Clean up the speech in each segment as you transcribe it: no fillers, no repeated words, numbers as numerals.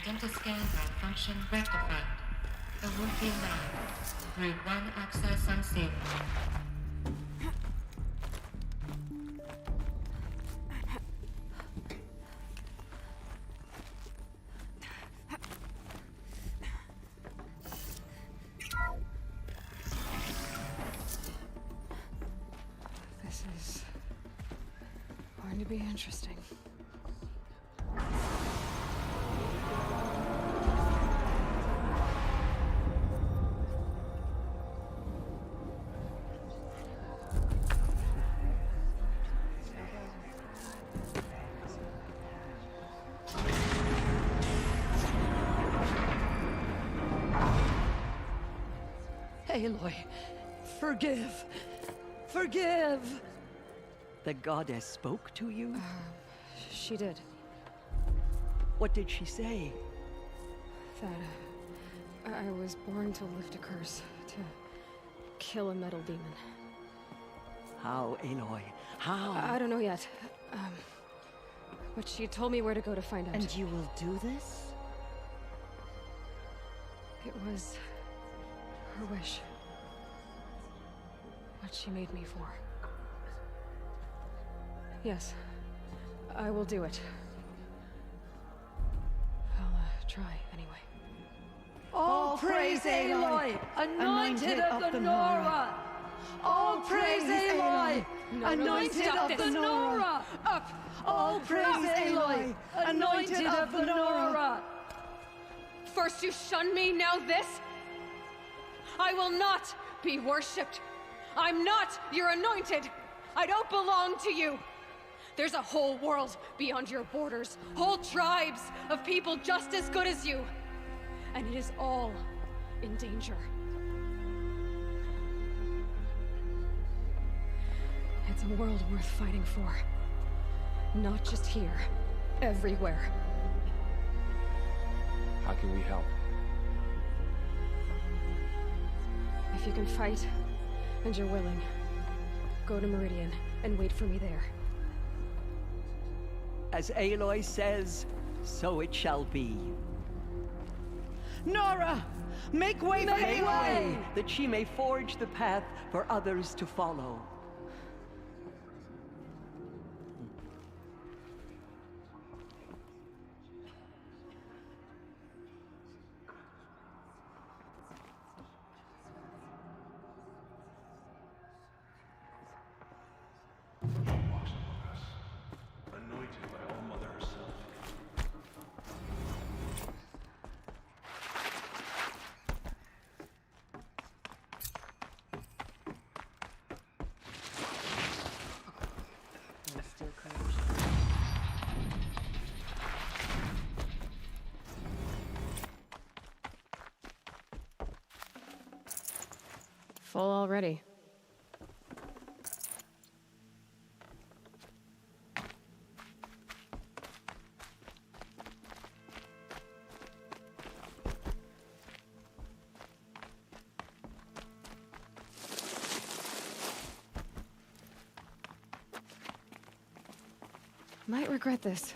Center scan malfunction rectified. The would be now. Grade 1 access unsafe. This is going to be interesting. Aloy, forgive! Forgive! The goddess spoke to you? She did. What did she say? That I was born to lift a curse, to kill a metal demon. How, Aloy? How? I don't know yet. But she told me where to go to find out. And you will do this? It was her wish. What she made me for. Yes, I will do it. I'll try anyway. All praise Aloy, anointed of the Nora! All praise Aloy, anointed of the Nora! Up! All praise Aloy, anointed of the Nora! First you shun me, now this? I will not be worshipped. I'm not your anointed. I don't belong to you. There's a whole world beyond your borders, whole tribes of people just as good as you. And it is all in danger. It's a world worth fighting for. Not just here, everywhere. How can we help? If you can fight, and you're willing, go to Meridian and wait for me there. As Aloy says, so it shall be. Nora! Make way for Aloy, that she may forge the path for others to follow. Anointed by All Mother herself. Full already. Might regret this.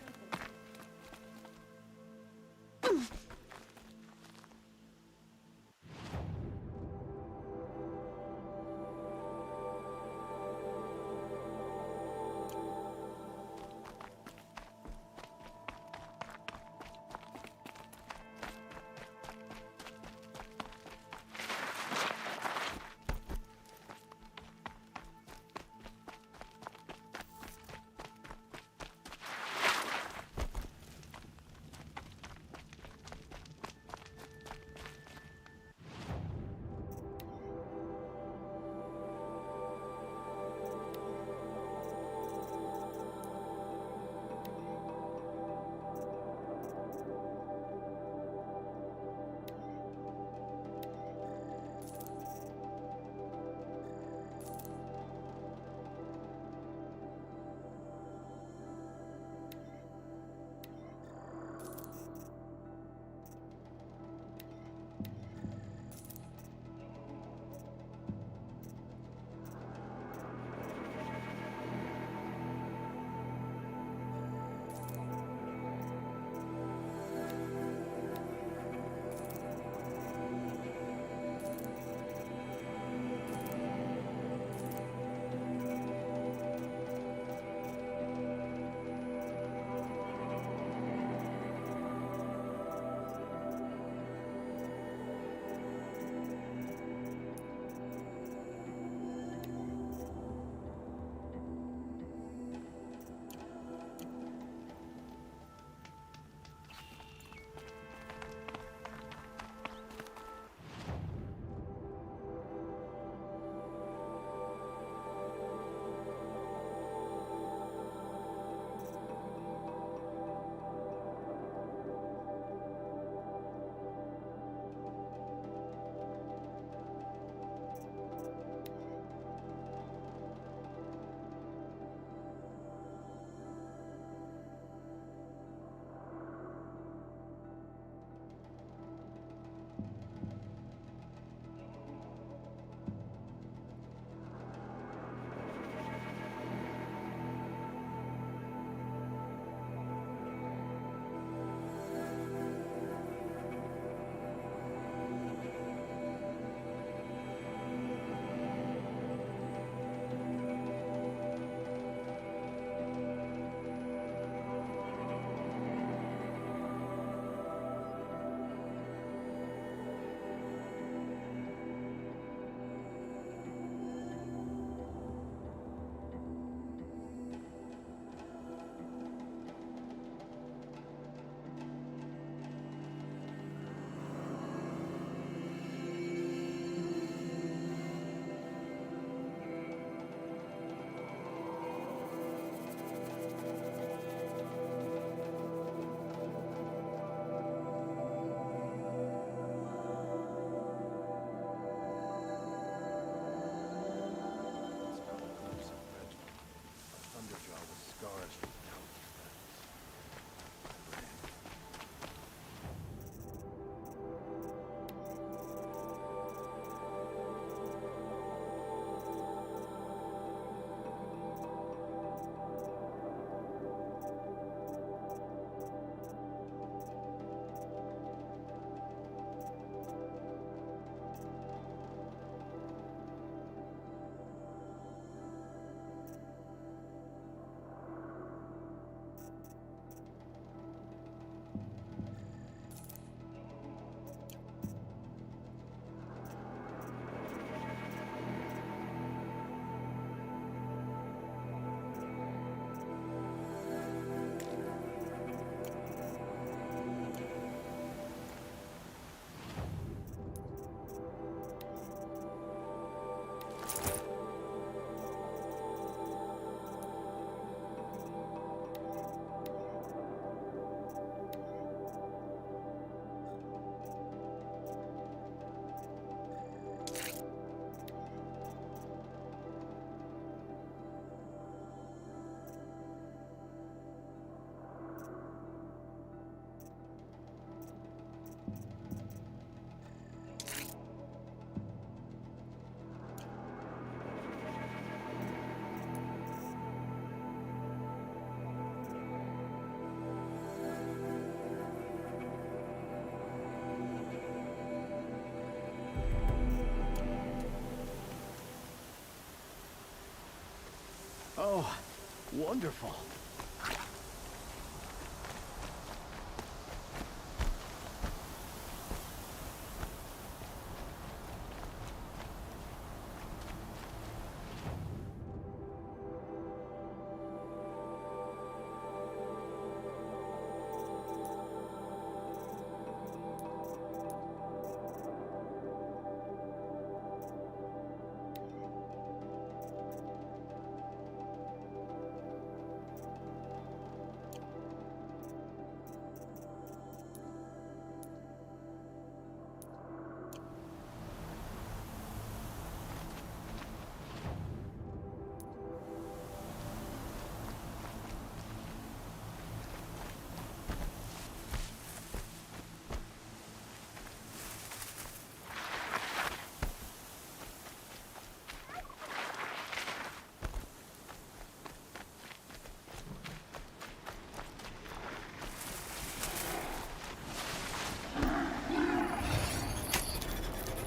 Wonderful.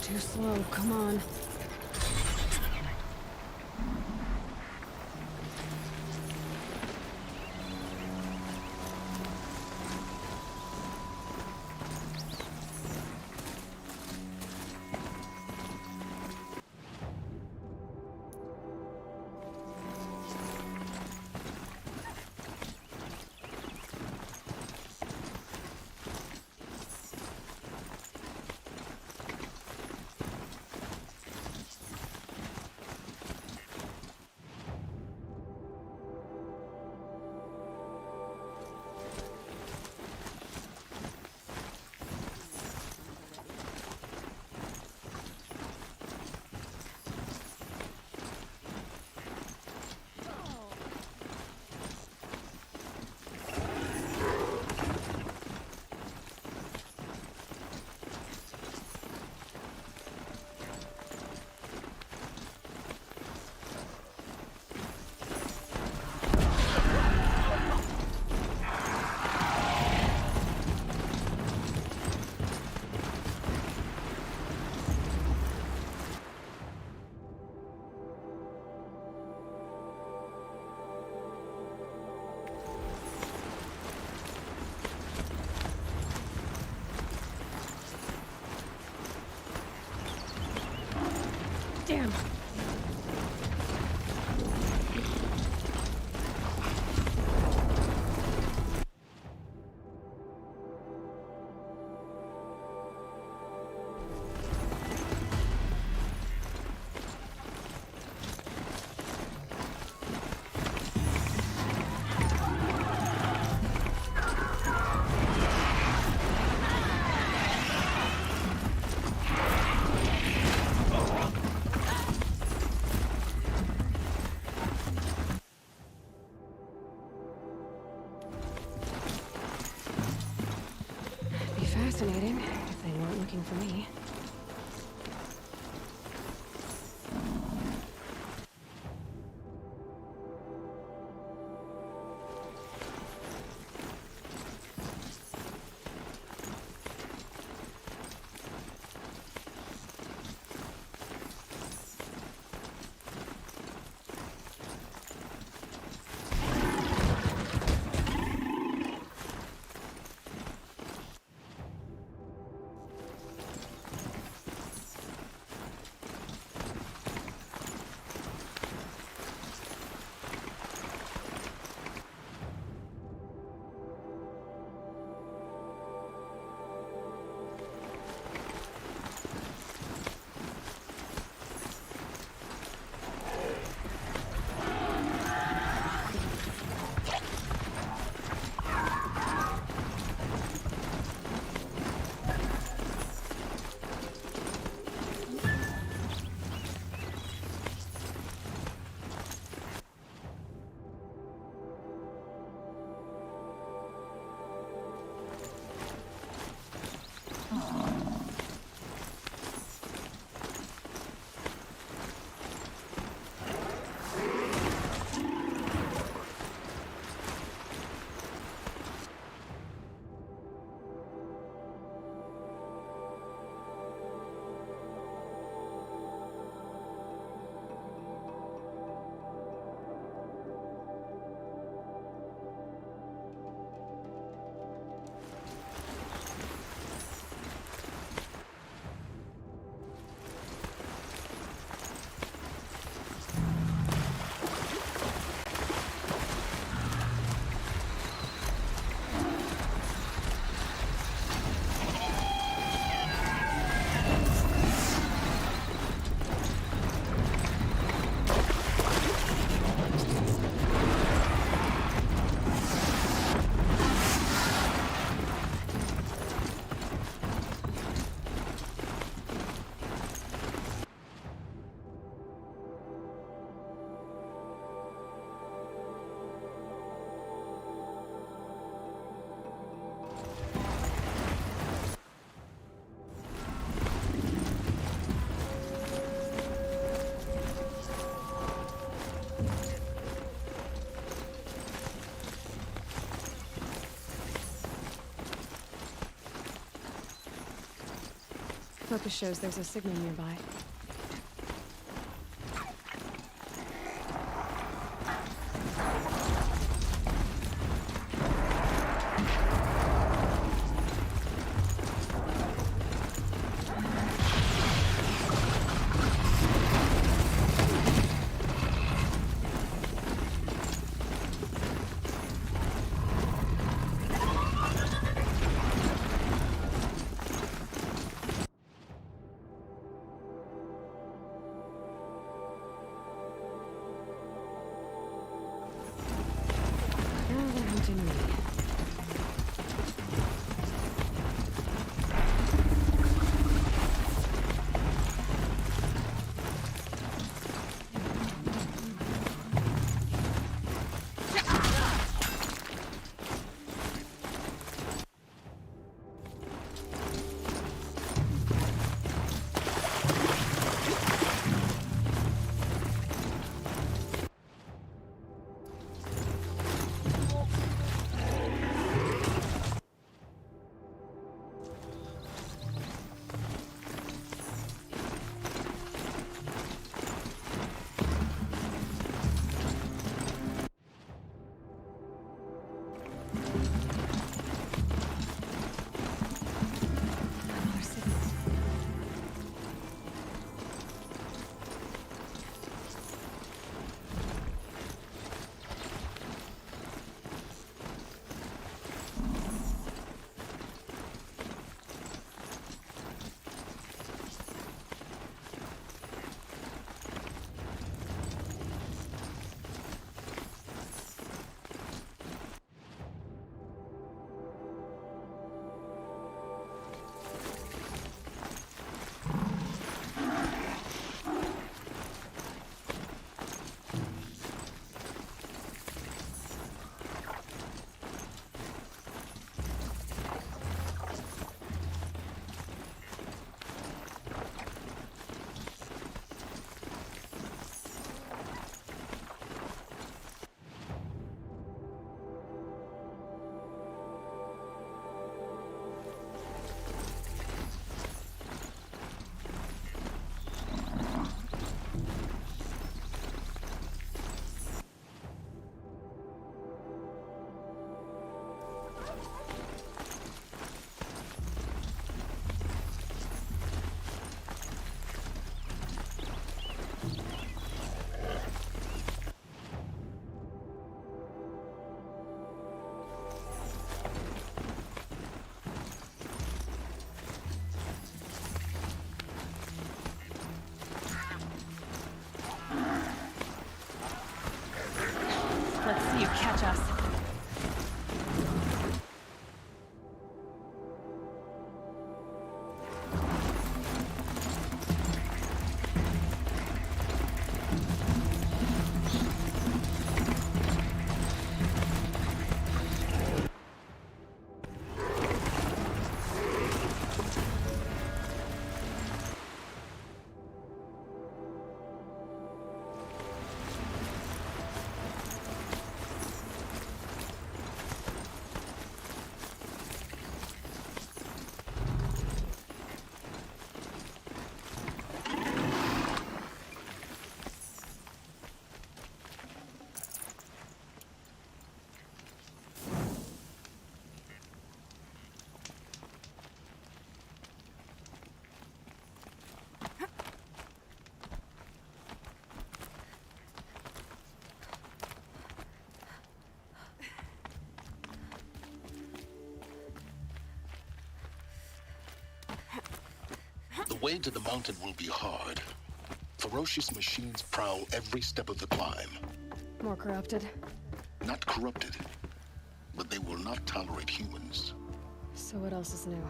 Too slow, come on. Damn. focus shows there's a signal nearby. Let's see you catch us. The way to the mountain will be hard. Ferocious machines prowl every step of the climb. More corrupted. Not corrupted, but they will not tolerate humans. So what else is new?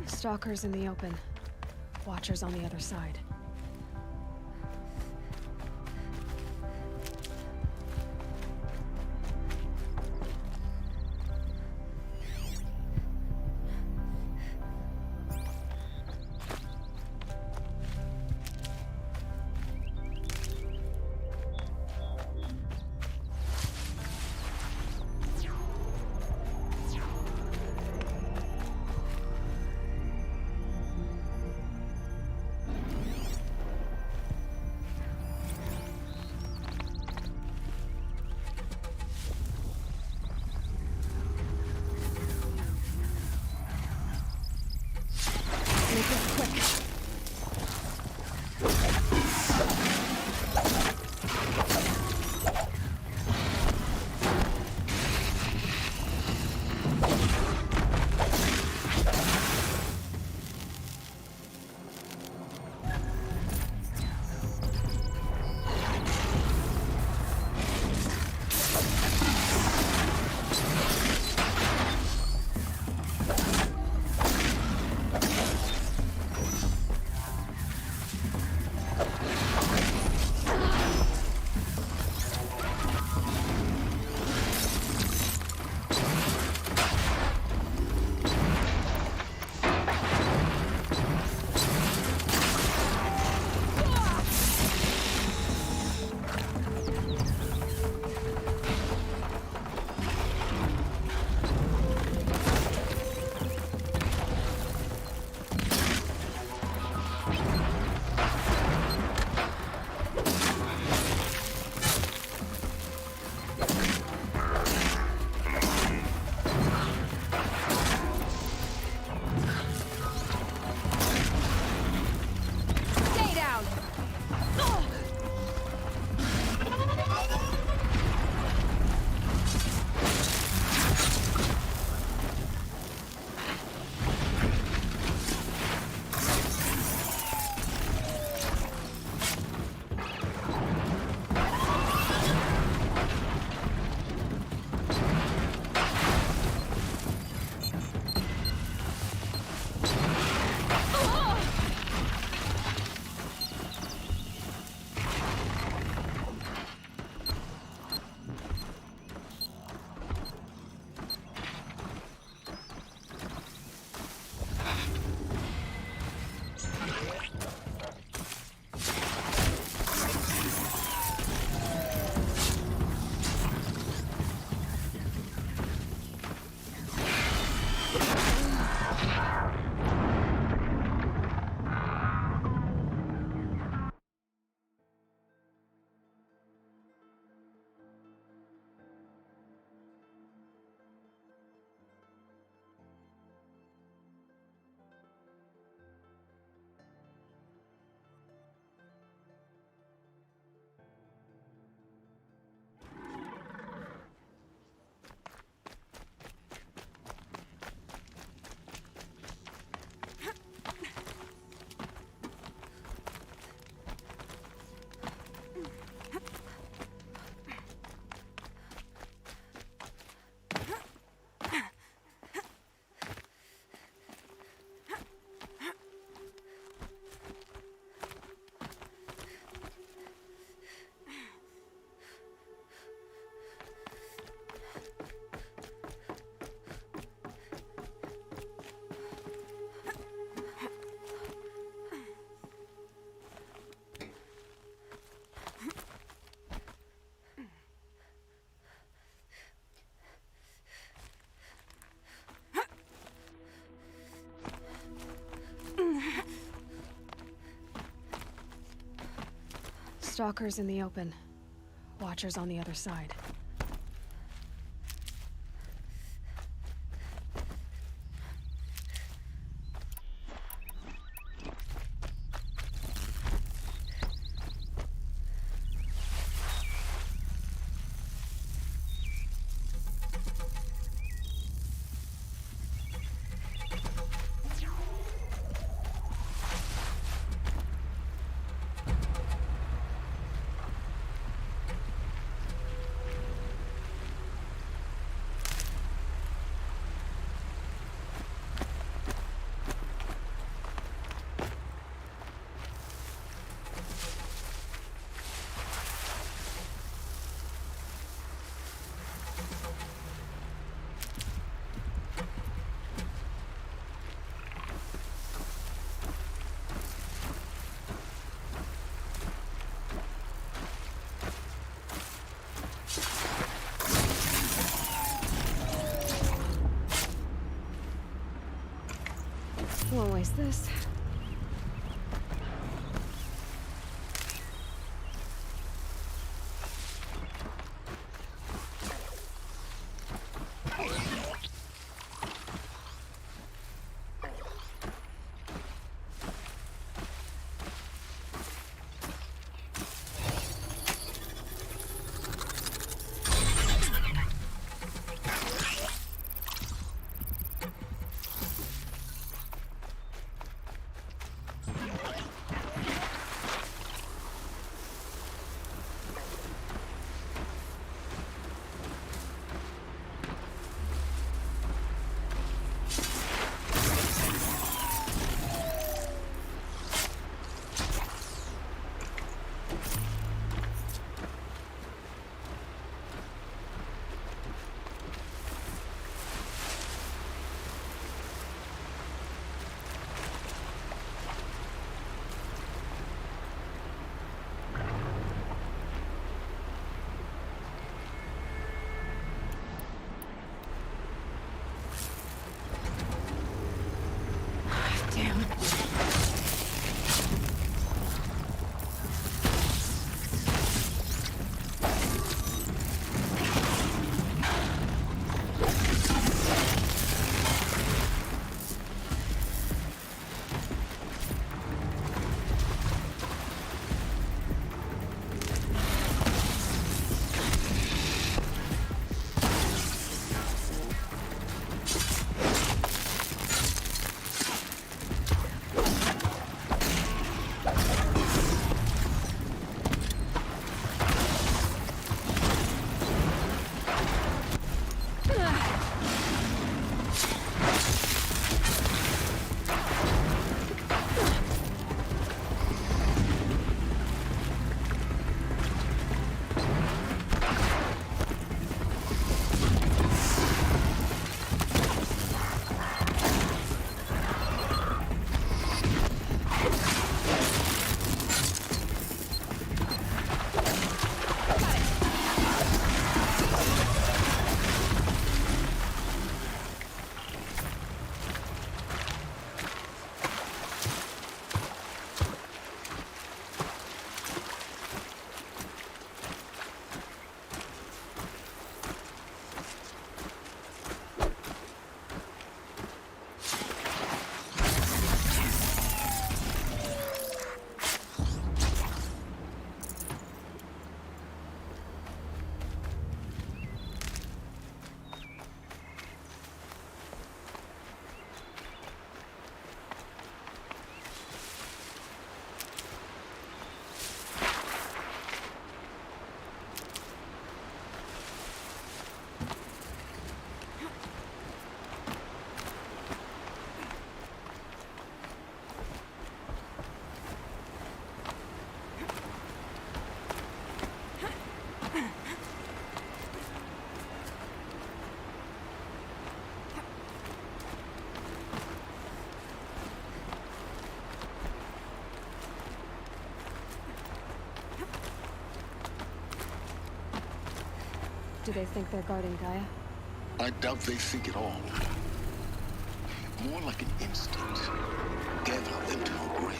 Stalkers in the open. Watchers on the other side. Stalkers in the open. Watchers on the other side. Won't waste this. Damn. Do they think they're guarding Gaia? I doubt they think at all. More like an instinct. Gather them to her grave.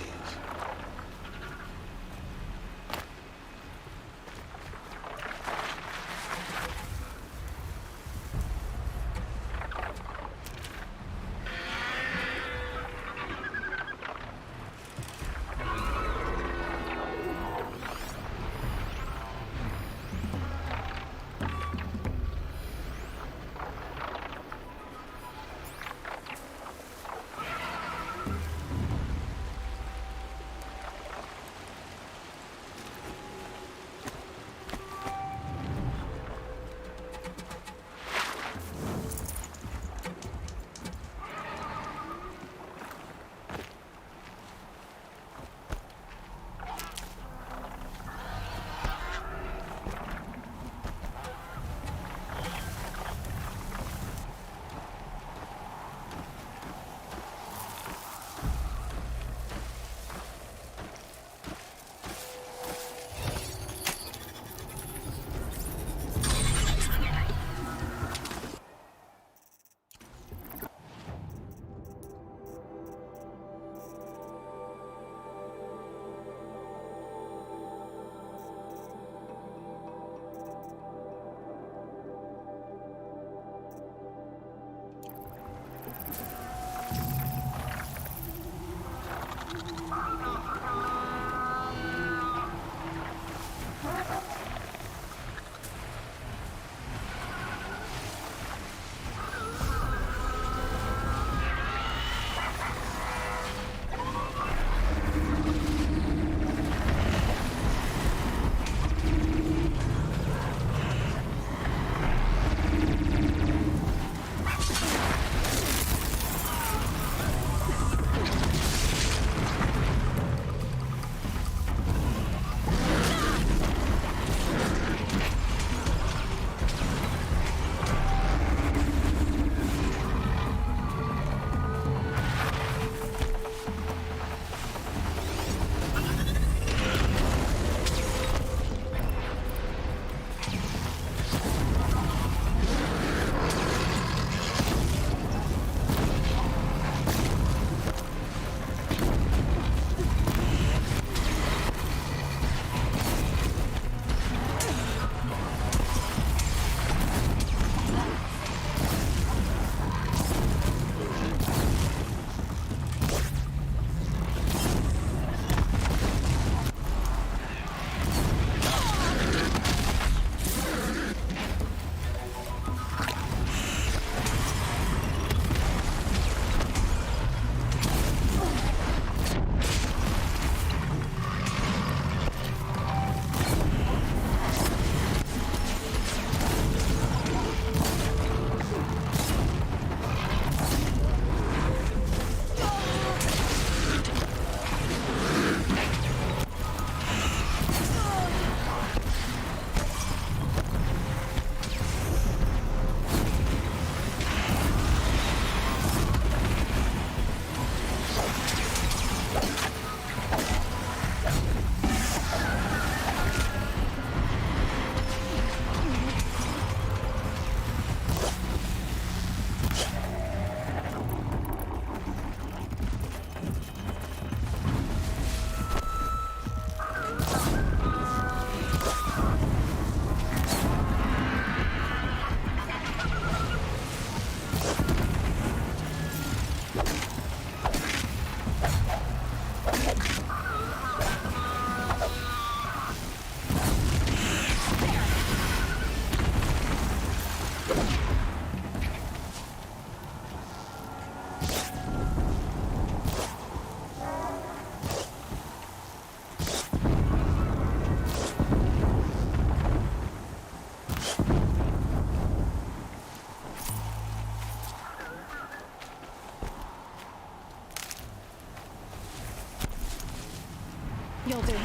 You'll do.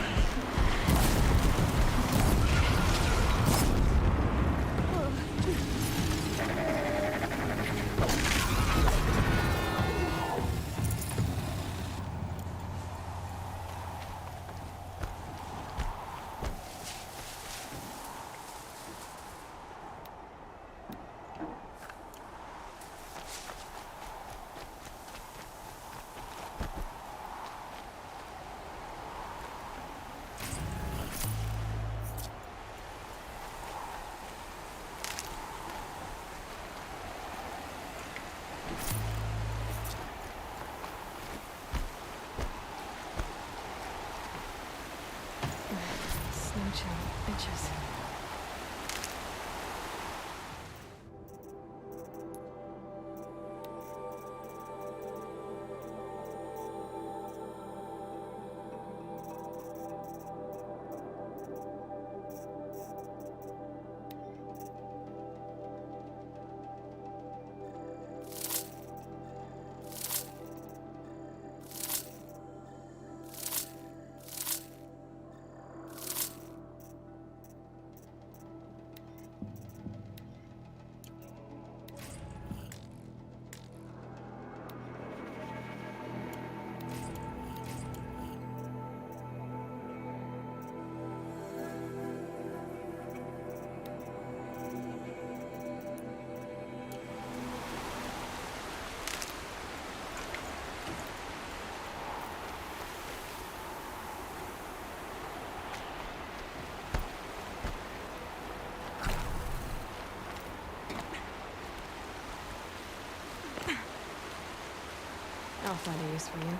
I'll find a use for you.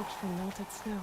Actually melted snow.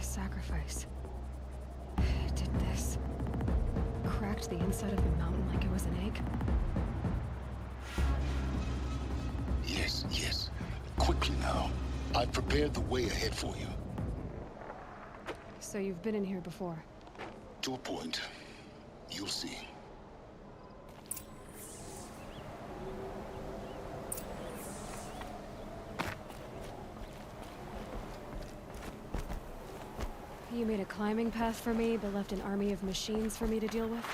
Sacrifice. It did this. Cracked the inside of the mountain like it was an egg. Yes, yes. Quickly now. I've prepared the way ahead for you. So you've been in here before? To a point. You'll see. You made a climbing path for me, but left an army of machines for me to deal with?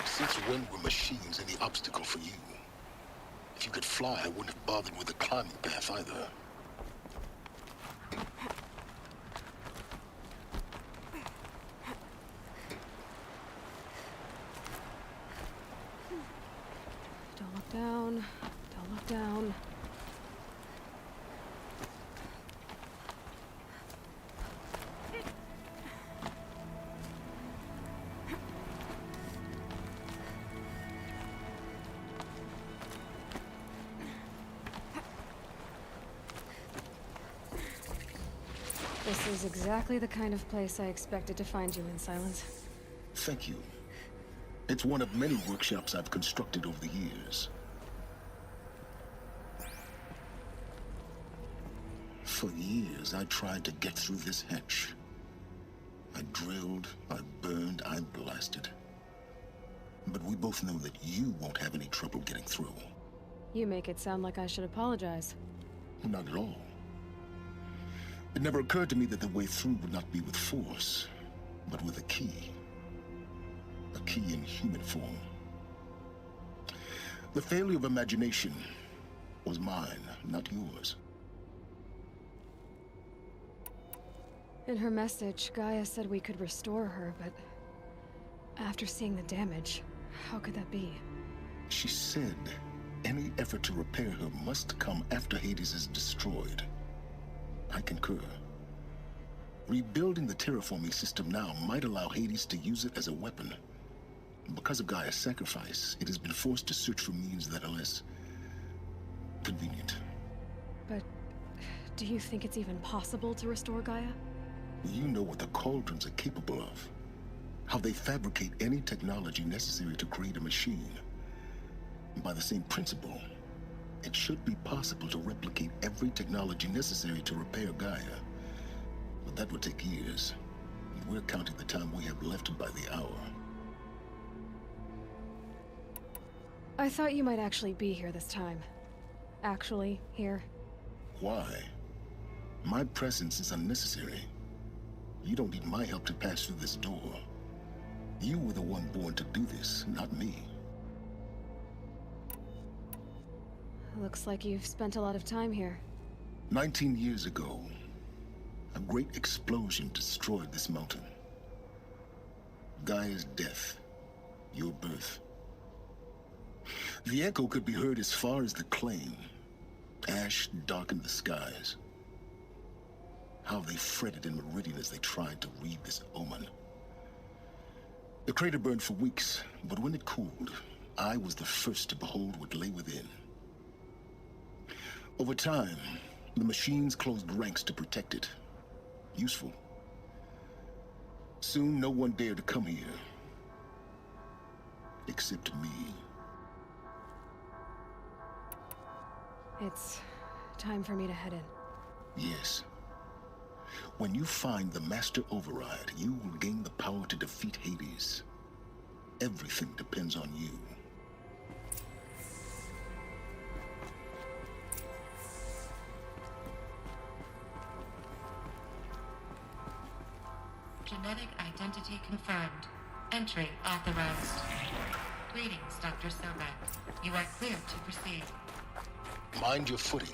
Since when were machines any obstacle for you? If you could fly, I wouldn't have bothered with the climbing path either. Don't look down. Don't look down. This is exactly the kind of place I expected to find you in, Silence. Thank you. It's one of many workshops I've constructed over the years. For years, I tried to get through this hatch. I drilled, I burned, I blasted. But we both know that you won't have any trouble getting through. You make it sound like I should apologize. Not at all. It never occurred to me that the way through would not be with force, but with a key. A key in human form. The failure of imagination was mine, not yours. In her message, Gaia said we could restore her, but after seeing the damage, how could that be? She said any effort to repair her must come after Hades is destroyed. I concur. Rebuilding the terraforming system now might allow Hades to use it as a weapon. Because of Gaia's sacrifice, it has been forced to search for means that are less convenient. But do you think it's even possible to restore Gaia? You know what the Cauldrons are capable of. How they fabricate any technology necessary to create a machine. By the same principle, it should be possible to replicate every technology necessary to repair Gaia. But that would take years. And we're counting the time we have left by the hour. I thought you might actually be here this time. Actually, here. Why? My presence is unnecessary. You don't need my help to pass through this door. You were the one born to do this, not me. Looks like you've spent a lot of time here. 19 years ago, a great explosion destroyed this mountain. Gaia's death, your birth. The echo could be heard as far as the claim. Ash darkened the skies. How they fretted in Meridian as they tried to read this omen. The crater burned for weeks, but when it cooled, I was the first to behold what lay within. Over time, the machines closed ranks to protect it. Useful. Soon, no one dared to come here. Except me. It's time for me to head in. Yes. When you find the Master Override, you will gain the power to defeat Hades. Everything depends on you. Genetic identity confirmed. Entry authorized. Greetings, Dr. Sobek. You are clear to proceed. Mind your footing.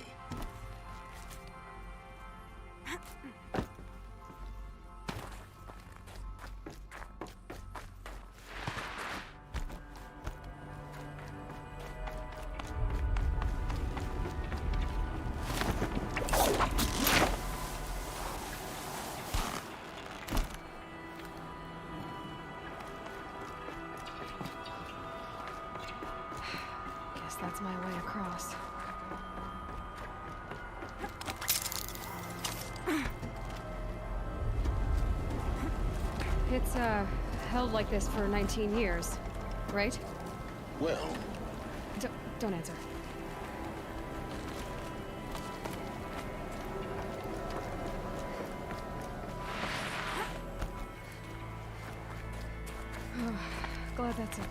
Guess that's my way across. It's, held like this for 19 years, right? Well, Don't answer. Glad that's over.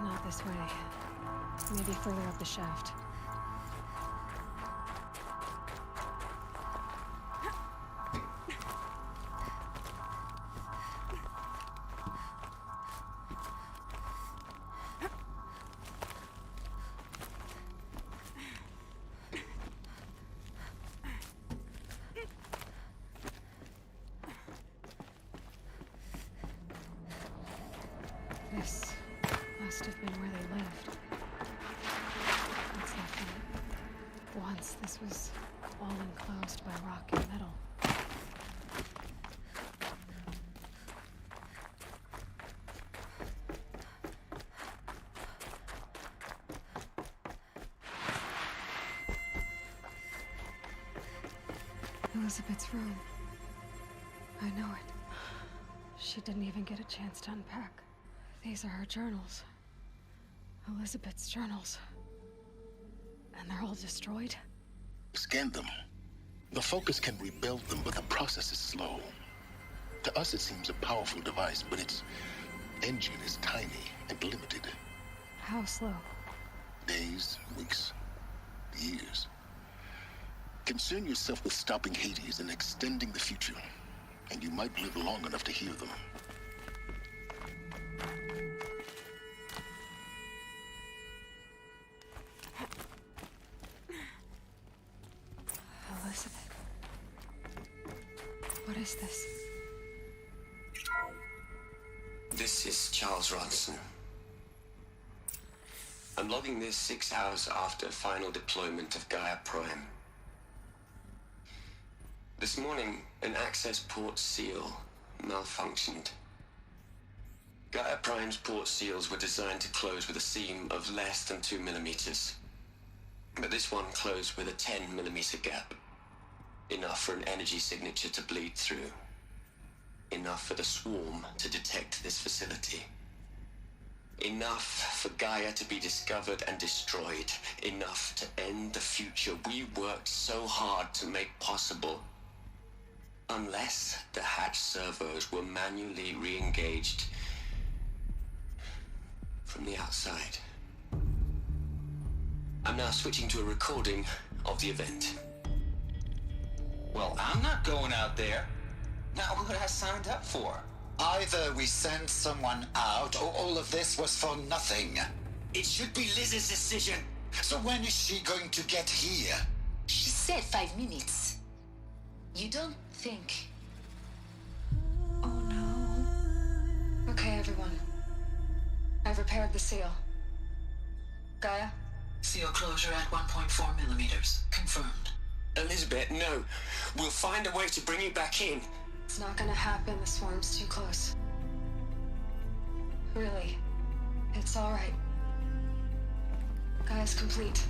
Not this way. Maybe further up the shaft. This must have been where they lived. What's left of it? Once this was all enclosed by rock and metal. Elizabeth's room. I know it. She didn't even get a chance to unpack. These are her journals. Elizabeth's journals. And they're all destroyed? scan them. The Focus can rebuild them, but the process is slow. To us, it seems a powerful device, but its engine is tiny and limited. How slow? Days, weeks, years. Concern yourself with stopping Hades and extending the future, and you might live long enough to hear them. Elizabeth. What is this? This is Charles Ronson. I'm logging this 6 hours after final deployment of Gaia Prime. This morning, an access port seal malfunctioned. Gaia Prime's port seals were designed to close with a seam of less than 2 millimeters. But this one closed with a 10 millimeter gap. Enough for an energy signature to bleed through. Enough for the swarm to detect this facility. Enough for Gaia to be discovered and destroyed. Enough to end the future we worked so hard to make possible. Unless the hatch servos were manually re-engaged from the outside. I'm now switching to a recording of the event. Well, I'm not going out there. Not what I signed up for. Either we send someone out, or all of this was for nothing. It should be Liz's decision. So when is she going to get here? She said 5 minutes. You don't think... Oh no. Okay, everyone. I've repaired the seal. Gaia? Seal closure at 1.4 millimeters. Confirmed. Elizabeth, no. We'll find a way to bring you back in. It's not gonna happen, the swarm's too close. Really. It's alright. Gaia's complete.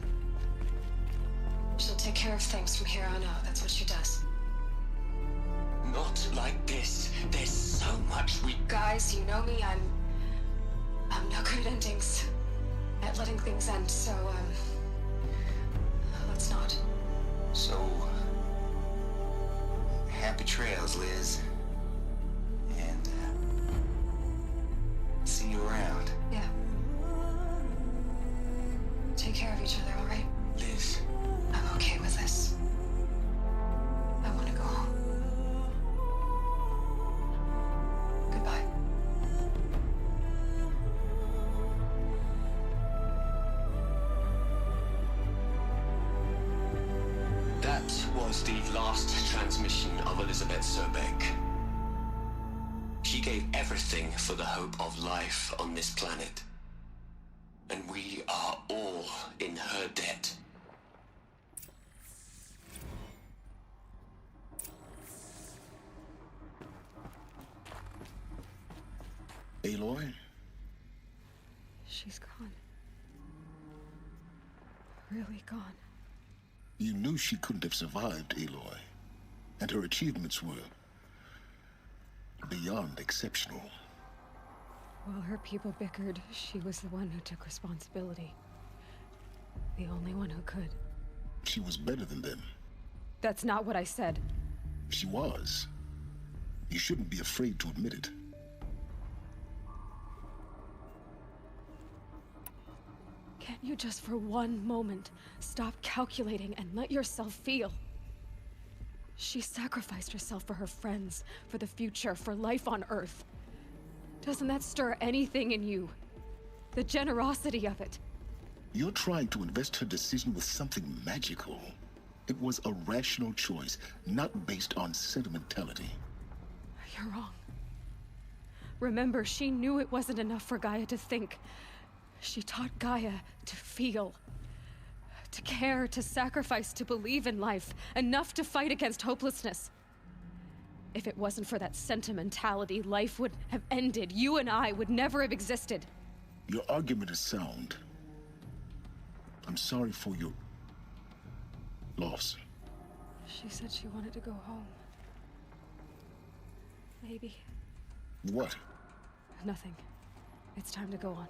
She'll take care of things from here on out, that's what she does. Not like this. There's so much we... Guys, you know me, I'm no good at endings. At letting things end, so, let's not. So... happy trails, Liz. And, see you around. Yeah. Take care of each other, alright? Liz. I'm okay with this. I want to go was the last transmission of Elizabeth Sobeck. She gave everything for the hope of life on this planet. And we are all in her debt. Aloy? She's gone. Really gone. You knew she couldn't have survived, Aloy. And her achievements were beyond exceptional. While her people bickered, she was the one who took responsibility. The only one who could. She was better than them. That's not what I said. She was. You shouldn't be afraid to admit it. Can't you just for one moment stop calculating and let yourself feel? She sacrificed herself for her friends, for the future, for life on Earth. Doesn't that stir anything in you? The generosity of it. You're trying to invest her decision with something magical. It was a rational choice, not based on sentimentality. You're wrong. Remember, she knew it wasn't enough for Gaia to think. She taught Gaia to feel. To care, to sacrifice, to believe in life. Enough to fight against hopelessness. If it wasn't for that sentimentality, life would have ended. You and I would never have existed. Your argument is sound. I'm sorry for your loss. She said she wanted to go home. Maybe. What? Nothing. It's time to go on.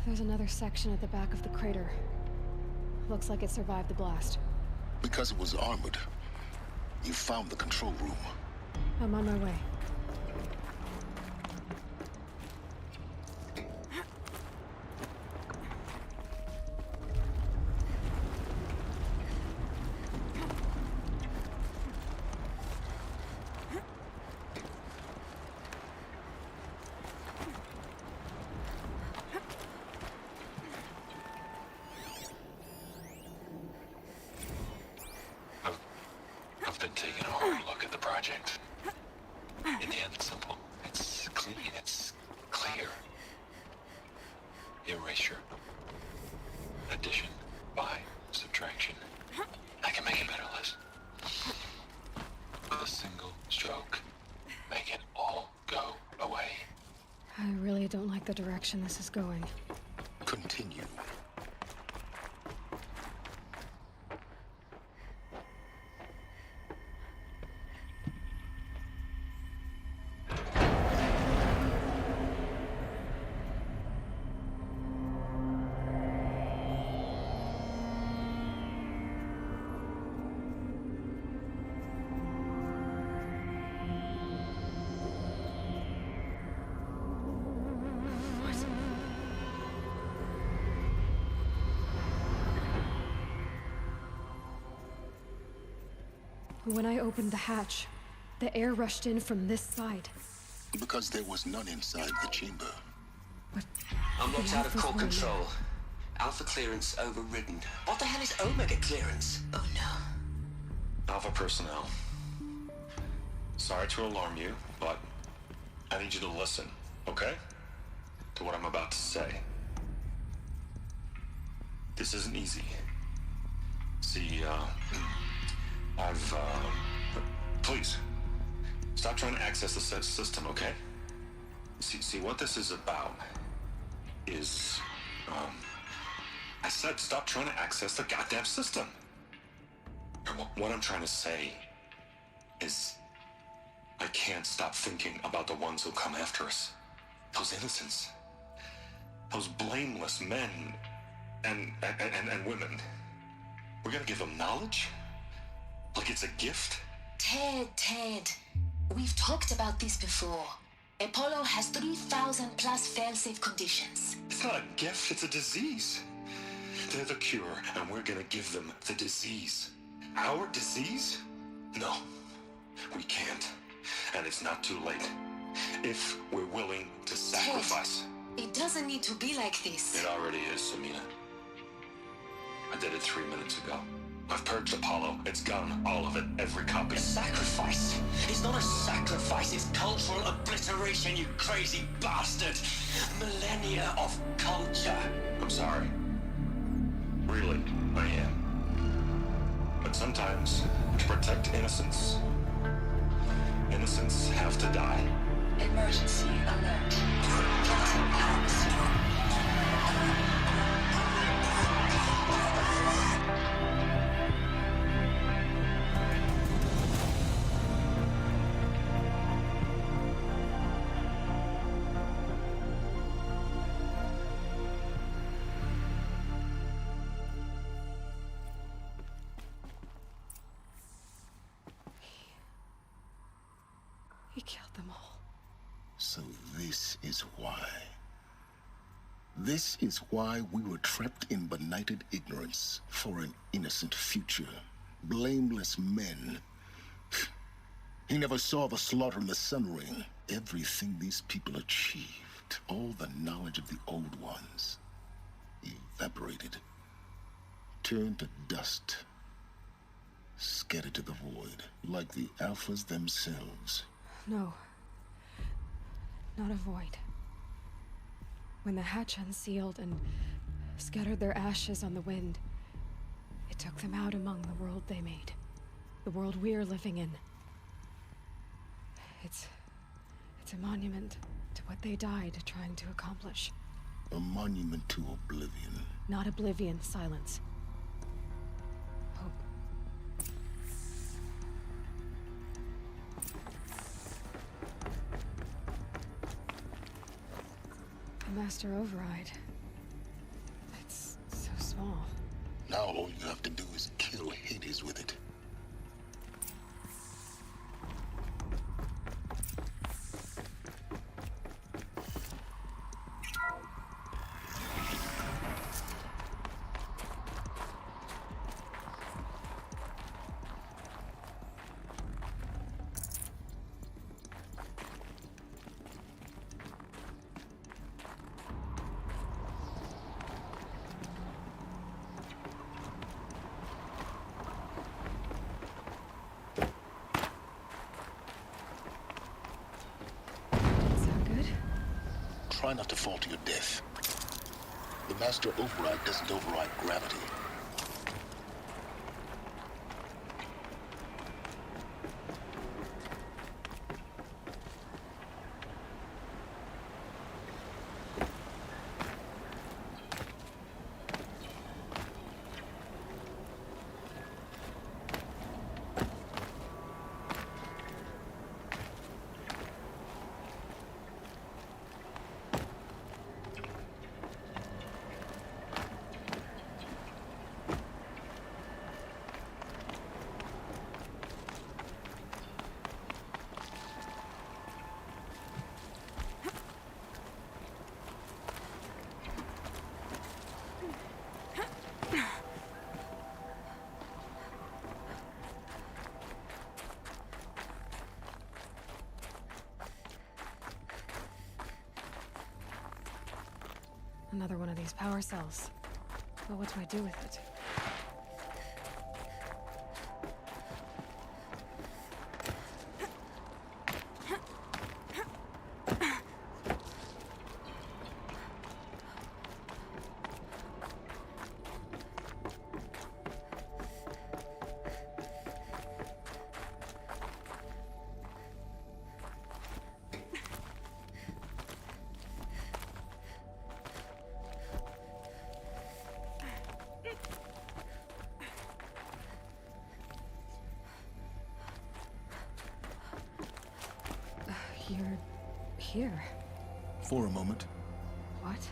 There's another section at the back of the crater. Looks like it survived the blast. Because it was armored. You found the control room. I'm on my way. I've been taking a hard look at the project. In the end, it's simple. It's clean. It's clear. Erasure. Addition. By. Subtraction. I can make it better, Liz. With a single stroke. Make it all go away. I really don't like the direction this is going. Continue. When I opened the hatch, the air rushed in from this side. Because there was none inside the chamber. But I'm locked the out of Alphas core weren't control. Alpha clearance overridden. What the hell is Omega clearance? Oh no. Alpha personnel. Sorry to alarm you, but I need you to listen, okay? To what I'm about to say. This isn't easy. See, please, stop stop trying to access the system, okay? See what this is about is, I said stop trying to access the goddamn system. And what I'm trying to say is I can't stop thinking about the ones who come after us. Those innocents. Those blameless men and women. We're gonna give them knowledge? Like it's a gift? Ted, we've talked about this before. Apollo has 3,000 plus fail-safe conditions. It's not a gift, it's a disease. They're the cure, and we're gonna give them the disease. Our disease? No, we can't. And it's not too late. If we're willing to sacrifice. Ted, it doesn't need to be like this. It already is, Samina. I did it 3 minutes ago. I've purged Apollo. It's gone. All of it. Every copy. A sacrifice? It's not a sacrifice. It's cultural obliteration, you crazy bastard. Millennia of culture. I'm sorry. Really, I am. But sometimes, to protect innocence, innocents have to die. Emergency alert. Captain Pax. He killed them all. So this is why. This is why we were trapped in benighted ignorance for an innocent future. Blameless men. He never saw the slaughter in the Sun Ring. Everything these people achieved, all the knowledge of the old ones, evaporated, turned to dust, scattered to the void, like the Alphas themselves. No. Not a void. When the hatch unsealed and scattered their ashes on the wind, it took them out among the world they made. The world we're living in. It's a monument to what they died trying to accomplish. A monument to oblivion. Not oblivion, silence. Hope. The Master Override. It's so small. Now all you have to do is kill Hades with it. Try not to fall to your death. The Master Override doesn't override gravity. Another one of these power cells. But what do I do with it? You're here. For a moment. What?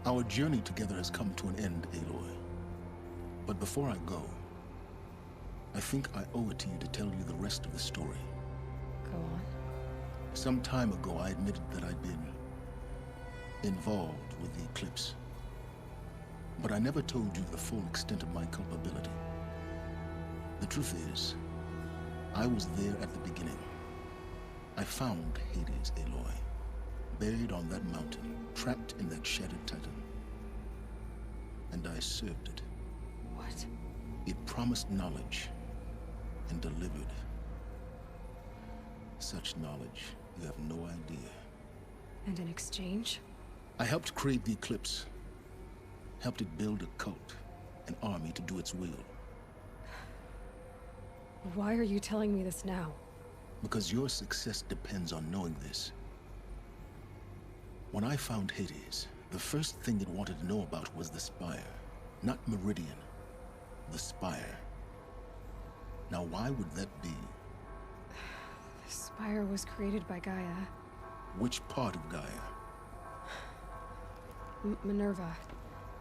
Our journey together has come to an end, Aloy. But before I go, I think I owe it to you to tell you the rest of the story. Go on. Some time ago, I admitted that I'd been involved with the eclipse. But I never told you the full extent of my culpability. The truth is, I was there at the beginning. I found Hades, Aloy, buried on that mountain, trapped in that shattered titan. And I served it. What? It promised knowledge and delivered. Such knowledge, you have no idea. And in exchange? I helped create the eclipse. Helped it build a cult, an army to do its will. Why are you telling me this now? Because your success depends on knowing this. When I found Hades, the first thing it wanted to know about was the Spire. Not Meridian. The Spire. Now why would that be? The Spire was created by Gaia. Which part of Gaia? Minerva.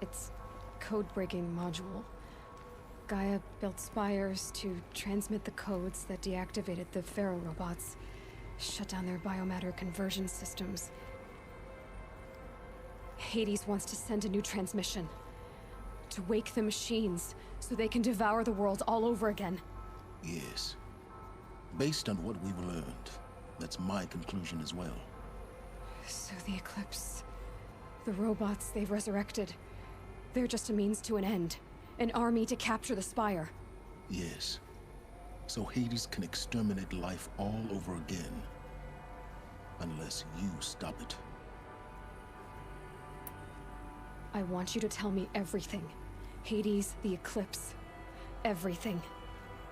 Its code-breaking module. Gaia built spires to transmit the codes that deactivated the Pharaoh robots, shut down their biomatter conversion systems. Hades wants to send a new transmission. To wake the machines, so they can devour the world all over again. Yes. Based on what we've learned, that's my conclusion as well. So the Eclipse... the robots they've resurrected... they're just a means to an end. An army to capture the Spire. Yes. So Hades can exterminate life all over again. Unless you stop it. I want you to tell me everything. Hades, the Eclipse. Everything.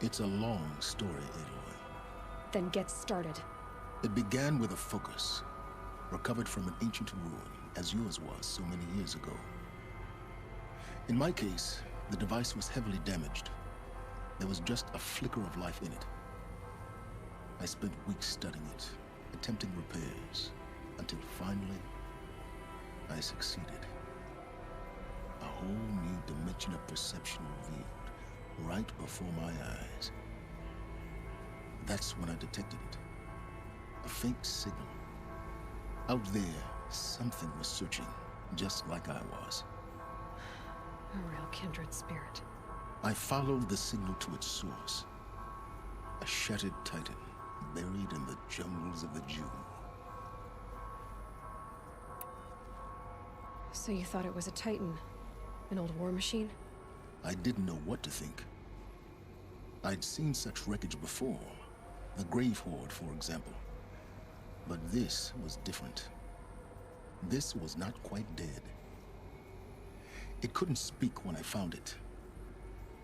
It's a long story, Aloy. Then get started. It began with a focus. Recovered from an ancient ruin, as yours was so many years ago. In my case, the device was heavily damaged. There was just a flicker of life in it. I spent weeks studying it, attempting repairs, until finally, I succeeded. A whole new dimension of perception revealed, right before my eyes. That's when I detected it. A faint signal. Out there, something was searching, just like I was. A real kindred spirit. I followed the signal to its source. A shattered titan, buried in the jungles of the June. So you thought it was a titan? An old war machine? I didn't know what to think. I'd seen such wreckage before. The Grave Horde, for example. But this was different. This was not quite dead. It couldn't speak when I found it,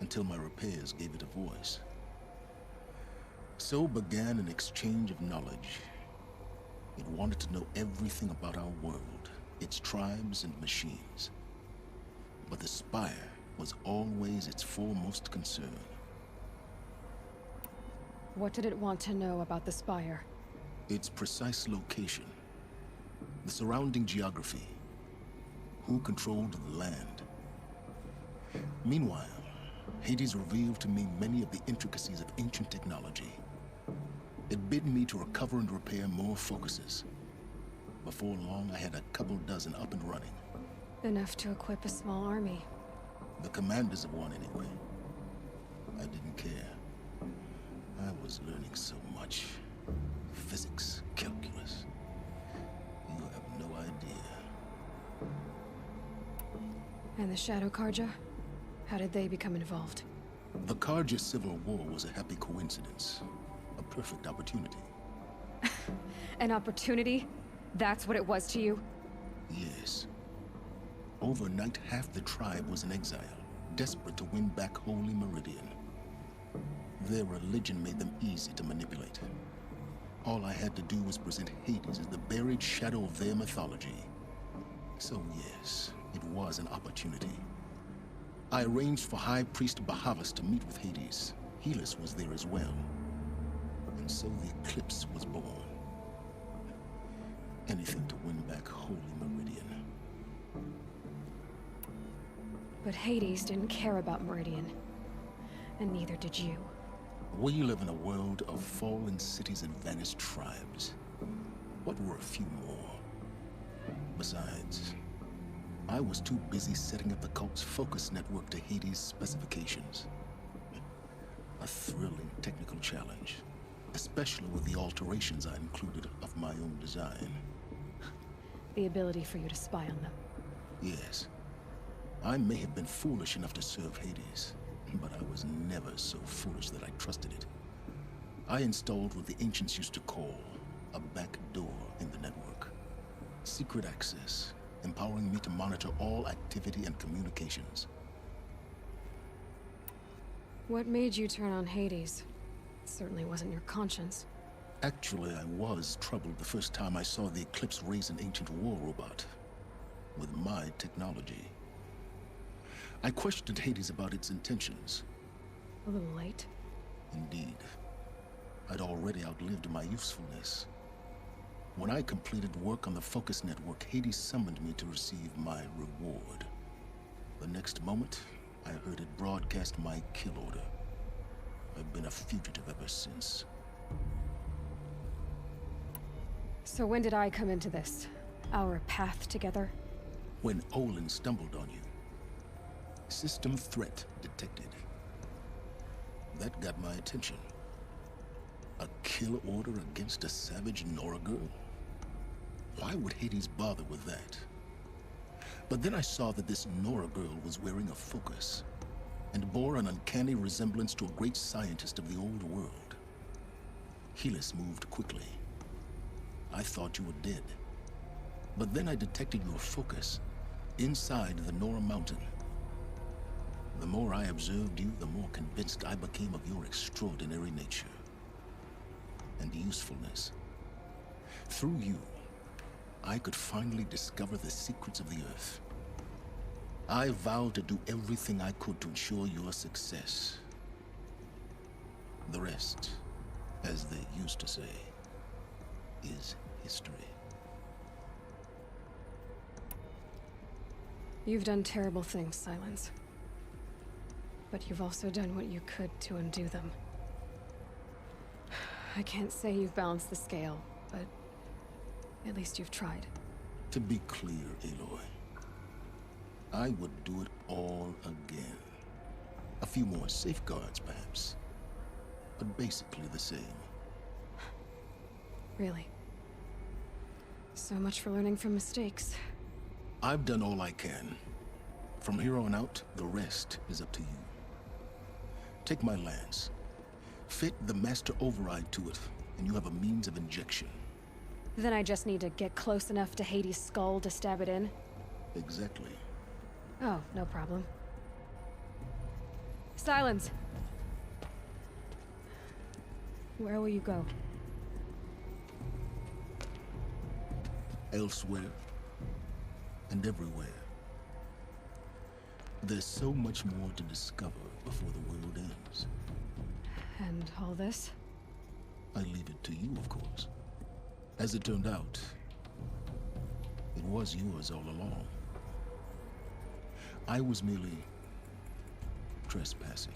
until my repairs gave it a voice. So began an exchange of knowledge. It wanted to know everything about our world, its tribes and machines. But the Spire was always its foremost concern. What did it want to know about the Spire? Its precise location, the surrounding geography, who controlled the land. Meanwhile, Hades revealed to me many of the intricacies of ancient technology. It bid me to recover and repair more focuses. Before long, I had a couple dozen up and running. Enough to equip a small army. The commanders of one, anyway. I didn't care. I was learning so much. Physics, calculus. You have no idea. And the Shadow Karja? How did they become involved? The Karja Civil War was a happy coincidence. A perfect opportunity. An opportunity? That's what it was to you? Yes. Overnight, half the tribe was in exile, desperate to win back Holy Meridian. Their religion made them easy to manipulate. All I had to do was present Hades as the buried shadow of their mythology. So yes, it was an opportunity. I arranged for High Priest Bahavas to meet with Hades. Helis was there as well. And so the Eclipse was born. Anything to win back Holy Meridian. But Hades didn't care about Meridian. And neither did you. We live in a world of fallen cities and vanished tribes. What were a few more? Besides, I was too busy setting up the cult's focus network to Hades' specifications. A thrilling technical challenge, especially with the alterations I included of my own design. The ability for you to spy on them. Yes. I may have been foolish enough to serve Hades, but I was never so foolish that I trusted it. I installed what the ancients used to call a back door in the network. Secret access, empowering me to monitor all activity and communications. What made you turn on Hades? It certainly wasn't your conscience. Actually, I was troubled the first time I saw the Eclipse raise an ancient war robot with my technology. I questioned Hades about its intentions. A little late. Indeed. I'd already outlived my usefulness. When I completed work on the Focus Network, Hades summoned me to receive my reward. The next moment, I heard it broadcast my kill order. I've been a fugitive ever since. So when did I come into this? Our path together? When Olin stumbled on you. System threat detected. That got my attention. A kill order against a savage Nora girl? Why would Hades bother with that? But then I saw that this Nora girl was wearing a focus, and bore an uncanny resemblance to a great scientist of the old world. Helis moved quickly. I thought you were dead. But then I detected your focus inside the Nora mountain. The more I observed you, the more convinced I became of your extraordinary nature and usefulness. Through you, I could finally discover the secrets of the Earth. I vowed to do everything I could to ensure your success. The rest, as they used to say, is history. You've done terrible things, Silence. But you've also done what you could to undo them. I can't say you've balanced the scale, but at least you've tried. To be clear, Aloy, I would do it all again. A few more safeguards, perhaps, but basically the same. Really? So much for learning from mistakes. I've done all I can. From here on out, the rest is up to you. Take my lance. Fit the master override to it, and you have a means of injection. Then I just need to get close enough to Hades' skull to stab it in? Exactly. Oh, no problem. Silence! Where will you go? Elsewhere. And everywhere. There's so much more to discover before the world ends. And all this? I leave it to you, of course. As it turned out, it was yours all along. I was merely trespassing.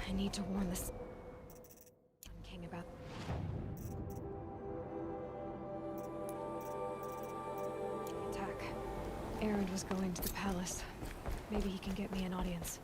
I need to warn this king about. Attack. Erend was going to the palace. Maybe he can get me an audience.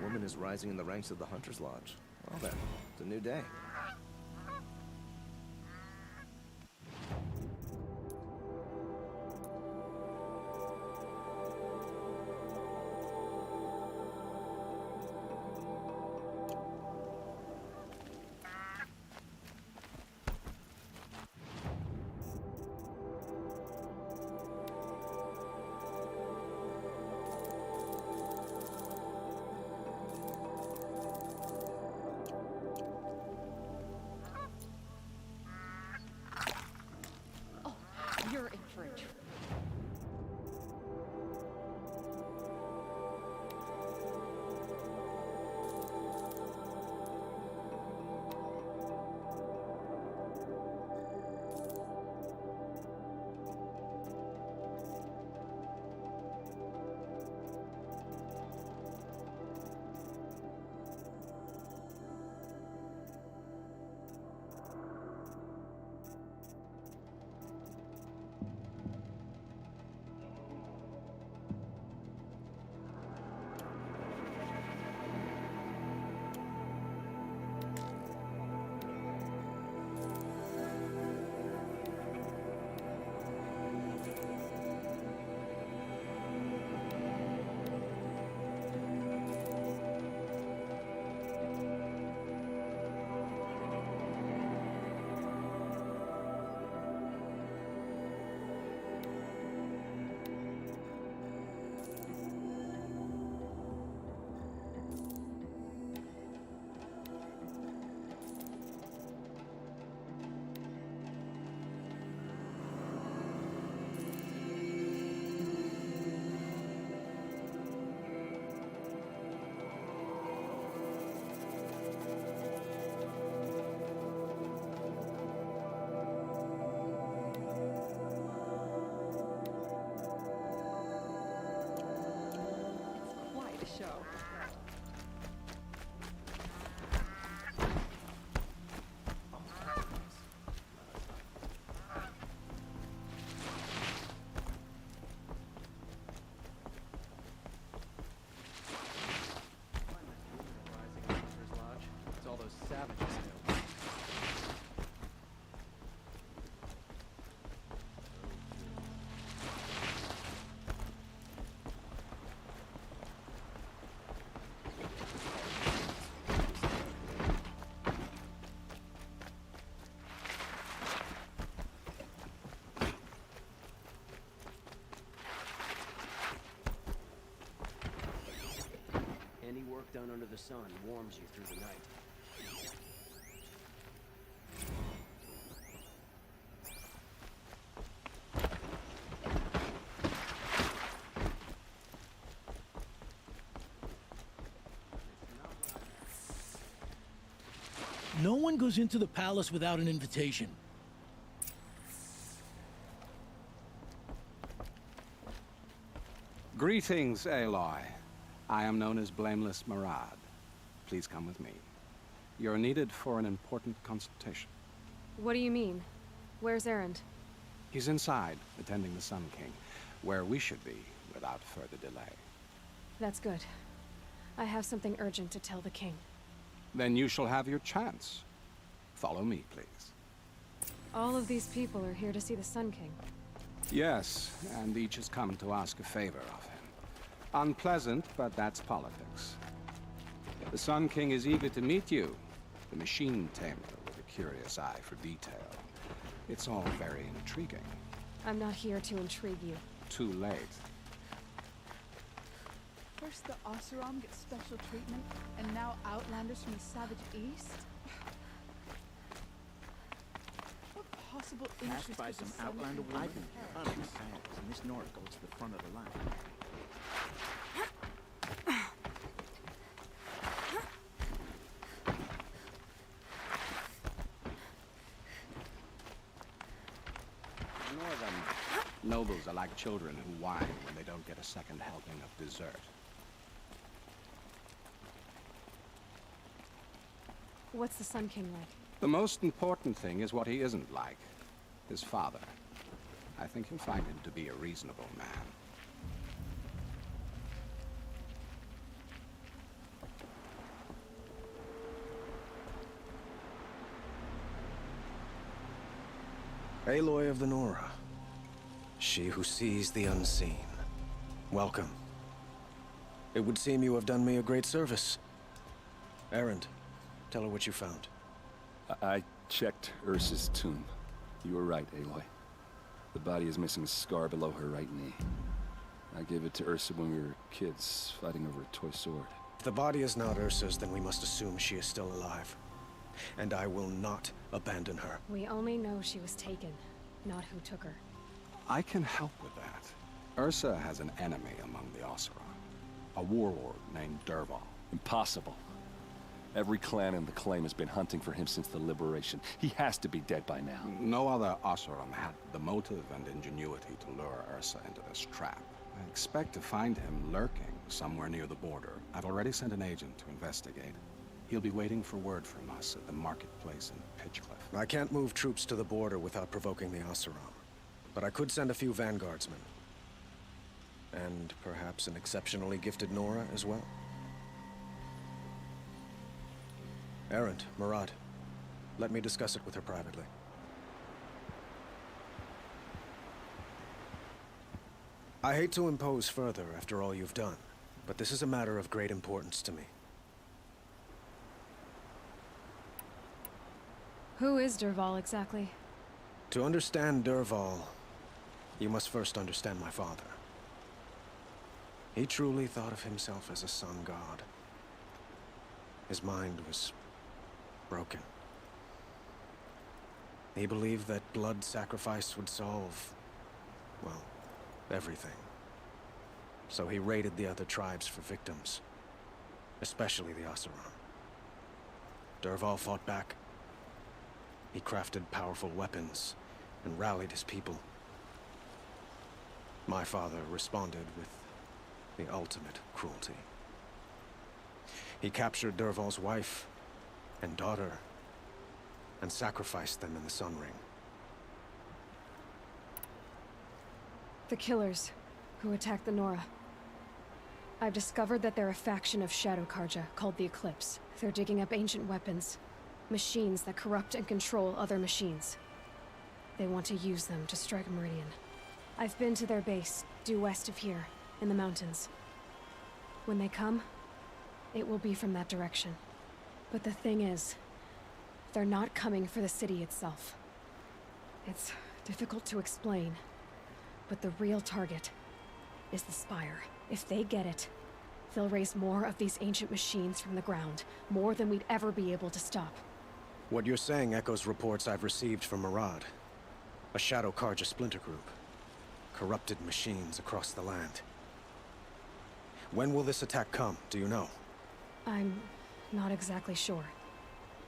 woman is rising in the ranks of the Hunter's Lodge. Well then, it's a new day. You're in for a treat. Any work done under the sun warms you through the night. No one goes into the palace without an invitation. Greetings, Aloy. I am known as Blameless Marad. Please come with me. You're needed for an important consultation. What do you mean? Where's Erend? He's inside, attending the Sun King, where we should be without further delay. That's good. I have something urgent to tell the king. Then you shall have your chance. Follow me, please. All of these people are here to see the Sun King. Yes, and each has come to ask a favor of him. Unpleasant, but that's politics. The Sun King is eager to meet you, the machine tamer with a curious eye for detail. It's all very intriguing. I'm not here to intrigue you. Too late. First the Oseram get special treatment, and now Outlanders from the Savage East? What possible interest Passed by could some the Sun Outlander King women. have? And Miss Nora goes to the front of the line. Nobles are like children who whine when they don't get a second helping of dessert. What's the Sun King like? The most important thing is what he isn't like. His father. I think you'll find him to be a reasonable man. Aloy of the Nora. She who sees the unseen. Welcome. It would seem you have done me a great service. Erend, tell her what you found. I checked Ursa's tomb. You were right, Aloy. The body is missing a scar below her right knee. I gave it to Ursa when we were kids, fighting over a toy sword. If the body is not Ursa's, then we must assume she is still alive. And I will not abandon her. We only know she was taken, not who took her. I can help with that. Ursa has an enemy among the Oseram. A warlord named Dervahl. Impossible. Every clan in the claim has been hunting for him since the liberation. He has to be dead by now. No other Oseram had the motive and ingenuity to lure Ursa into this trap. I expect to find him lurking somewhere near the border. I've already sent an agent to investigate. He'll be waiting for word from us at the marketplace in Pitchcliff. I can't move troops to the border without provoking the Oseram. But I could send a few vanguardsmen. And perhaps an exceptionally gifted Nora as well. Erend, Murad, let me discuss it with her privately. I hate to impose further after all you've done, but this is a matter of great importance to me. Who is Dervahl exactly? To understand Dervahl, you must first understand my father. He truly thought of himself as a sun god. His mind was broken. He believed that blood sacrifice would solve, well, everything. So he raided the other tribes for victims, especially the Oseram. Dervahl fought back. He crafted powerful weapons and rallied his people. My father responded with the ultimate cruelty. He captured Dervahl's wife and daughter and sacrificed them in the Sun Ring. The killers who attacked the Nora. I've discovered that they're a faction of Shadow Karja called the Eclipse. They're digging up ancient weapons, machines that corrupt and control other machines. They want to use them to strike Meridian. I've been to their base, due west of here, in the mountains. When they come, it will be from that direction. But the thing is, they're not coming for the city itself. It's difficult to explain, but the real target is the Spire. If they get it, they'll raise more of these ancient machines from the ground, more than we'd ever be able to stop. What you're saying echoes reports I've received from Murad, a Shadow Karja splinter group. Corrupted machines across the land. When will this attack come, do you know? I'm not exactly sure.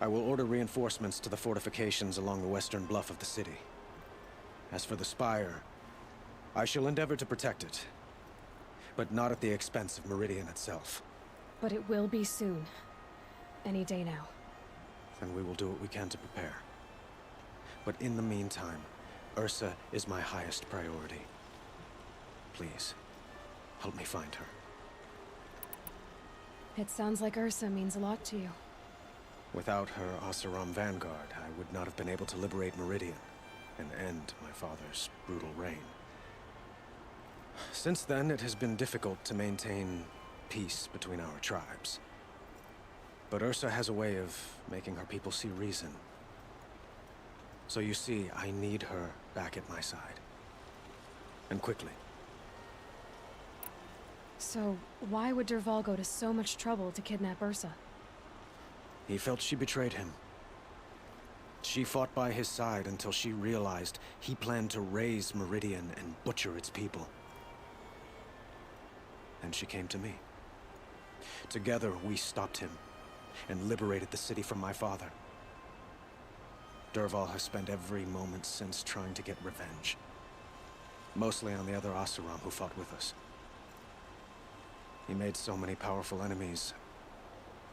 I will order reinforcements to the fortifications along the western bluff of the city. As for the Spire, I shall endeavor to protect it, but not at the expense of Meridian itself. But it will be soon. Any day now. Then we will do what we can to prepare. But in the meantime, Ursa is my highest priority. Please, help me find her. It sounds like Ursa means a lot to you. Without her Oseram vanguard, I would not have been able to liberate Meridian and end my father's brutal reign. Since then, it has been difficult to maintain peace between our tribes. But Ursa has a way of making her people see reason. So you see, I need her back at my side. And quickly. So, why would Dervahl go to so much trouble to kidnap Ursa? He felt she betrayed him. She fought by his side until she realized he planned to raise Meridian and butcher its people. And she came to me. Together, we stopped him and liberated the city from my father. Dervahl has spent every moment since trying to get revenge. Mostly on the other Oseram who fought with us. He made so many powerful enemies.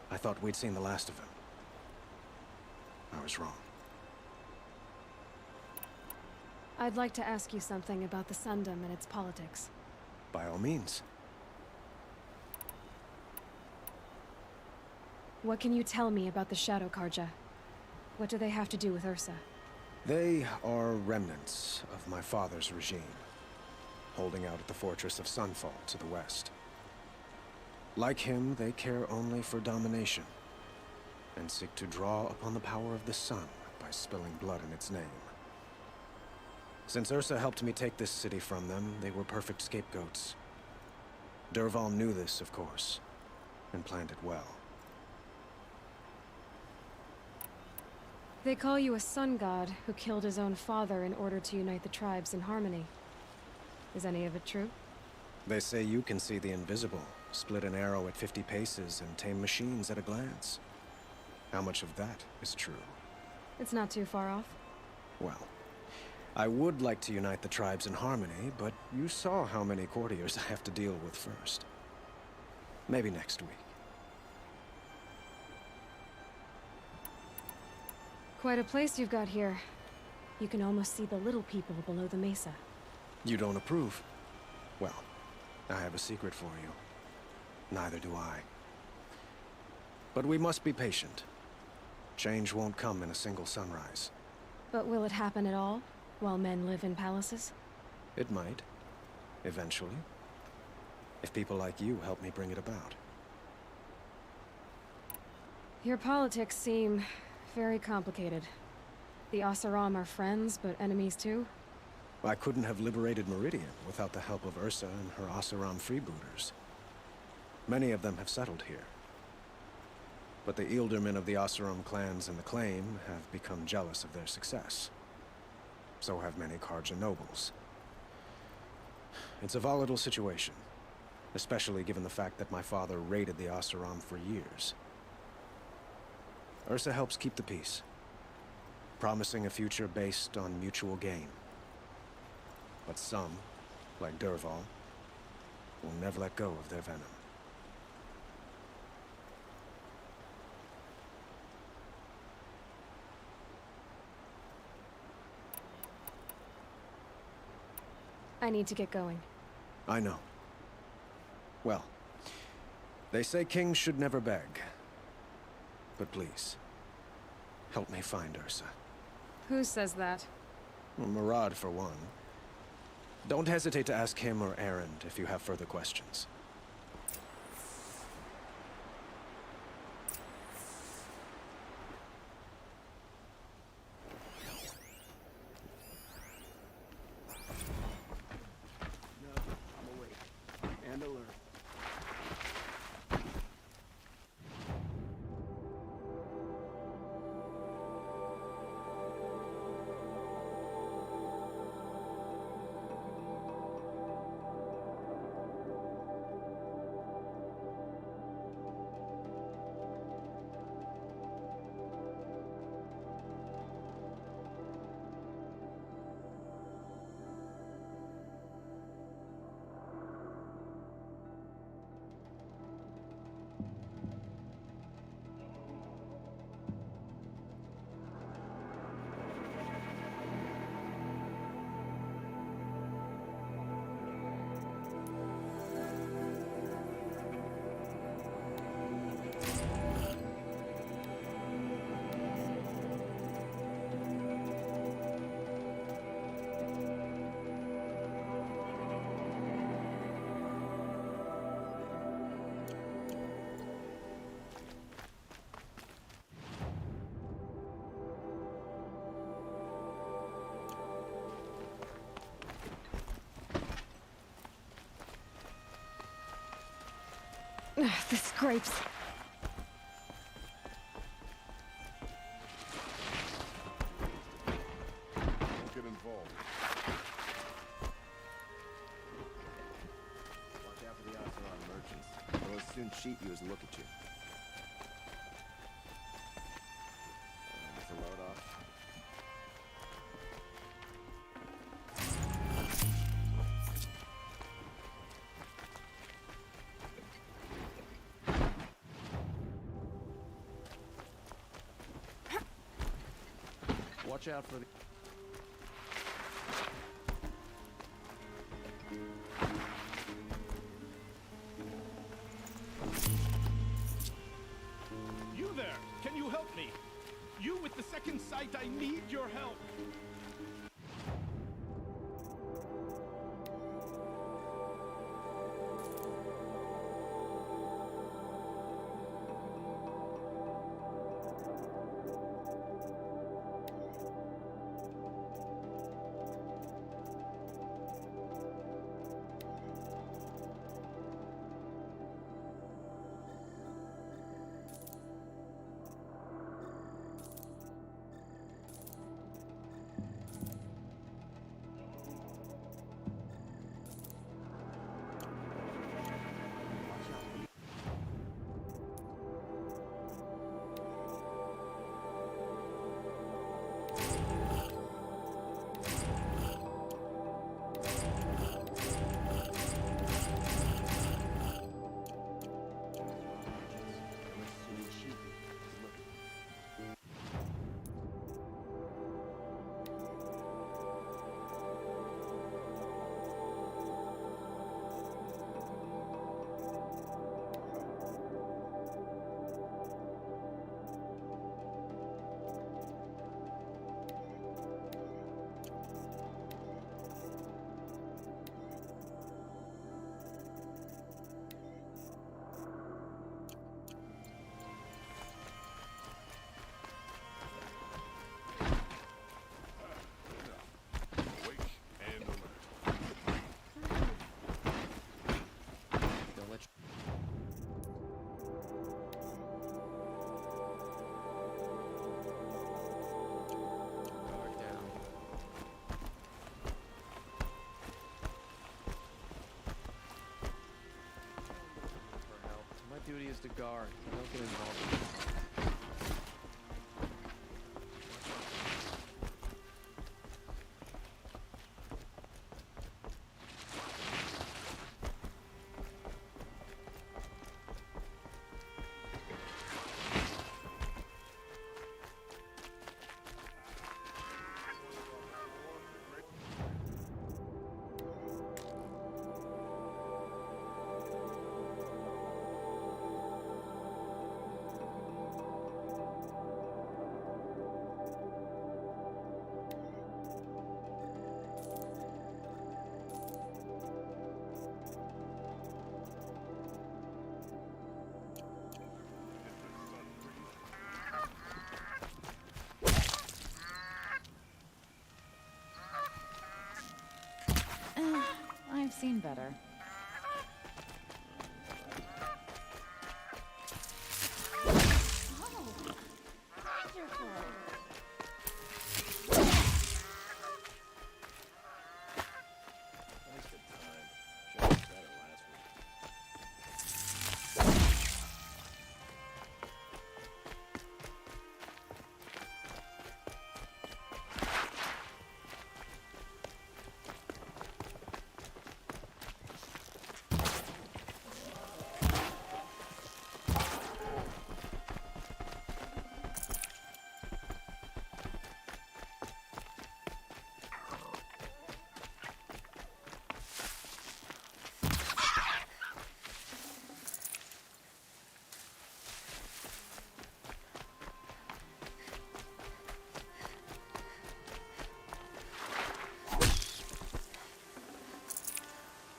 I thought we'd seen the last of him. I was wrong. I'd like to ask you something about the Sundom and its politics. By all means. What can you tell me about the Shadow Karja? What do they have to do with Ursa? They are remnants of my father's regime, holding out at the fortress of Sunfall to the west. Like him, they care only for domination, and seek to draw upon the power of the sun by spilling blood in its name. Since Ursa helped me take this city from them, they were perfect scapegoats. Dervahl knew this, of course, and planned it well. They call you a sun god who killed his own father in order to unite the tribes in harmony. Is any of it true? They say you can see the invisible, split an arrow at 50 paces, and tame machines at a glance. How much of that is true? It's not too far off. Well, I would like to unite the tribes in harmony, but you saw how many courtiers I have to deal with first. Maybe next week. Quite a place you've got here. You can almost see the little people below the mesa. You don't approve? Well, I have a secret for you. Neither do I. But we must be patient. Change won't come in a single sunrise. But will it happen at all, while men live in palaces? It might. Eventually. If people like you help me bring it about. Your politics seem very complicated. The Oseram are friends, but enemies too? I couldn't have liberated Meridian without the help of Ursa and her Oseram freebooters. Many of them have settled here. But the Ealdormen of the Oseram clans in the Claim have become jealous of their success. So have many Karja nobles. It's a volatile situation, especially given the fact that my father raided the Oseram for years. Ursa helps keep the peace, promising a future based on mutual gain. But some, like Dervahl, will never let go of their venom. I need to get going. I know. Well, they say kings should never beg. But please, help me find Ursa. Who says that? Well, Murad, for one. Don't hesitate to ask him or Erend if you have further questions. No, I'm awake. And alert. The scrapes. Don't get involved. Watch out for the Oseram merchants. They'll as soon cheat you as look at you. Is the load off? Watch out for the... You there! Can you help me? You with the second sight. I need your help. Duty is to guard. Don't get involved. I've seen better.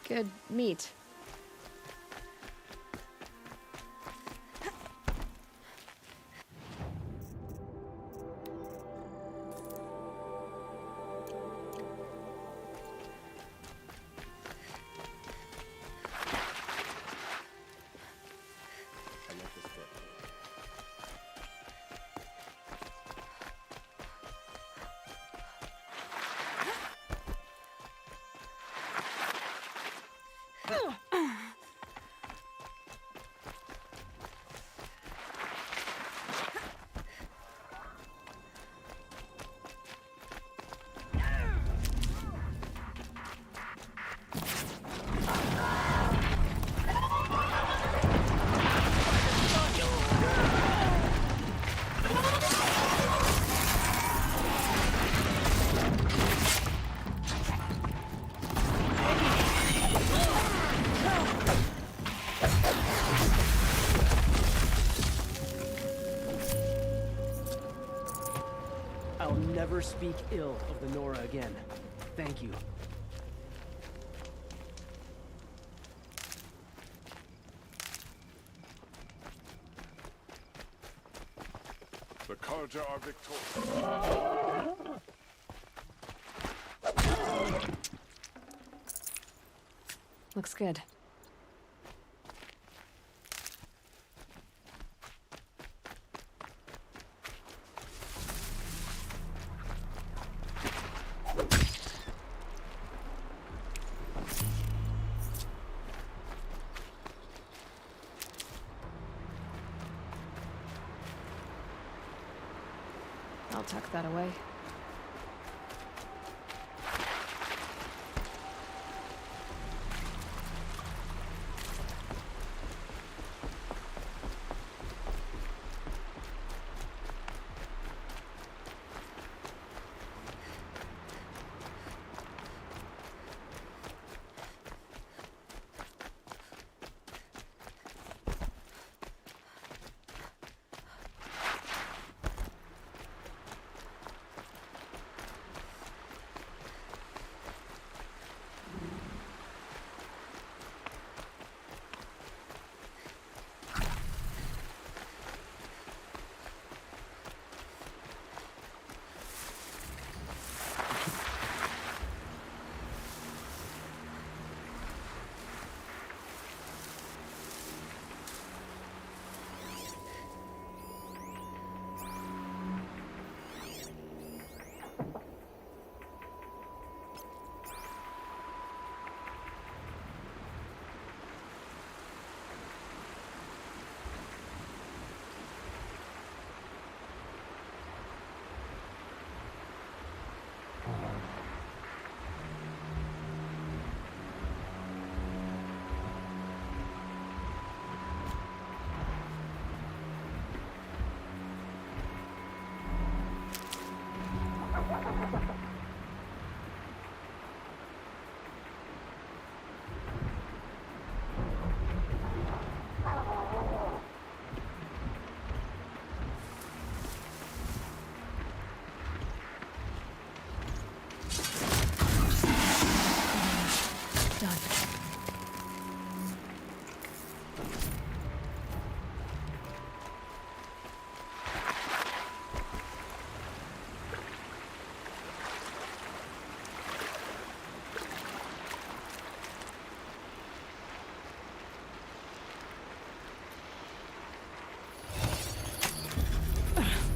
Good meat. Ugh! never speak ill of the Nora again. Thank you. The Karja are victorious. Looks good. I'll tuck that away.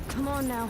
Come on now.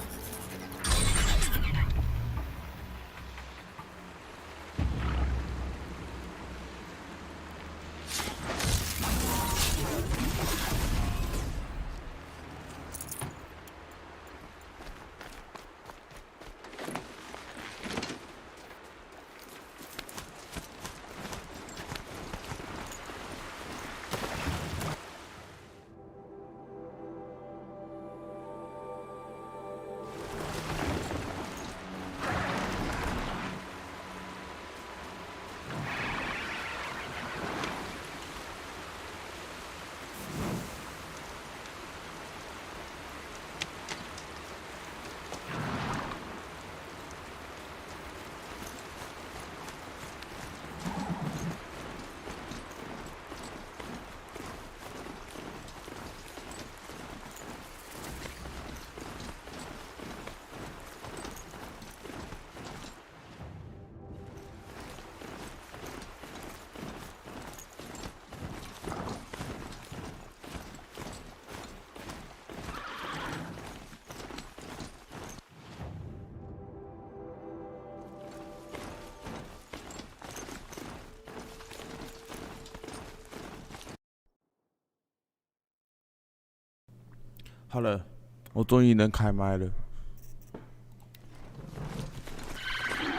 好了，我终于能开麦了。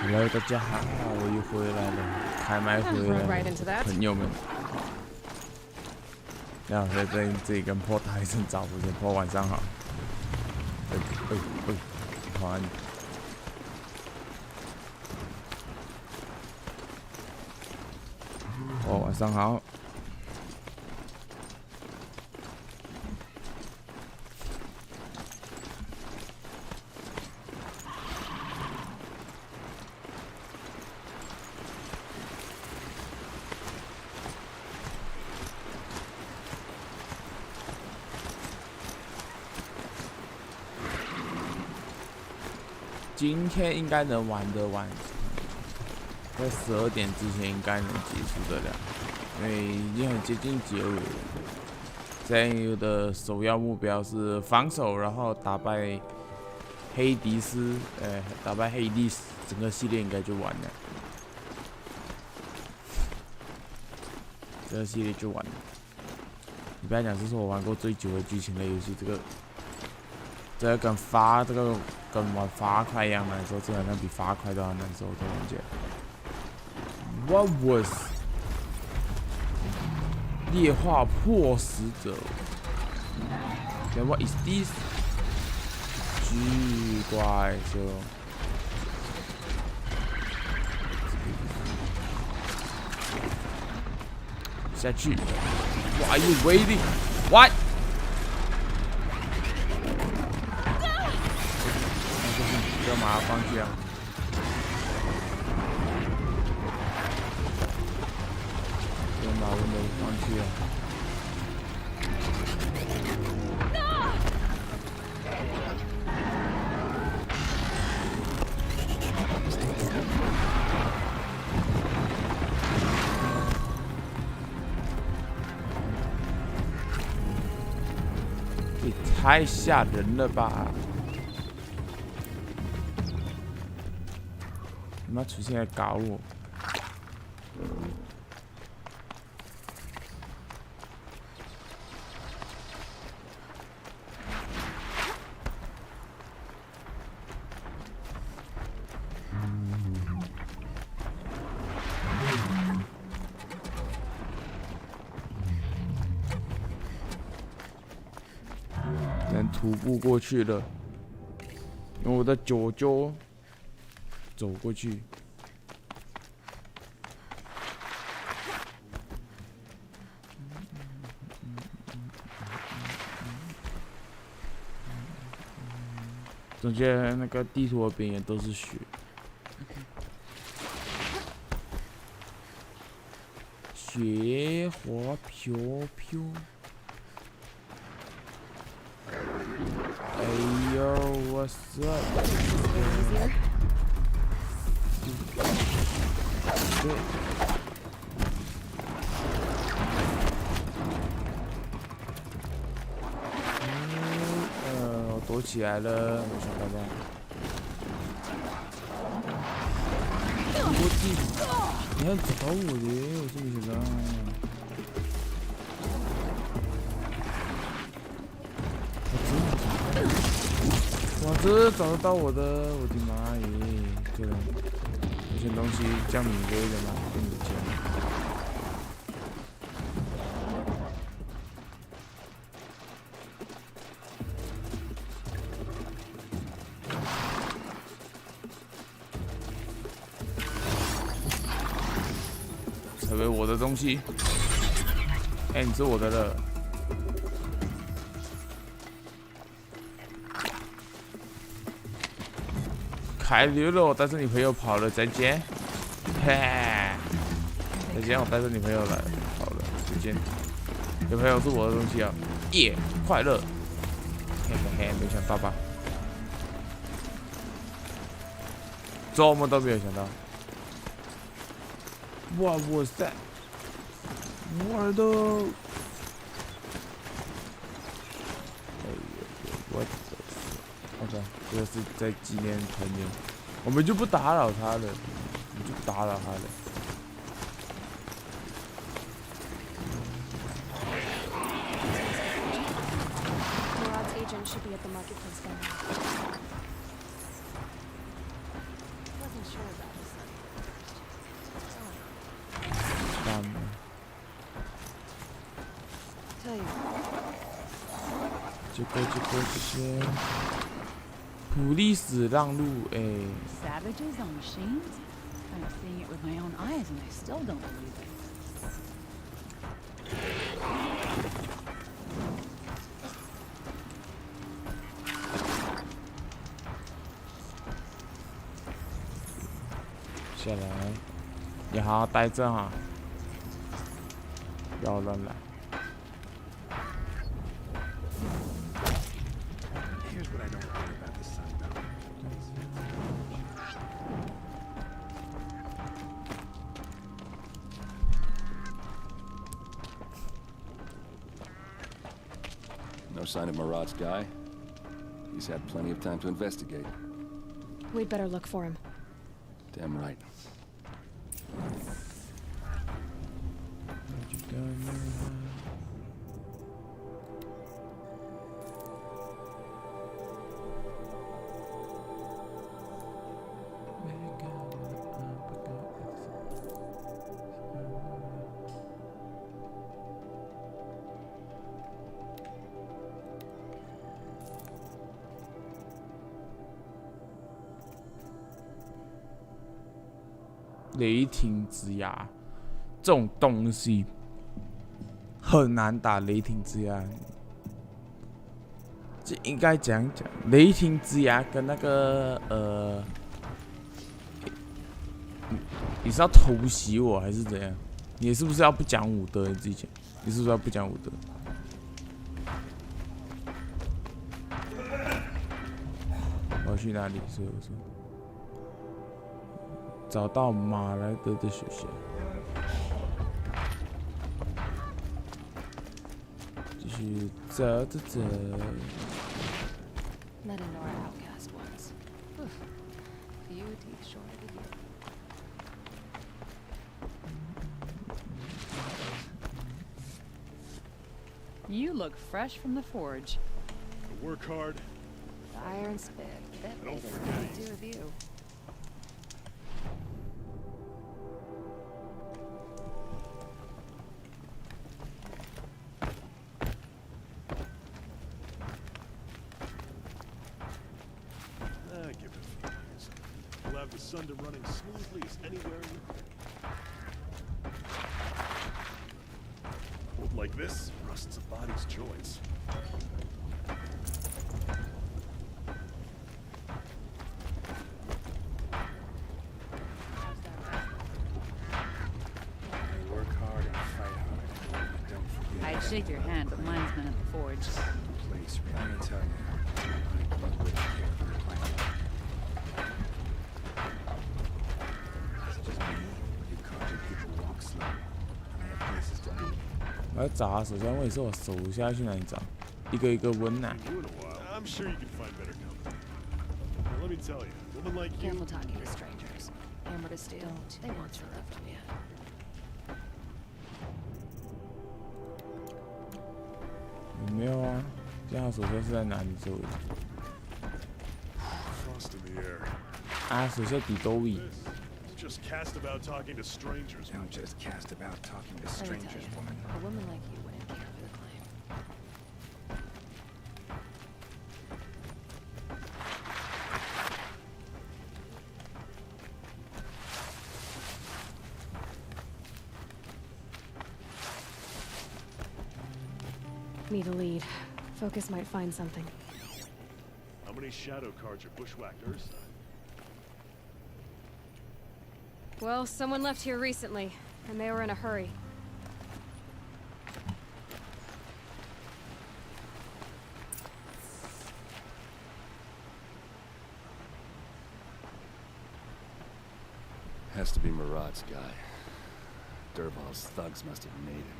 Hello， 大家好，我又回来了，开麦回来了，朋友们。然后在这里跟破打一声招呼，先破晚上好。团。晚上好。今天应该能玩得完，在12点之前应该能结束得了，因为已经很接近结尾了。现在的首要目标是防守，然后打败黑迪斯，打败黑帝斯，整个系列应该就完了。这个系列就完了。你不要讲，这是我玩过最久的剧情类游戏。这个跟玩发快一样难受，这好像比发快都要难受，突然间。What was 烈化迫使者 ？Then what is this？ 巨怪兽。下去。What are you waiting? What？ 干嘛放弃啊？干嘛我没放弃啊？也太吓人了吧！你妈出现来搞我！能徒步过去了，用我的脚脚走过去。中间那个地图的边缘都是雪，雪花飘飘。哎呦，我操！对。我躲起来了，我想办法。我弟，你要找我的，我是没想到。哇，这找得到我的，我的妈耶！这个有些东西降敏锐的吗？跟你讲。成为我的东西。哎，你是我的了。Ch.竜了，我带着女朋友跑了，再见。嘿，再见，我带着女朋友来跑了，再见。女朋友是我的东西啊，耶，快乐。嘿嘿嘿，没想到吧？做梦都没有想到。哇，哇塞！我的，哎呦，我的。OK， 这个是在纪念童年，我们就不打扰他了，我们就不打扰他了。这个。普利斯让路，哎。Savages on machines? I'm seeing it with my own eyes, and I still don't believe it. 下来，你好好待着哈，不要乱来。No sign of Marad's guy? He's had plenty of time to investigate. We'd better look for him. Damn right.雷霆之牙这种东西很难打。雷霆之牙就应该讲讲雷霆之牙跟那个你是要偷袭我还是怎样？你是不是要不讲武德？你自己讲，你是不是要不讲武德？我要去哪里？所以我说。找到马莱德的学校，继续走着走。Met a Nora outcast once. Few teeth short of a year. You look fresh from the forge. I work hard. The iron spit. That made it nothing to do with you. The Sunder running smoothly as anywhere in the hold like this rusts a body's joints. They work hard and fight hard. Don't forget. I'd shake your hand, but mine's been at the forge. Please, let me tell you. My blood will care for the planet. 我要找他手下，问题是我手下去哪里找？一个一个问啊。I'm sure you can find better company. Now, let me tell you, a woman like you. Careful talking to strangers. Hammer to steel. They want your love from you. 有没有啊？这样手下是在哪里做的？ Frost in the air. 啊，手下底都位。 Just cast about talking to strangers. Don't just cast about talking to strangers, woman. A woman like you wouldn't care for the claim. Need a lead. Focus might find something. How many shadow cards are bushwhacked Ursa? Well, someone left here recently, and they were in a hurry. Has to be Marad's guy. Dervahl's thugs must have made him.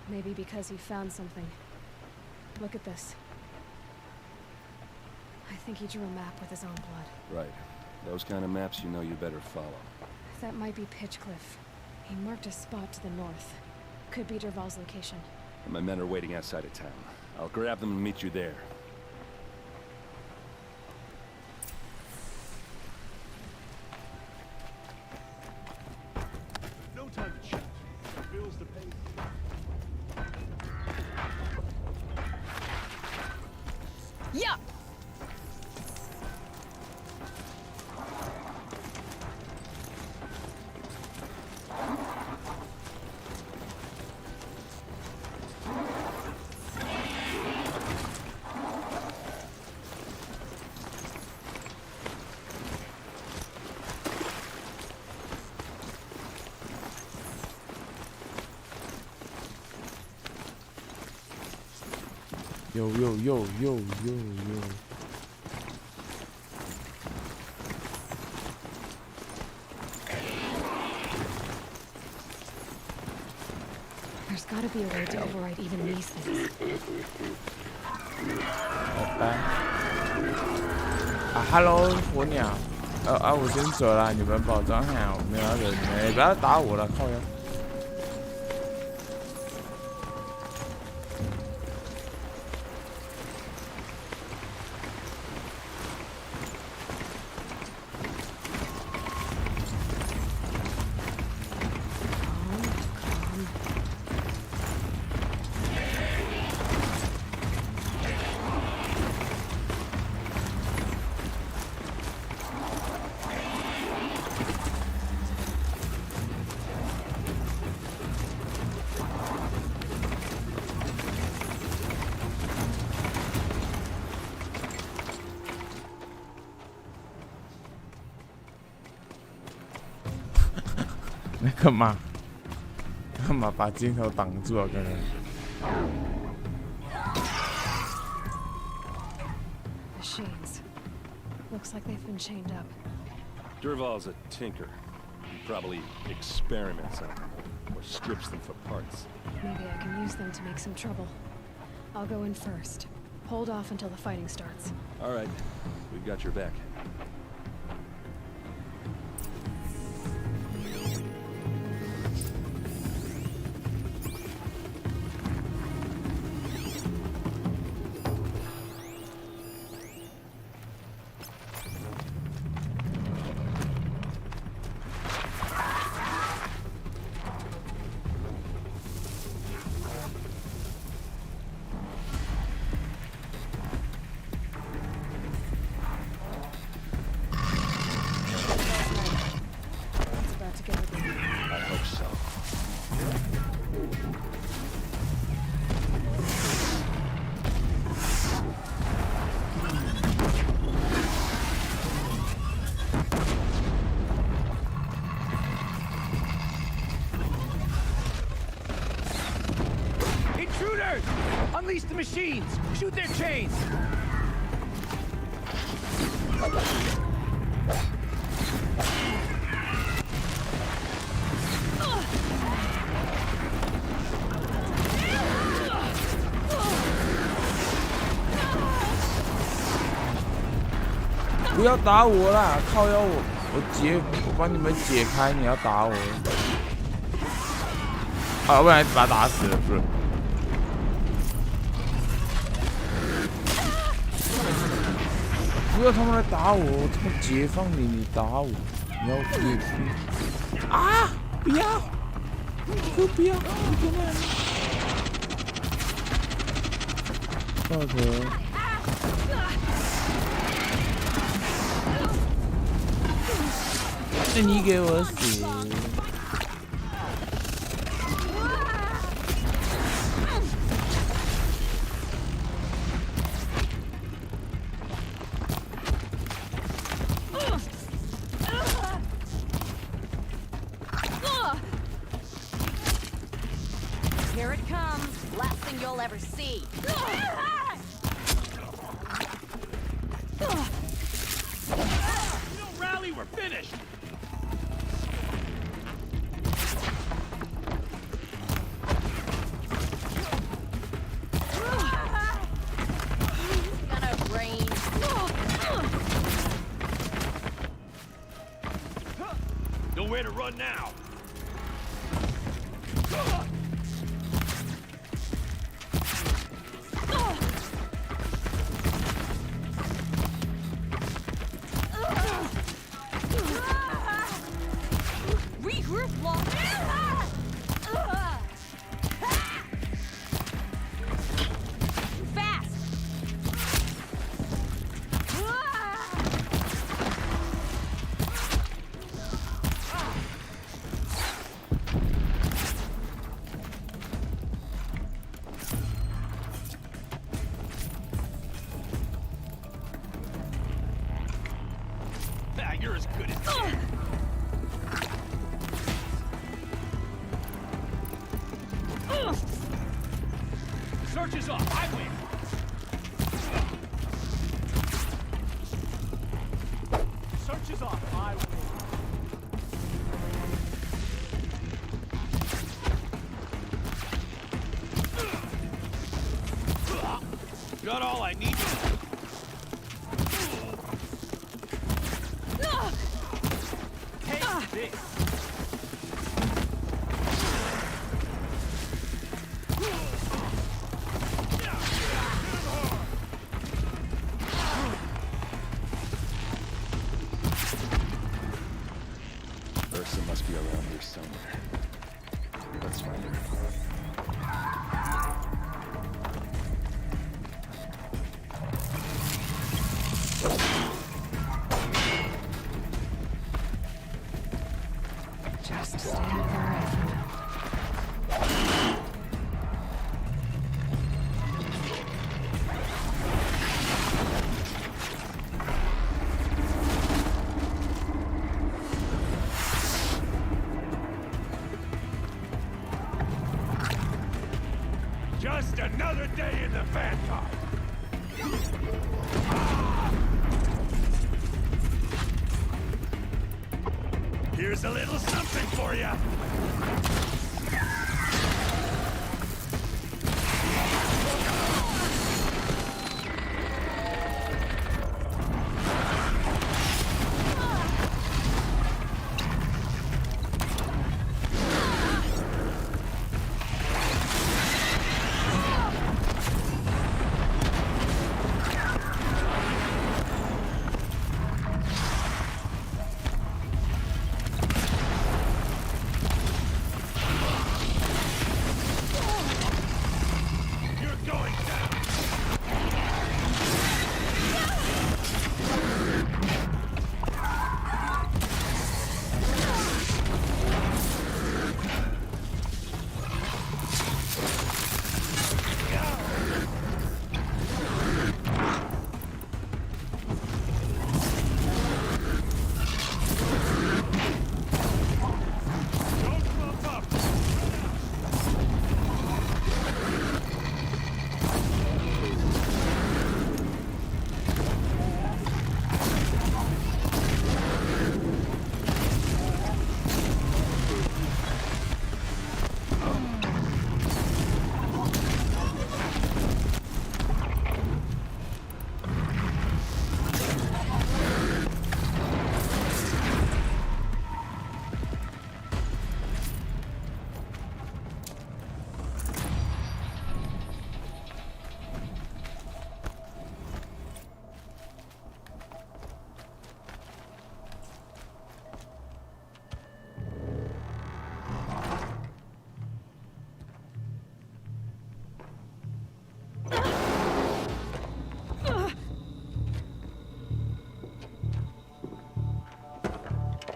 Maybe because he found something. Look at this. I think he drew a map with his own blood. Right. Those kind of maps you know you better follow. That might be Pitchcliff. He marked a spot to the north. Could be Dervahl's location. And my men are waiting outside of town. I'll grab them and meet you there. No time to chat. Bills to pay. Yeah! Yo. There's gotta could be a way to override even these things. 拜拜。啊 ，Hello， 火鸟。我先走了，你们保重哈，我没有人，你不要打我了，靠呀。干嘛？干嘛把镜头挡住啊？刚刚。Machines. Looks like they've been chained up. Dervahl's a tinker. He probably experiments on them or strips them for parts. Maybe I can use them to make some trouble. I'll go in first. Hold off until the fighting starts. All right, we've got your back. Unleash the machines! Shoot their chains! 不要打我啦！靠腰我帮你们解开，你要打我。啊，不然把他打死了，不是。不要他们来打我！他们解放你，你打我！你要啊！不要！不要！你干嘛？大哥，是你给我死！ Here it comes. Last thing you'll ever see. You don't rally, we're finished. Gonna rain. Nowhere to run now. Regroup, long. Fast. You're as good as dead. Search is off. I win. Search is off. I win. Got all I need. Take this. Ursa must be around here somewhere. Let's find her. Just stay out of their way for now. Just another day in the Vanguard. Here's a little something for you.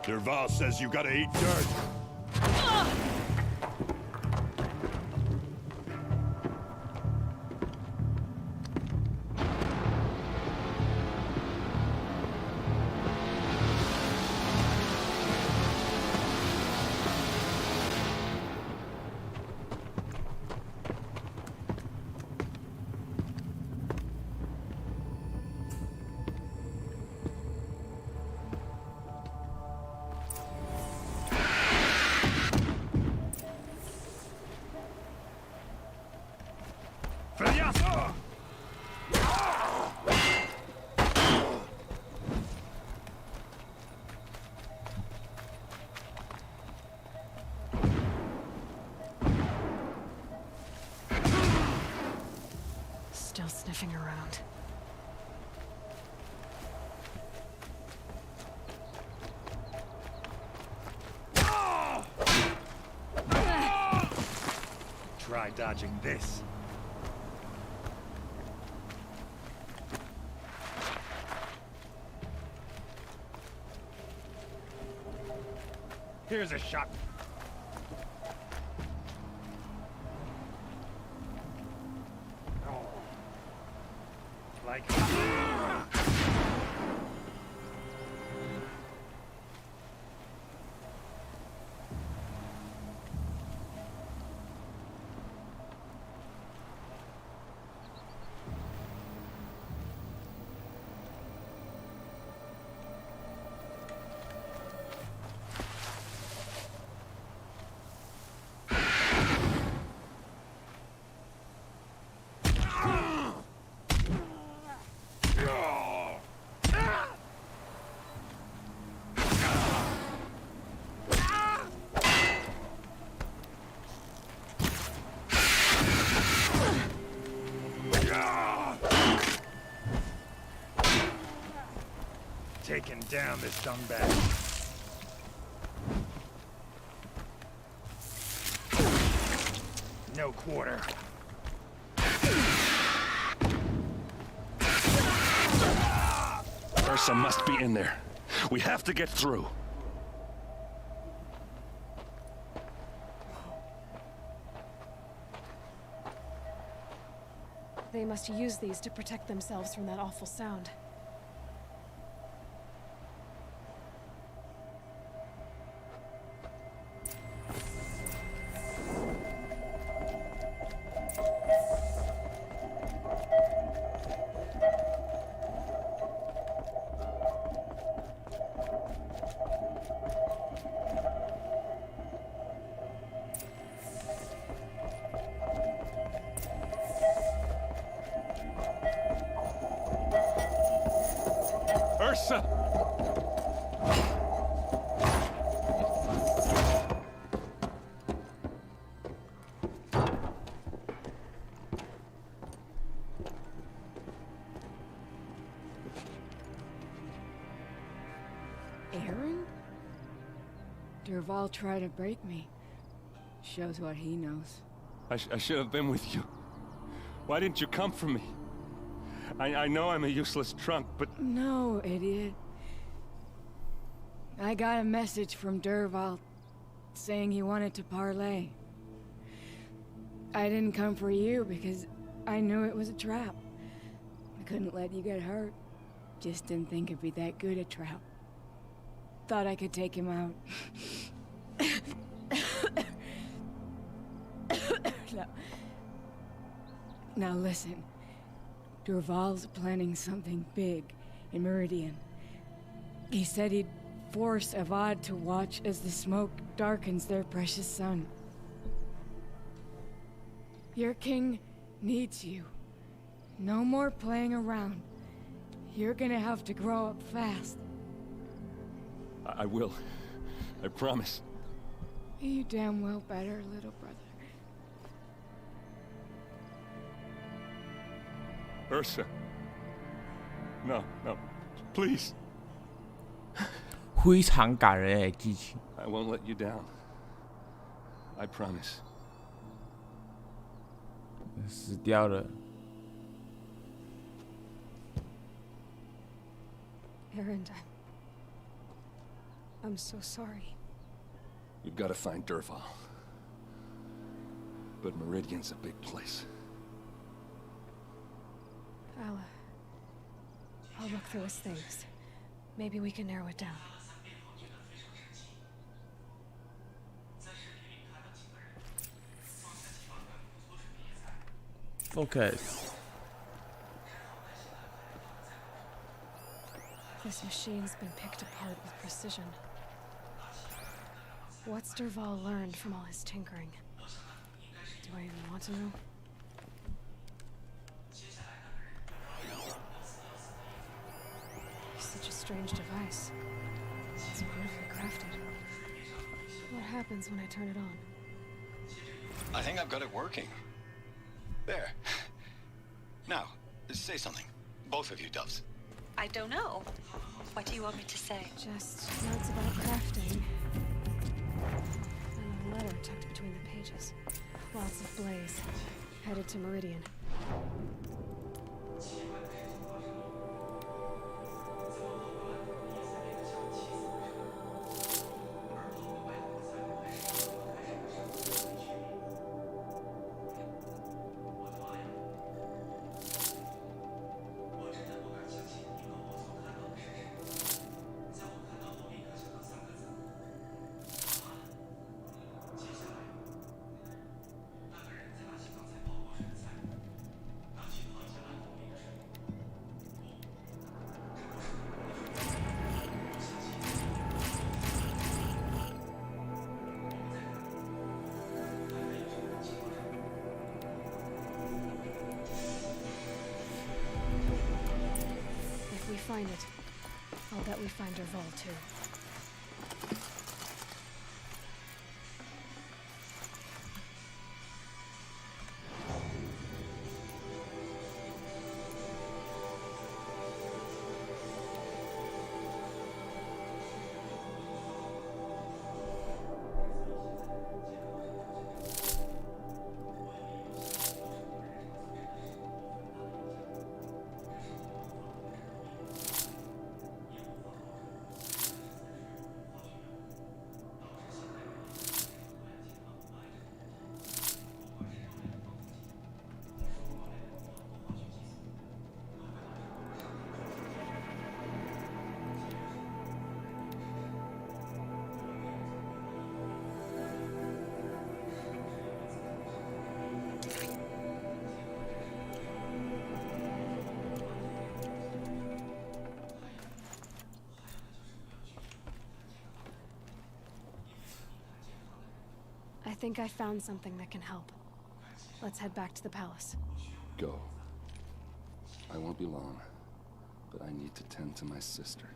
Derval says you gotta eat dirt. Still sniffing around. Try dodging this. Here's a shot. Like... taking down this scumbag. No quarter. Ursa must be in there. We have to get through. They must use these to protect themselves from that awful sound. Ursa! Aaron? Dervahl tried to break me. Shows what he knows. I should have been with you. Why didn't you come for me? I know I'm a useless trunk, but... No, idiot. I got a message from Dervahl saying he wanted to parlay. I didn't come for you because I knew it was a trap. I couldn't let you get hurt. Just didn't think it'd be that good a trap. Thought I could take him out. Now listen. Dervahl's planning something big in Meridian. He said he'd force Avad to watch as the smoke darkens their precious sun. Your king needs you. No more playing around. You're gonna have to grow up fast. I will. I promise. You damn well better, little brother. Ursa. No, please. 非常感人的剧情。 I won't let you down. I promise. 死掉了。 Aaron, I'm so sorry. We've got to find Dervahl. But Meridian's a big place. I'll look through his things. Maybe we can narrow it down. Focus. This machine's been picked apart with precision. What's Dervahl learned from all his tinkering? Do I even want to know? Such a strange device. It's beautifully crafted. What happens when I turn it on? I think I've got it working. There. Now, say something. Both of you, Doves. I don't know. What do you want me to say? Just notes about crafting. And a letter tucked between the pages. Lots of blaze. Headed to Meridian. If we find it, I'll bet we find Dervahl too. think I found something that can help. Let's head back to the palace. Go. I won't be long, but I need to tend to my sister.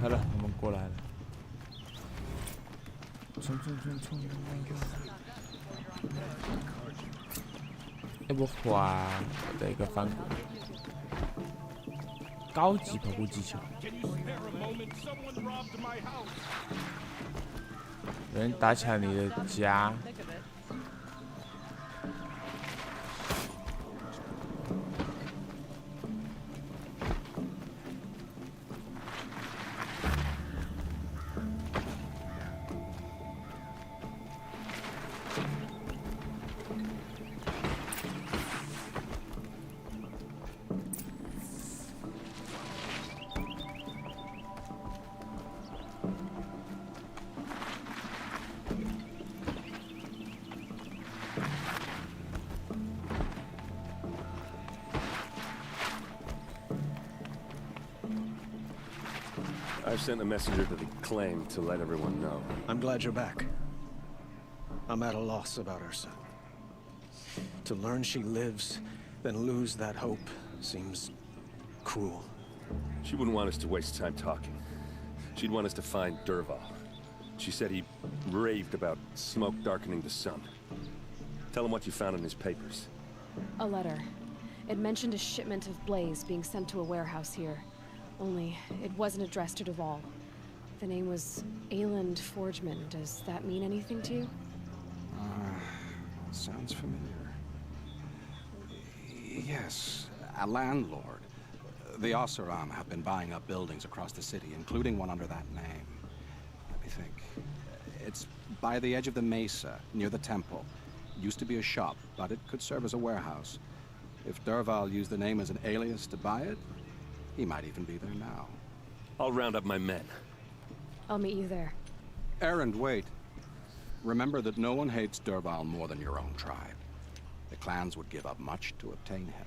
好了，我们过来了。冲！一波滑的一个翻滚，高级跑步技巧。有人打起来你的家。I've sent a messenger to the claim to let everyone know. I'm glad you're back. I'm at a loss about Ursa. To learn she lives, then lose that hope, seems cruel. She wouldn't want us to waste time talking. She'd want us to find Dervahl. She said he raved about smoke darkening the sun. Tell him what you found in his papers. A letter. It mentioned a shipment of blaze being sent to a warehouse here. Only, it wasn't addressed to Dervahl. The name was Ayland Forgeman. Does that mean anything to you? Sounds familiar. Yes, a landlord. The Oseram have been buying up buildings across the city, including one under that name. Let me think. It's by the edge of the mesa, near the temple. Used to be a shop, but it could serve as a warehouse. If Dervahl used the name as an alias to buy it, he might even be there now. I'll round up my men. I'll meet you there. Erend, wait. Remember that no one hates Dervahl more than your own tribe. The clans would give up much to obtain him.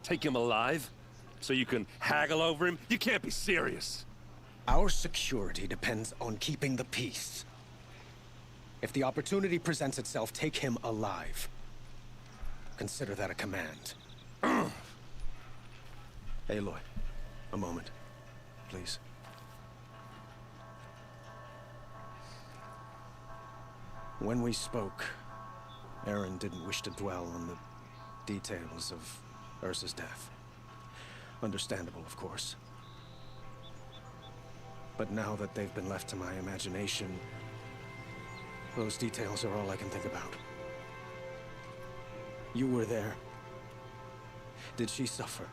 Take him alive? So you can haggle over him? You can't be serious. Our security depends on keeping the peace. If the opportunity presents itself, take him alive. Consider that a command. Aloy, a moment, please. When we spoke, Erend didn't wish to dwell on the details of Ursa's death. Understandable, of course. But now that they've been left to my imagination, those details are all I can think about. You were there. Did she suffer?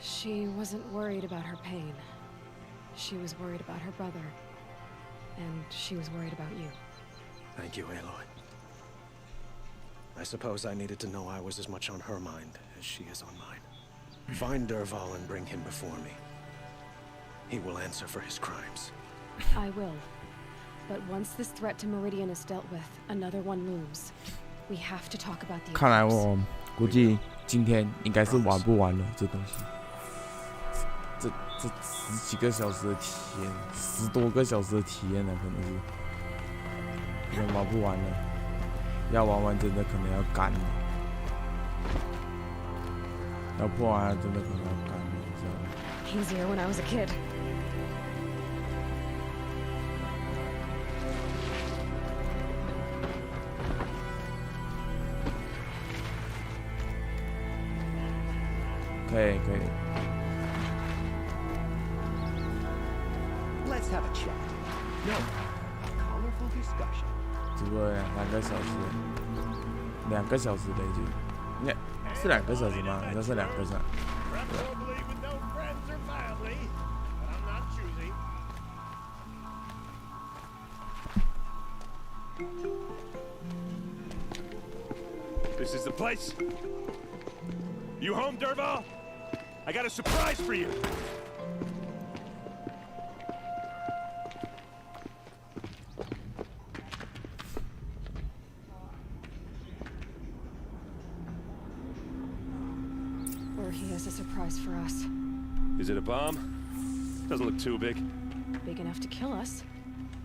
She wasn't worried about her pain. She was worried about her brother. And she was worried about you. Thank you, Aloy. I suppose I needed to know I was as much on her mind as she is on mine. Find Dervahl and bring him before me. He will answer for his crimes. I will. But once this threat to Meridian is dealt with, another one looms. We have to talk about the 看来 eclipse. 我估计今天应该是玩不完了，这东西。这10几个小时的体验，10多个小时的体验呢，可能是，可能玩不完了。要玩完真的可能要干了，要破完了真的可能要干了，你知道吗？ Easier when I was a kid. Okay. Let's have a chat. No, a colorful discussion. 直播2个小时，2个小时的已经，是2个小时吗？好像是2个小时。This is the place. You home, Dervahl? I got a surprise for you. Or he has a surprise for us. Is it a bomb? Doesn't look too big. Big enough to kill us.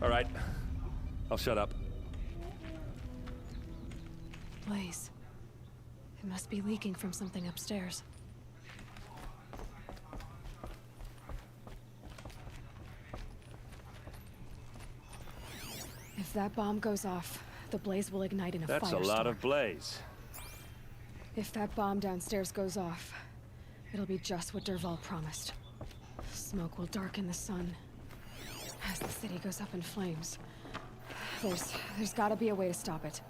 All right. I'll shut up. Blaze. It must be leaking from something upstairs. If that bomb goes off, the blaze will ignite in a firestorm. That's a lot of blaze. If that bomb downstairs goes off, it'll be just what Dervahl promised. Smoke will darken the sun as the city goes up in flames. There's gotta be a way to stop it.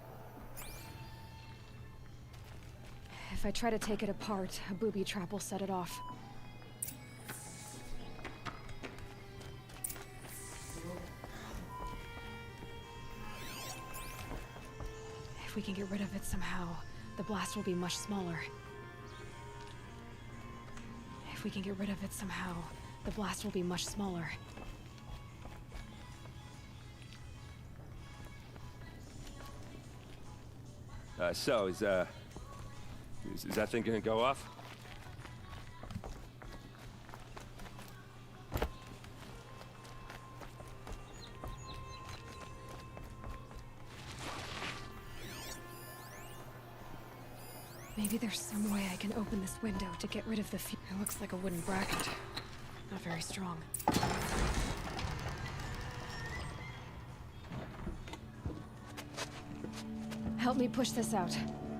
If I try to take it apart, a booby trap will set it off. If we can get rid of it somehow, the blast will be much smaller. If we can get rid of it somehow, the blast will be much smaller. So, is that thing gonna go off? Maybe there's some way I can open this window to get rid of the fume. It looks like a wooden bracket. Not very strong. Help me push this out.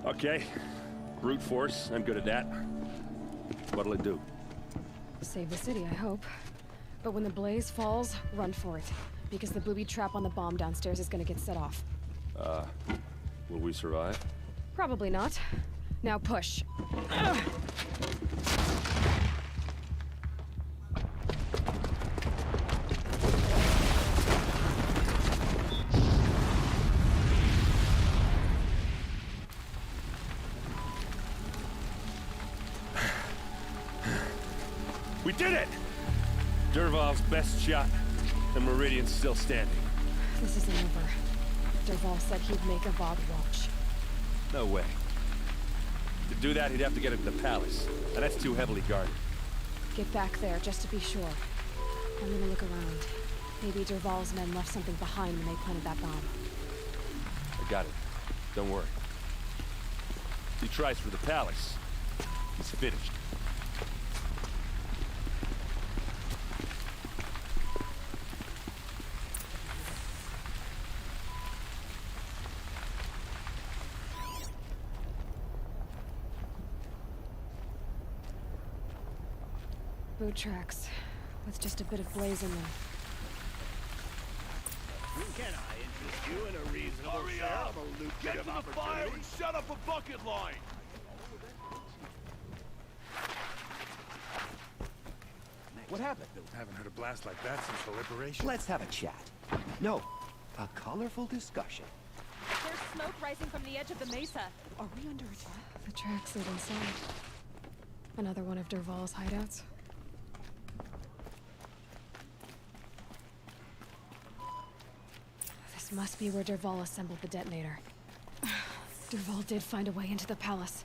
Okay. Brute force, I'm good at that. What'll it do? Save the city, I hope. But when the blaze falls, run for it. Because the booby trap on the bomb downstairs is gonna get set off. Will we survive? Probably not. Now push. We did it! Dervahl's best shot. The Meridian's still standing. This isn't over. Dervahl said he'd make Avad watch. No way. To do that, he'd have to get into the palace. And that's too heavily guarded. Get back there, just to be sure. I'm gonna look around. Maybe Dervahl's men left something behind when they planted that bomb. I got it. Don't worry. If he tries for the palace, he's finished. Boot tracks, with just a bit of blaze in them. Can I interest you in a reasonable share of a lucrative opportunity? Get to the fire and shut up a bucket line! What happened? Haven't heard a blast like that since the liberation. Let's have a chat. No, a colorful discussion. There's smoke rising from the edge of the mesa. Are we under attack? The tracks lead inside. Another one of Dervahl's hideouts. This must be where Dervahl assembled the detonator. Dervahl did find a way into the palace.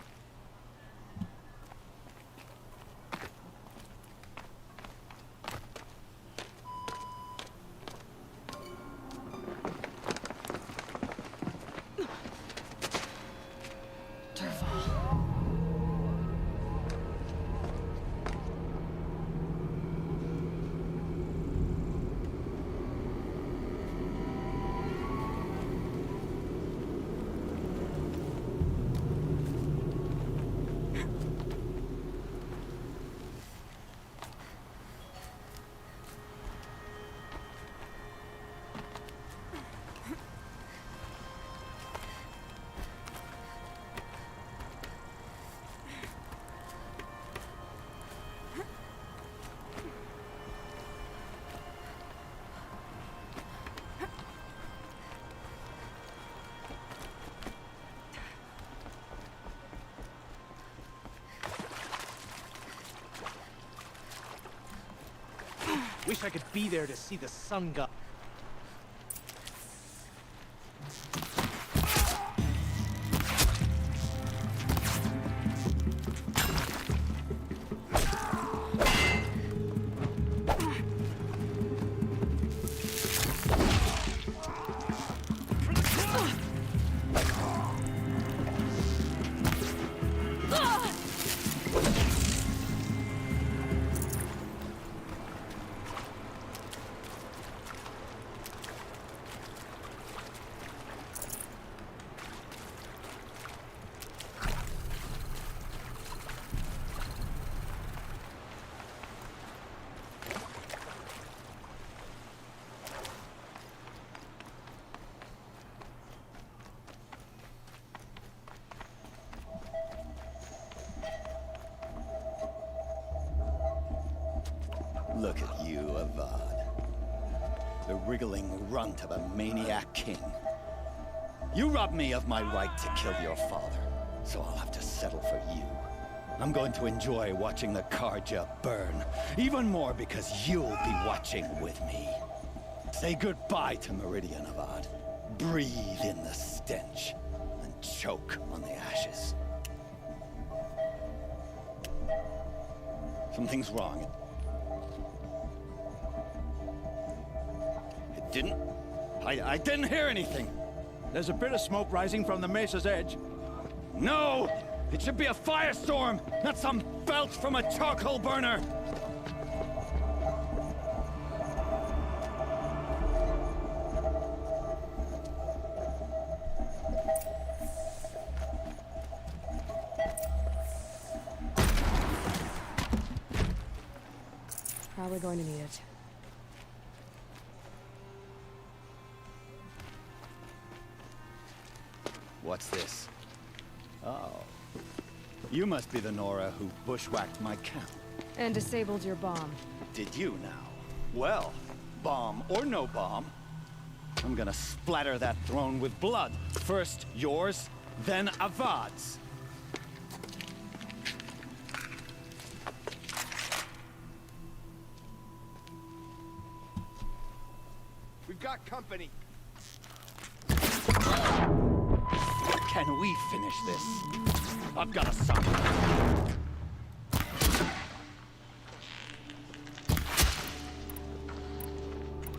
Wish I could be there to see the sun god. Look at you, Avad. The wriggling runt of a maniac king. You robbed me of my right to kill your father, so I'll have to settle for you. I'm going to enjoy watching the Karja burn, even more because you'll be watching with me. Say goodbye to Meridian, Avad. Breathe in the stench, and choke on the ashes. Something's wrong. I didn't hear anything. There's a bit of smoke rising from the mesa's edge. No! It should be a firestorm, not some belch from a charcoal burner! Probably going to need it. What's this? Oh. You must be the Nora who bushwhacked my camp. And disabled your bomb. Did you now? Well, bomb or no bomb, I'm gonna splatter that throne with blood. First yours, then Avad's. We've got company. Can we finish this? I've got a son.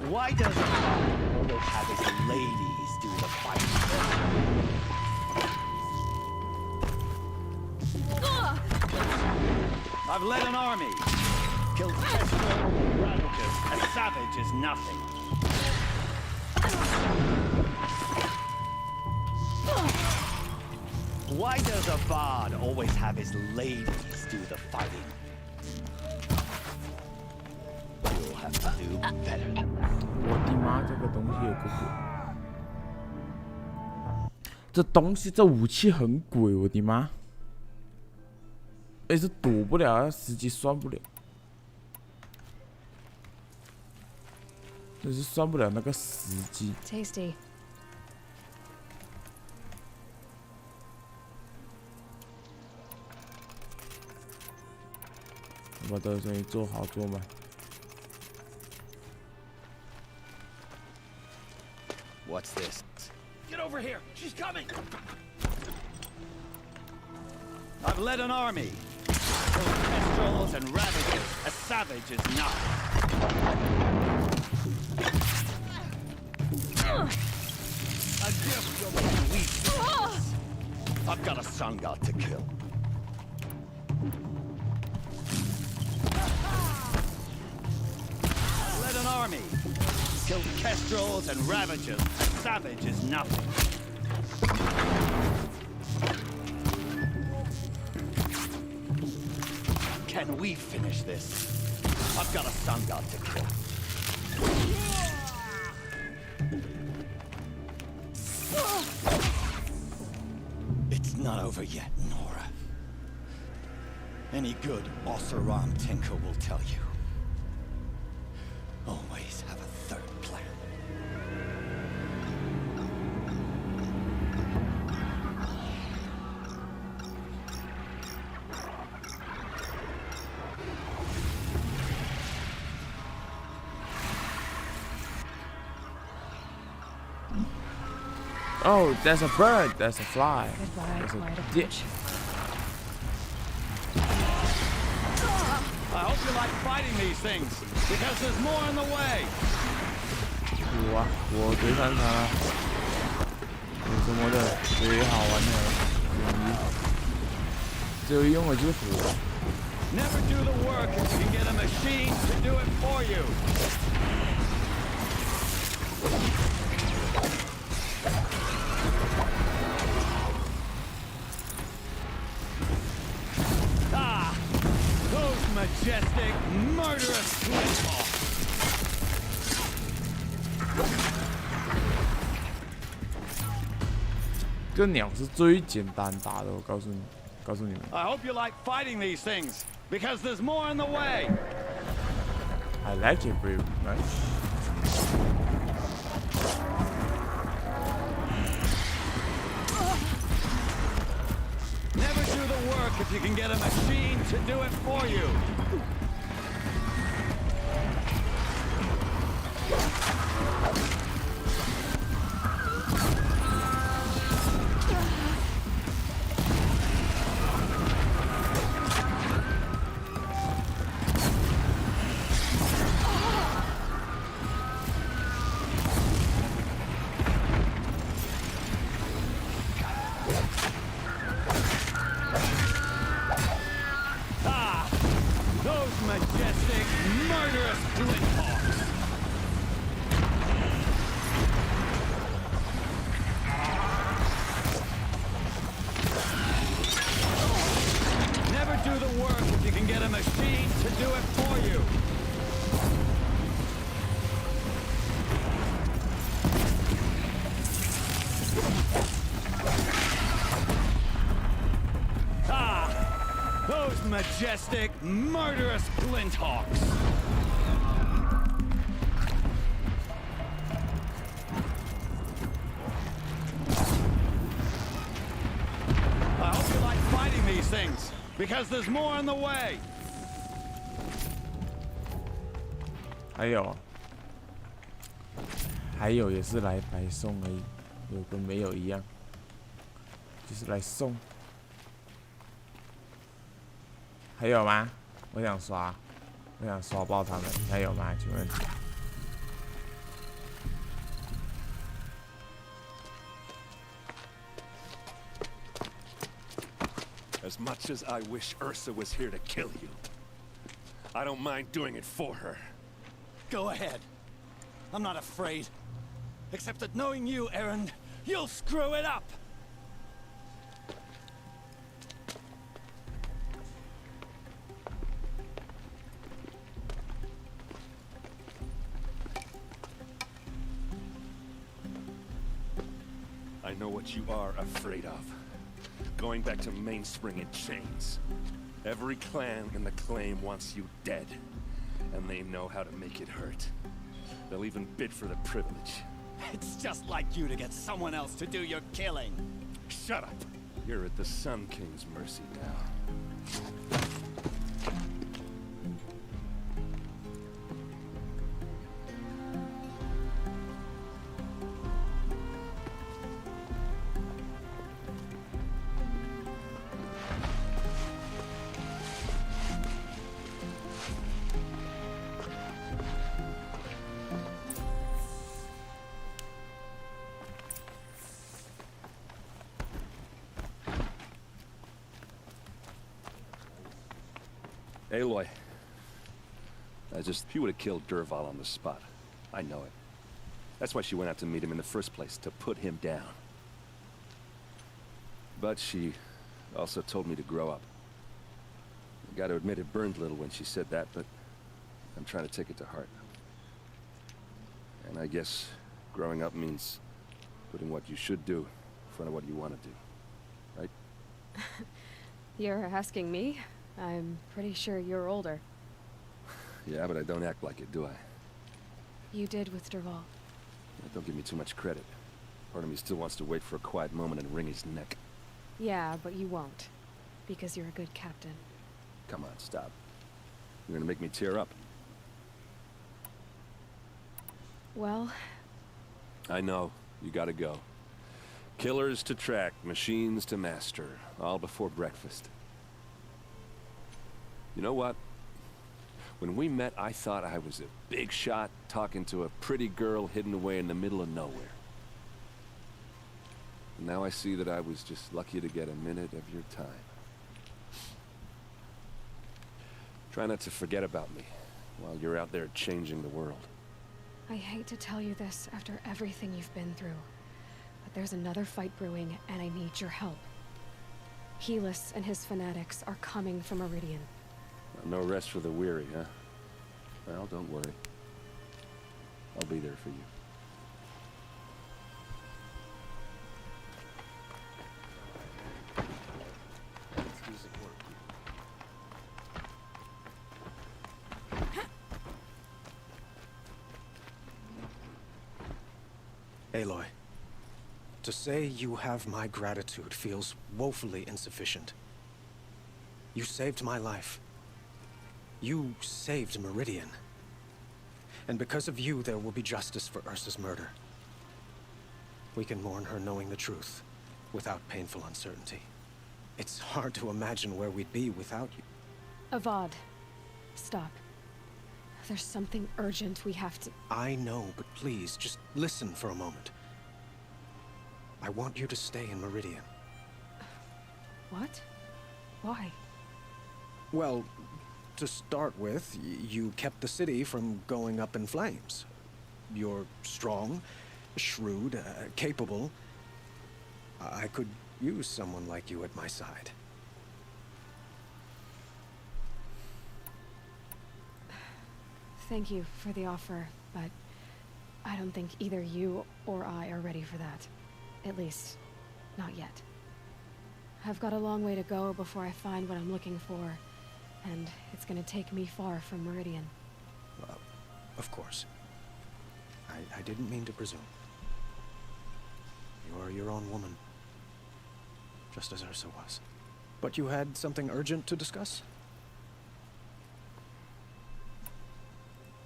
Why does Avad always have his ladies do the fighting? I've led an army. Killed Ch.竜ravages. A savage is nothing. Why does Avad always have his ladies do the fighting? You'll have to do better than that. 我的妈，这个东西有个鬼！这东西，这武器很鬼，我的妈！哎，是躲不了，时机算不了，这是算不了那个时机。Tasty. 把这个生意做好做满。What's this? Get over here! She's coming! I've led an army. Killed kestrels and ravagers. A savage is not. A gift from the weak. I've got a sun god to kill. I've led an army. Killed kestrels and ravagers. A savage is nothing. Can we finish this? I've got a sun god to kill. It's not over yet, Nora. Any good Oseram tinker will tell you. Always have a third plan. Oh, there's a bird. There's a fly. Goodbye, There's quite a a ditch. I hope you like fighting these things, because there's more in the way. 哇，我对看它有什么的最好玩的泳衣，最用的就是火。 Never do the work if you can get a machine to do it for you. Ah, those majestic, murderous flinthawks. 这鸟是最简单打的，我告诉你们。 I hope you like fighting these things, because there's more in the way. I like it very much. Never do the work if you can get a machine to do it for you. Majestic, murderous flinthawks. Never do the work if you can get a machine to do it for you. Those majestic, murderous flinthawks. I hope you like fighting these things, because there's more in the way. 还有也是来白送而已，有跟没有一样，就是来送。 还有吗？我想刷爆他们，还有吗？请问？ As much as I wish Ursa was here to kill you, I don't mind doing it for her. Go ahead. I'm not afraid. Except that knowing you, Aaron, you'll screw it up. I know what you are afraid of. Going back to Mainspring in chains. Every clan in the claim wants you dead. And they know how to make it hurt. They'll even bid for the privilege. It's just like you to get someone else to do your killing. Shut up! You're at the Sun King's mercy now. Aloy. She would have killed Dervahl on the spot. I know it. That's why she went out to meet him in the first place, to put him down. But she also told me to grow up. I gotta admit it burned a little when she said that, but I'm trying to take it to heart. And I guess growing up means putting what you should do in front of what you want to do. Right? You're asking me? I'm pretty sure you're older. Yeah, but I don't act like it, do I? You did with Dervahl. Don't give me too much credit. Part of me still wants to wait for a quiet moment and wring his neck. Yeah, but you won't. Because you're a good captain. Come on, stop. You're gonna make me tear up. Well... I know. You gotta go. Killers to track, machines to master. All before breakfast. You know what? When we met, I thought I was a big shot talking to a pretty girl hidden away in the middle of nowhere. And now I see that I was just lucky to get a minute of your time. Try not to forget about me while you're out there changing the world. I hate to tell you this after everything you've been through, but there's another fight brewing and I need your help. Helis and his fanatics are coming from Meridian. No rest for the weary, huh? Well, don't worry. I'll be there for you. Aloy, to say you have my gratitude feels woefully insufficient. You saved my life. You saved Meridian. And because of you, there will be justice for Ursa's murder. We can mourn her knowing the truth, without painful uncertainty. It's hard to imagine where we'd be without you. Avad, stop. There's something urgent we have to... I know, but please, just listen for a moment. I want you to stay in Meridian. What? Why? Well, to start with, you kept the city from going up in flames. You're strong, shrewd, capable. I could use someone like you at my side. Thank you for the offer, but I don't think either you or I are ready for that. At least, not yet. I've got a long way to go before I find what I'm looking for, and it's gonna take me far from Meridian. Well, of course. I didn't mean to presume. You are your own woman. Just as Ursa was. But you had something urgent to discuss?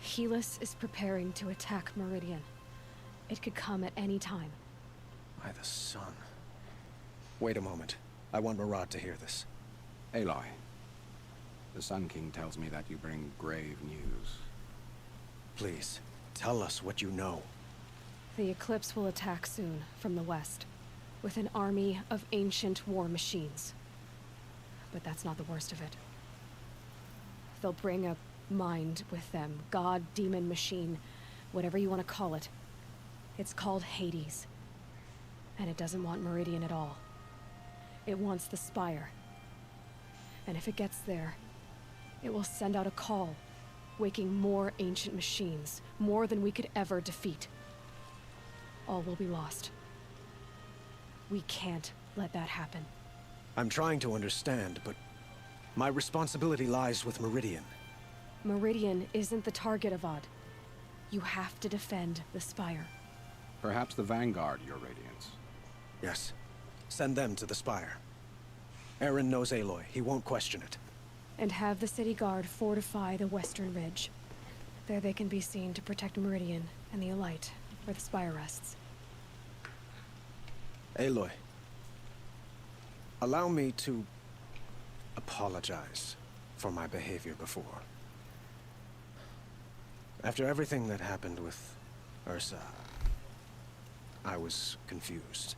Helis is preparing to attack Meridian. It could come at any time. By the sun. Wait a moment. I want Murad to hear this. Aloy, the Sun King tells me that you bring grave news. Please, tell us what you know. The Eclipse will attack soon, from the west, with an army of ancient war machines. But that's not the worst of it. They'll bring a mind with them. God, demon, machine, whatever you want to call it. It's called Hades. And it doesn't want Meridian at all. It wants the Spire. And if it gets there, it will send out a call, waking more ancient machines, more than we could ever defeat. All will be lost. We can't let that happen. I'm trying to understand, but my responsibility lies with Meridian. Meridian isn't the target, Avad. You have to defend the Spire. Perhaps the Vanguard, Your Radiance. Yes. Send them to the Spire. Eren knows Aloy. He won't question it. And have the City Guard fortify the Western Ridge. There they can be seen to protect Meridian and the Elite, where the Spire rests. Aloy. Allow me to apologize for my behavior before. After everything that happened with Ursa, I was confused.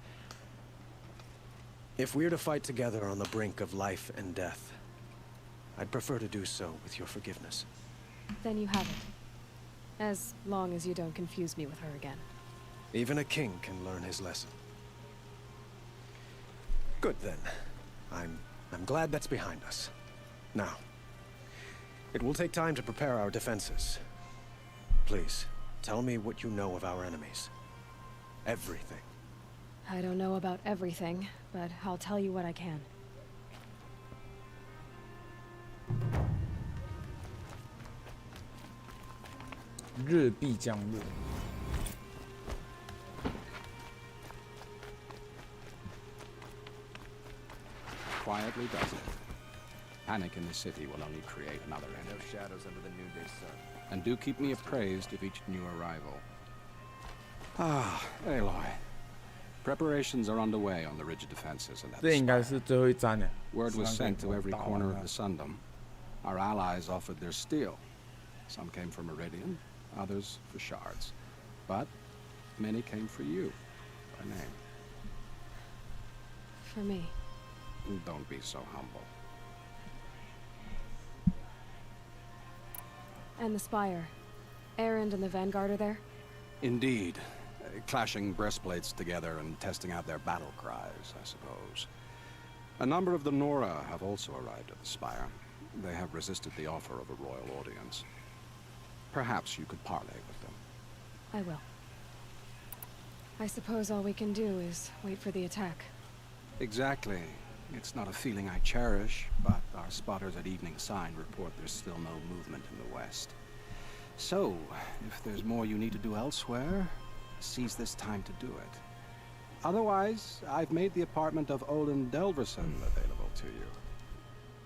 If we're to fight together on the brink of life and death, I'd prefer to do so with your forgiveness. Then you have it. As long as you don't confuse me with her again. Even a king can learn his lesson. Good then. I'm glad that's behind us. Now, it will take time to prepare our defenses. Please, tell me what you know of our enemies. Everything. I don't know about everything, but I'll tell you what I can. Quietly does it. Panic in the city will only create another enemy. No shadows under the noonday sun. And do keep me appraised of each new arrival. Ah, Aloy. Preparations are underway on the rigid defenses and that Word was sent to every corner of the Sundom. Our allies offered their steel. Some came for Meridian, others for shards. But many came for you, by name. For me. Don't be so humble. And the Spire. Erend and the Vanguard are there? Indeed. Clashing breastplates together and testing out their battle cries, I suppose. A number of the Nora have also arrived at the Spire. They have resisted the offer of a royal audience. Perhaps you could parley with them. I will. I suppose all we can do is wait for the attack. Exactly. It's not a feeling I cherish, but our spotters at Evening Sign report there's still no movement in the west. So, if there's more you need to do elsewhere, seize this time to do it. Otherwise, I've made the apartment of Olin Delverson available to you.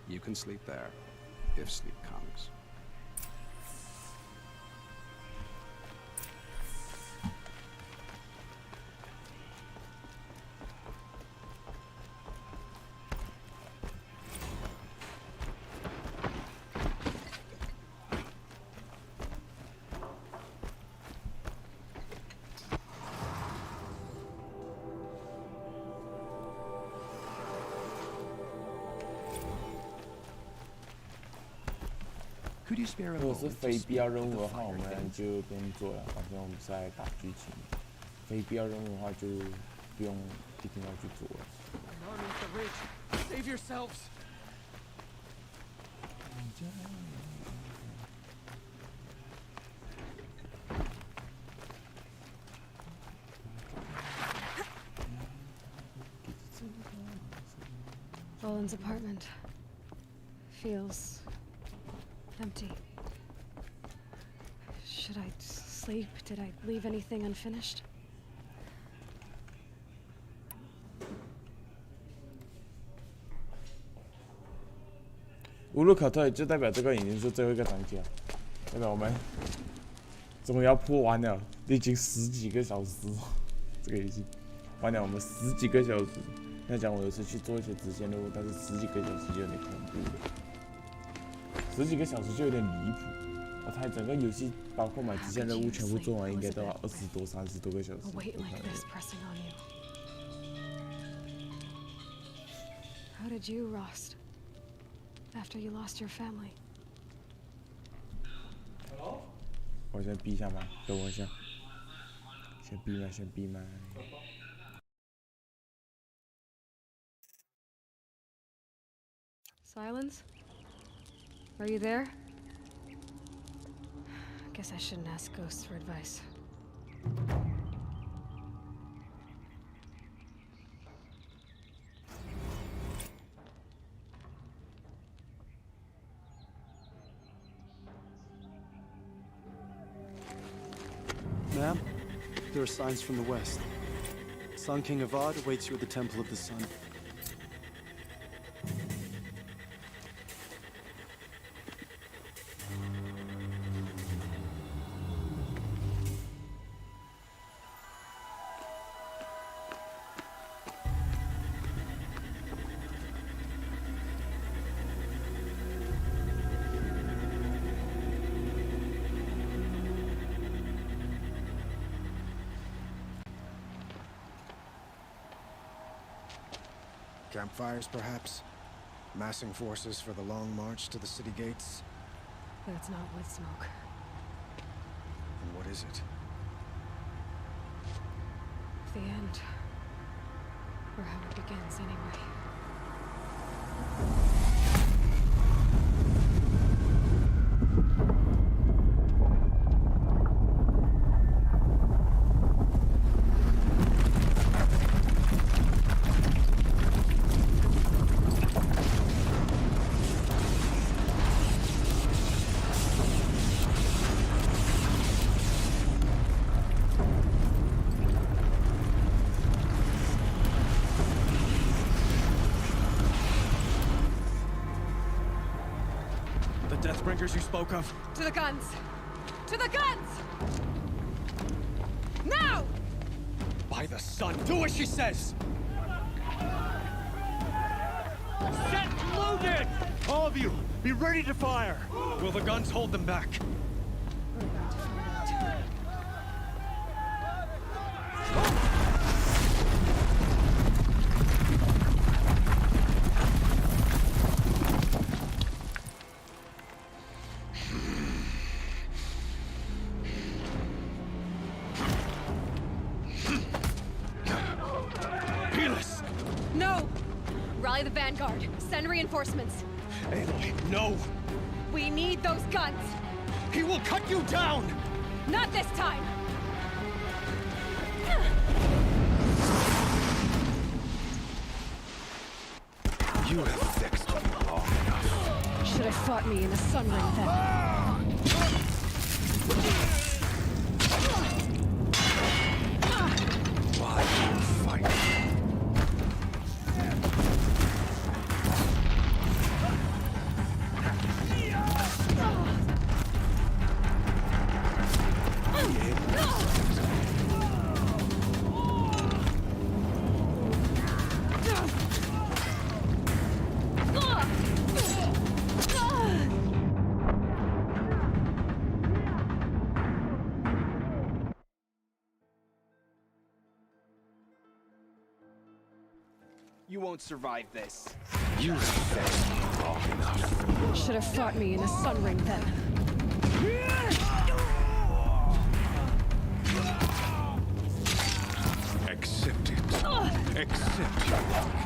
You can sleep there, if sleep comes. Could you spare a 如果是 moment 非 to 必要 speak 任 with 务 the 的话，我 fire 们 things? 就不用做了，反正我们是来打剧情。非必要任务的话，就不用一定要去做了。 An army at the ridge. Save yourselves. Olin's apartment feels empty. Should I sleep? Did I leave anything unfinished? 无路可退，就代表这个已经是最后一个章节，代表我们终于要破完了，已经10几个小时，这个已经完了我们10几个小时。要讲我有时去做一些支线任务，但是10几个小时就有点恐怖，10几个小时就有点离谱。我猜整个游戏包括买支线任务全部做完，应该都要20多、30多个小时。 A weight like this pressing on you. How did you rust after you lost your family? 我先闭一下麦，等我一下，先闭麦，先闭麦。 Silence? Are you there? Guess I shouldn't ask ghosts for advice. Ma'am, there are signs from the west. Sun King Avad awaits you at the Temple of the Sun. Campfires, perhaps? Massing forces for the long march to the city gates? That's not with smoke. And what is it? The end. Or how it begins, anyway. Deathbringers you spoke of? To the guns! To the guns! Now! By the sun, do as she says! Set loaded! All of you, be ready to fire! Will the guns hold them back? No! Rally the vanguard. Send reinforcements. Aloy, no! We need those guns! He will cut you down! Not this time! You have vexed me long enough. Should have fought me in the sun ring then. Why do you fight? You won't survive this. You have vexed me long enough. Should have fought me in the sun ring then. Accept it. Accept your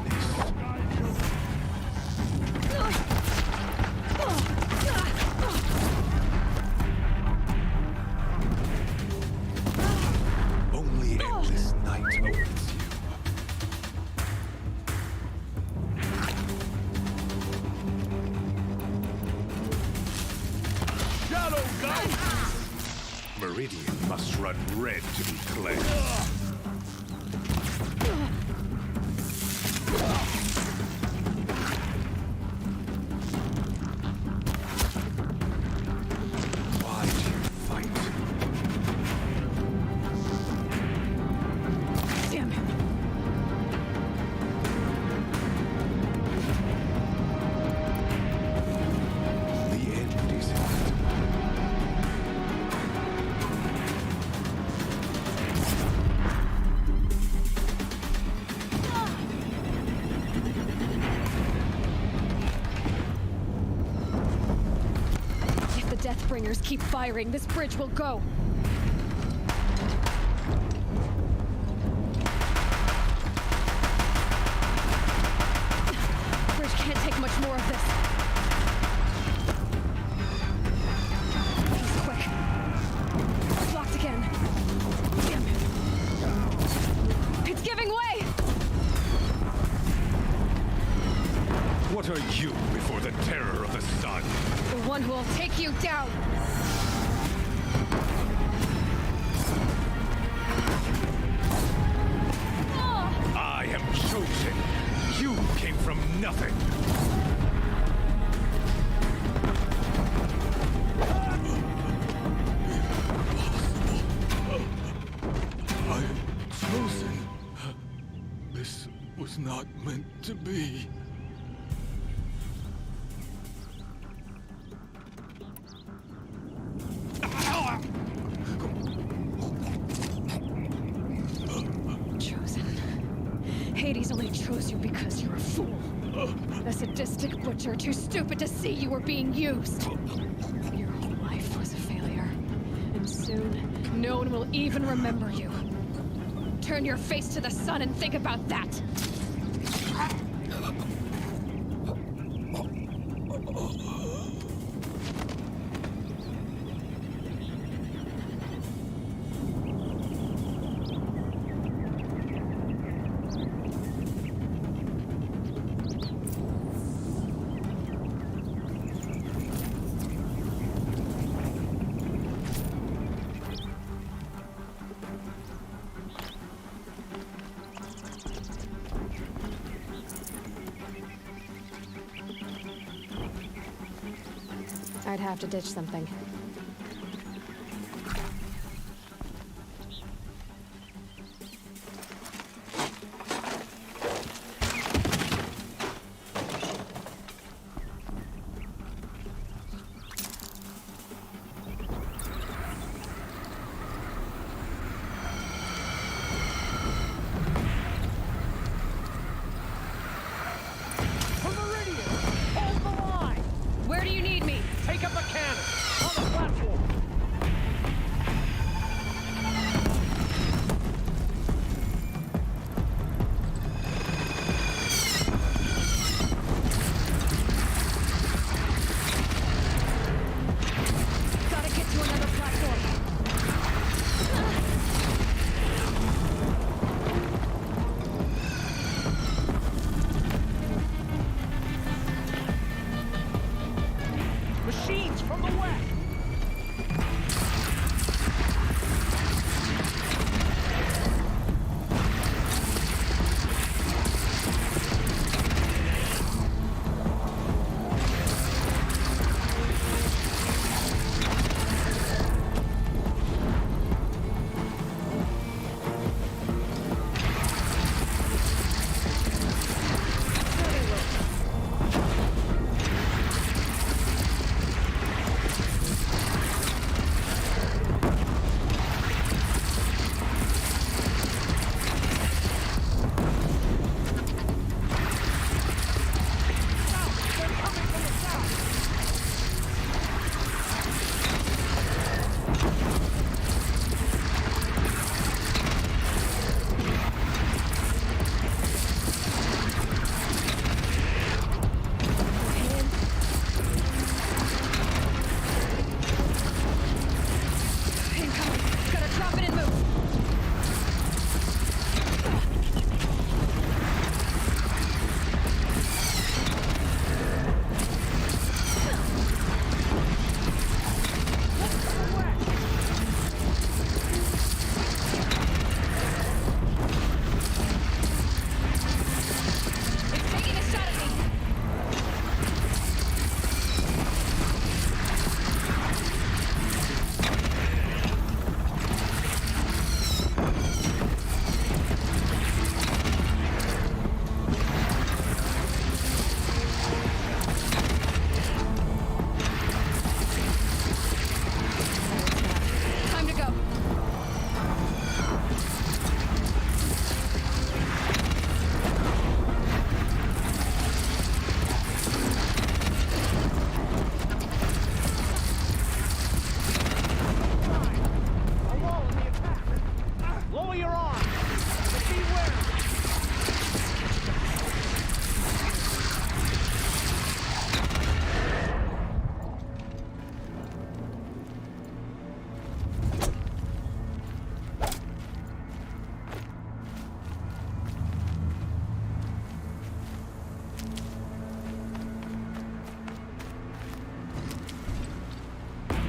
weakness. Only endless night awaits you. Shadow gun! Meridian must run red to be cleansed. Why do you fight? Damn it! The end is inevitable. If the Deathbringers keep firing, this bridge will go. Bridge can't take much more of this. He's quick. Blocked again. Damn it. It's giving way! What are you before the terror of the sun? The one who will take you down! I am chosen. You came from nothing. I am chosen. This was not meant to be. Chosen. Hades only chose you because you're a fool. A sadistic butcher too stupid to see you were being used. Your whole life was a failure. And soon, no one will even remember you. Turn your face to the sun and think about that. I'd have to ditch something.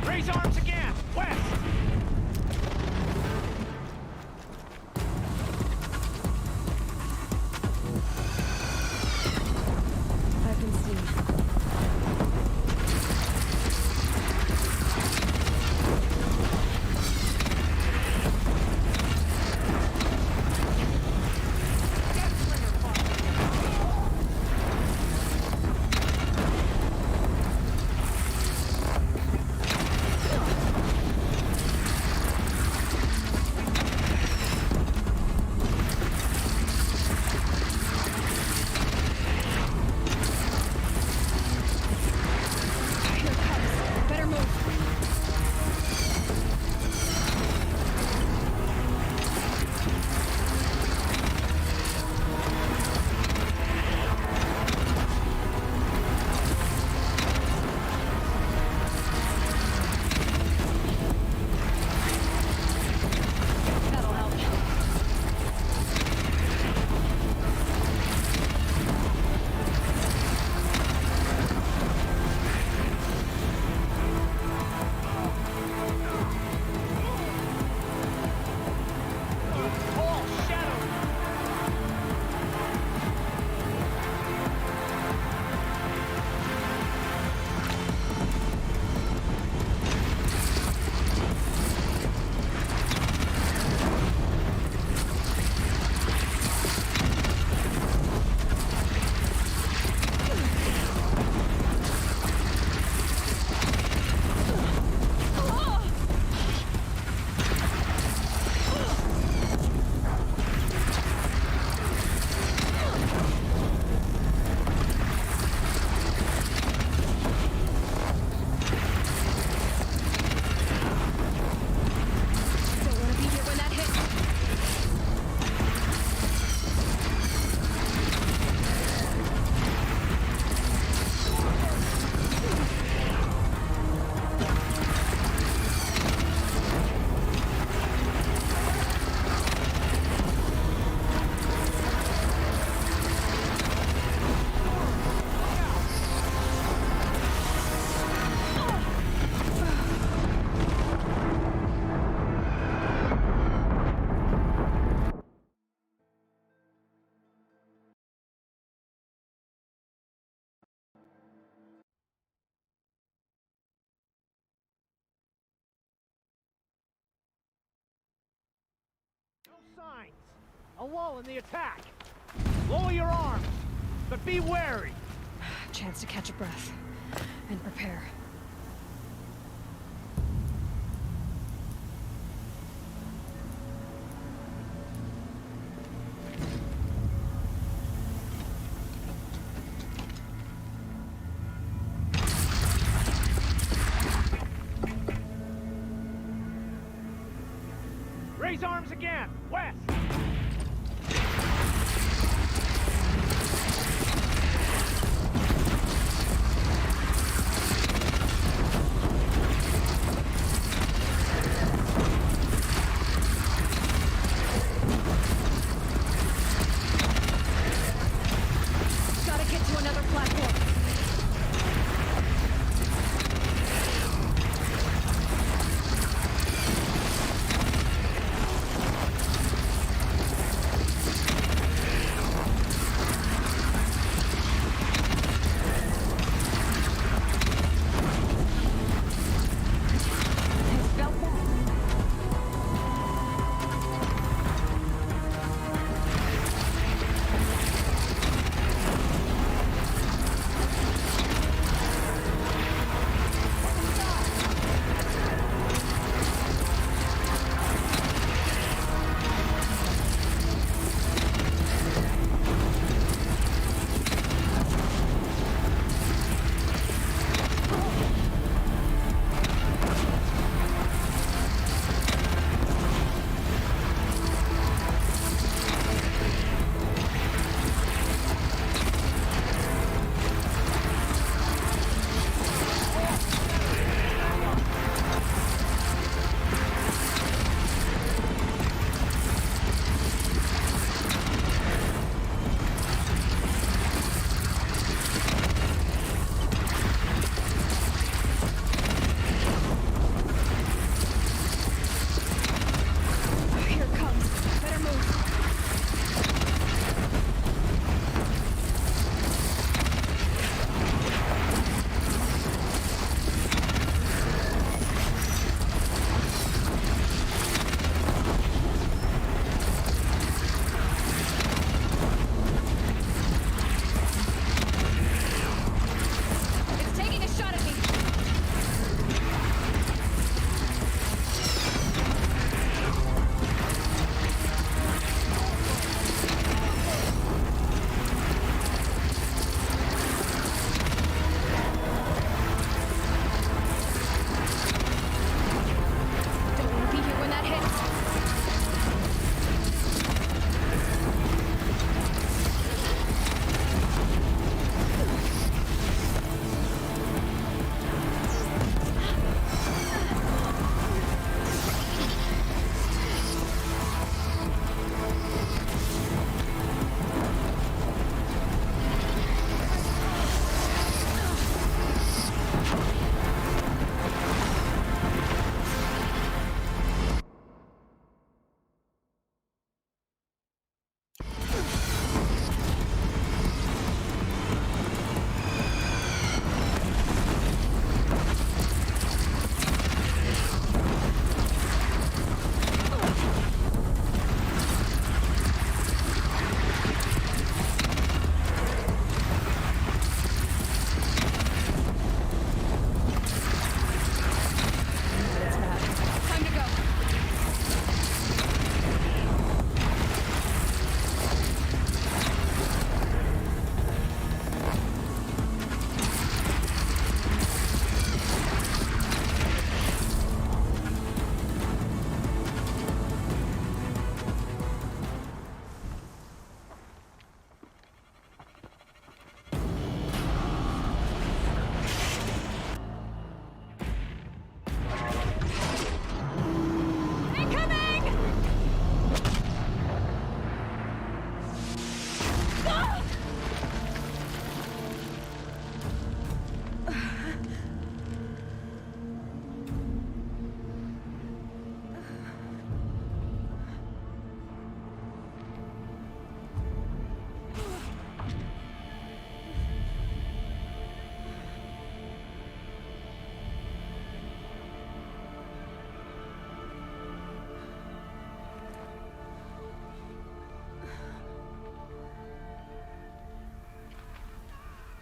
Raise arms again! West! I can see. Ugh! signs. A lull in the attack. Lower your arms, but be wary. Chance to catch a breath and prepare. Raise arms again, west. Gotta get to another platform.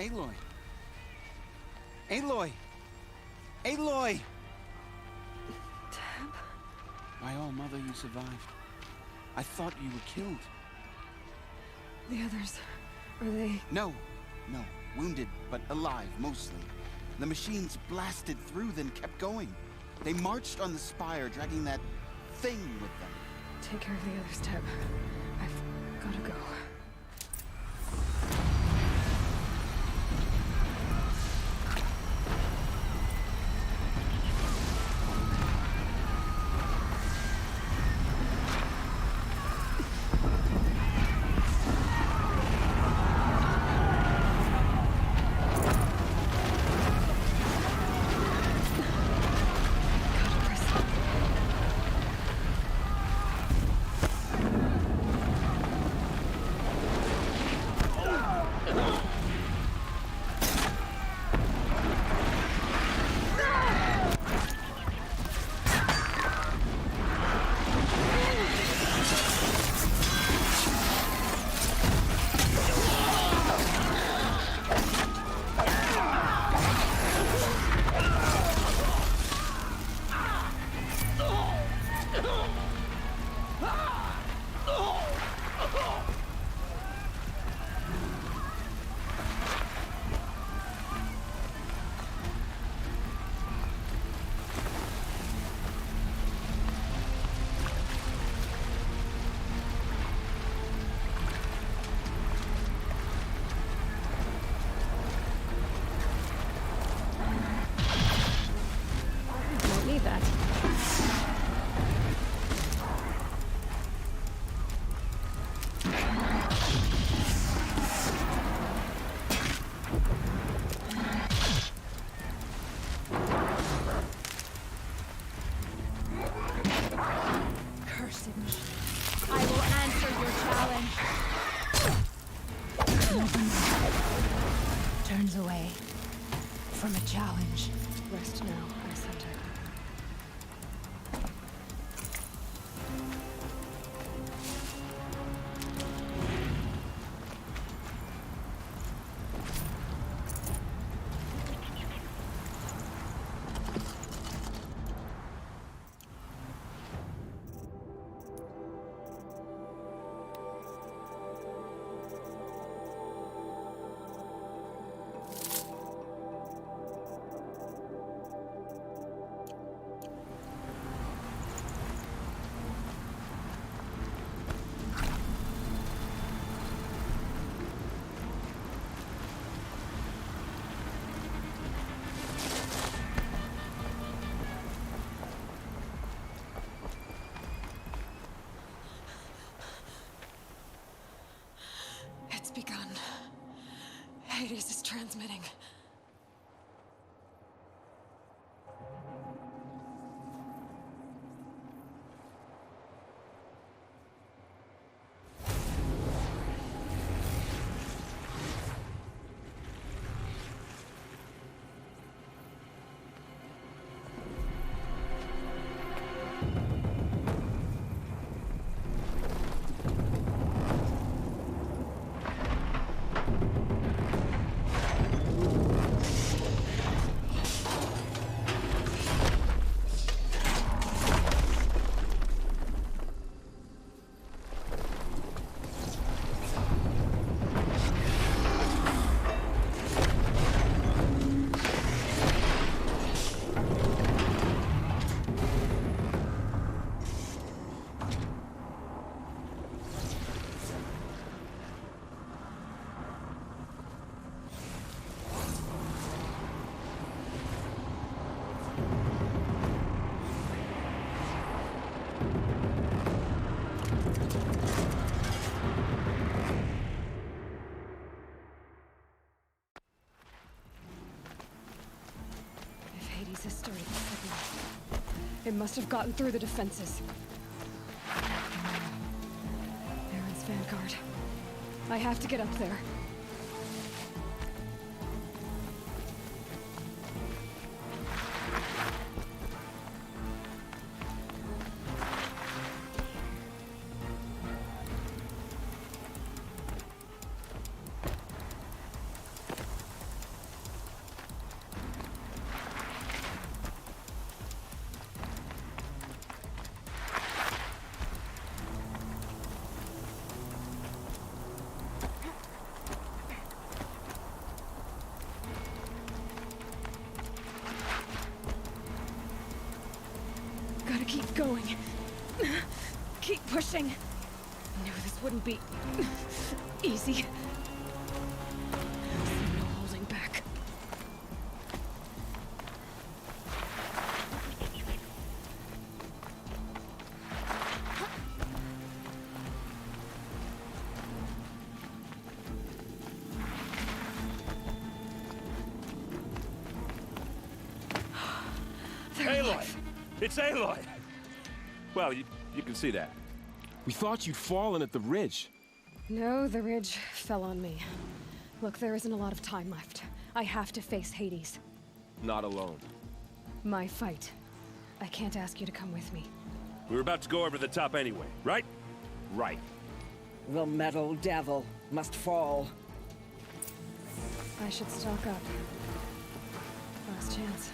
Aloy! Aloy! Aloy! Tab? My all-mother, you survived. I thought you were killed. The others, are they... No. Wounded, but alive, mostly. The machines blasted through, then kept going. They marched on the spire, dragging that thing with them. Take care of the others, Tab. I've gotta go. Turns away from a challenge. Rest now, I sent her. It's begun. Hades is transmitting. Hades destroyed the signal. It must have gotten through the defenses. Aaron's vanguard. I have to get up there. going. Keep pushing. Knew this wouldn't be easy. No holding back. Aloy! It's Aloy! Well, you can see that. We thought you'd fallen at the ridge. No, the ridge fell on me. Look, there isn't a lot of time left. I have to face Hades. Not alone. My fight. I can't ask you to come with me. We were about to go over the top anyway, right? Right. The metal devil must fall. I should stock up. Last chance.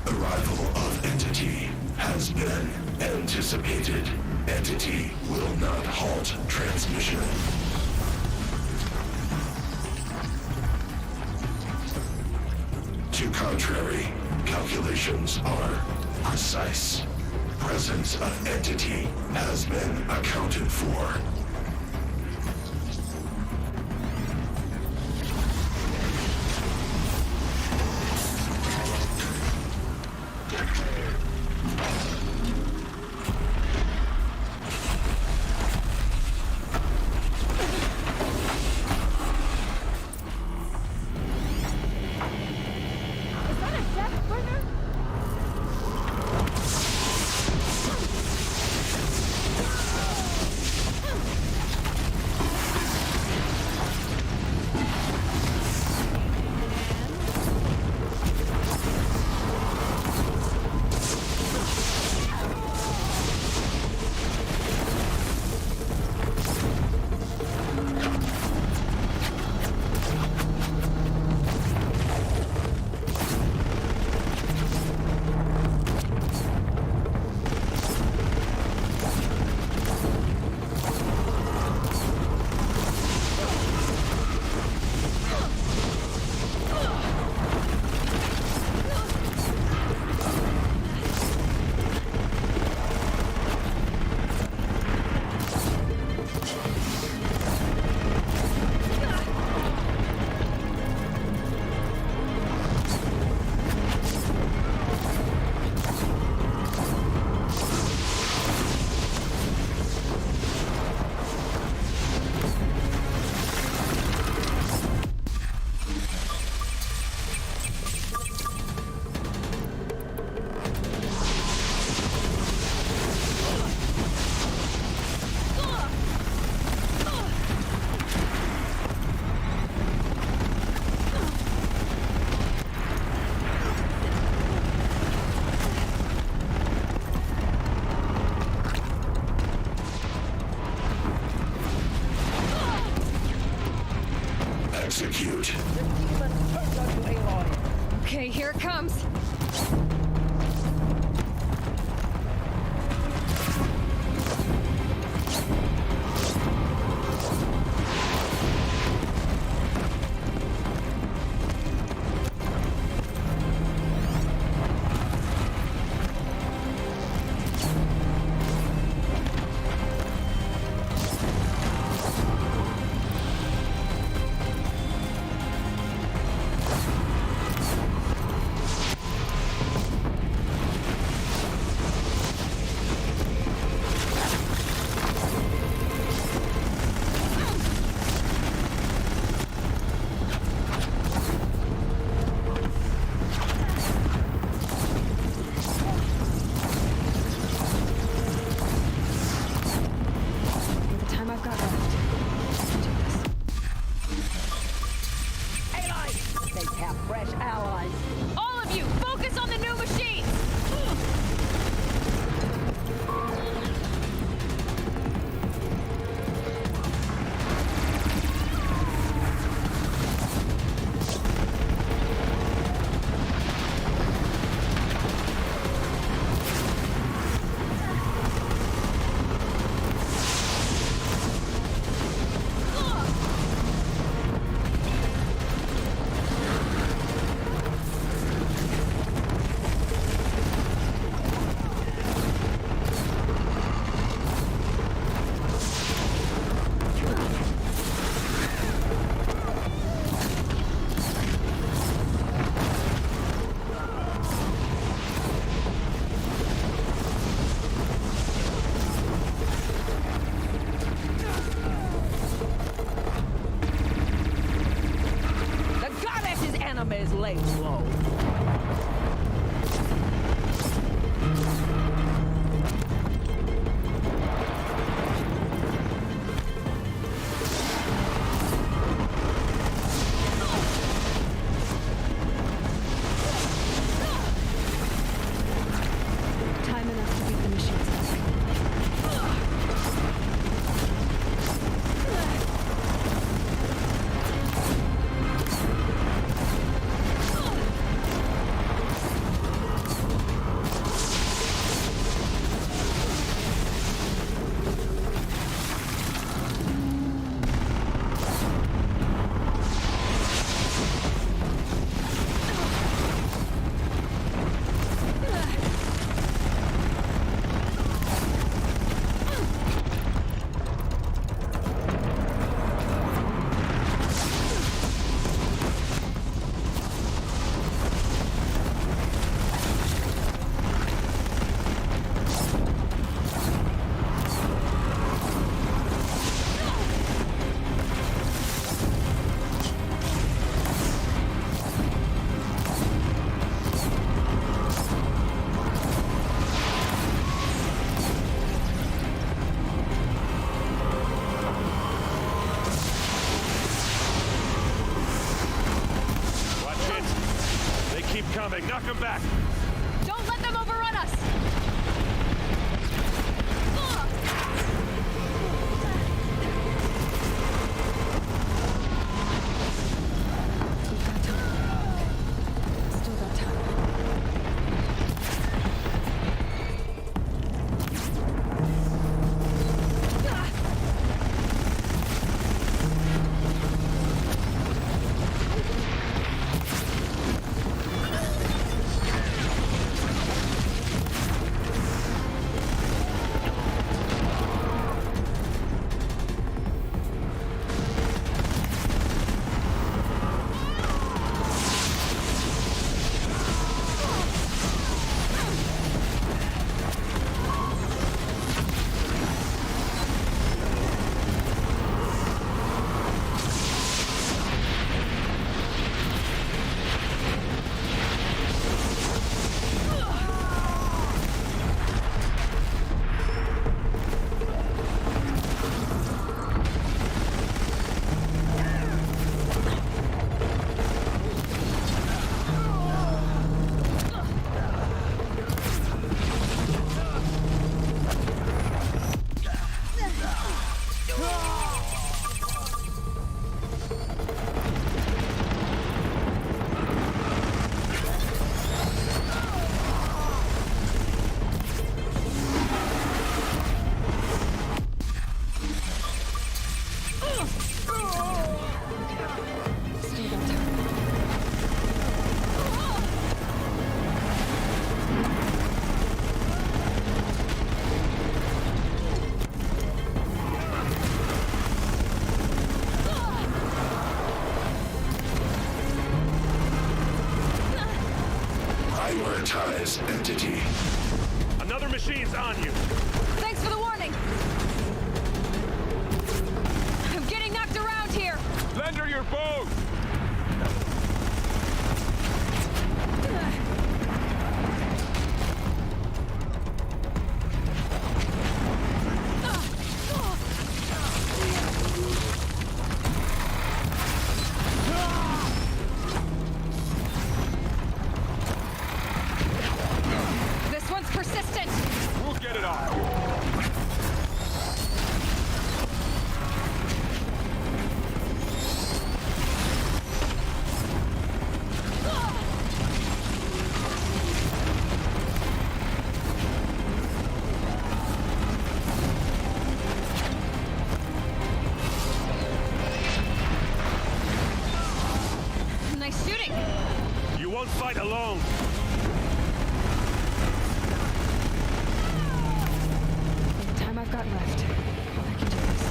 Arrival of Entity has been anticipated. Entity will not halt transmission. To contrary, calculations are precise. Presence of Entity has been accounted for. Execute. Okay, here it comes. them back! Don't let them overrun us! Prioritize entity. Another machine's on you. Thanks for the warning. I'm getting knocked around here. Lend her your boat. This one's persistent. We'll get it off. Nice shooting. You won't fight alone. The time I've got left, I can do this.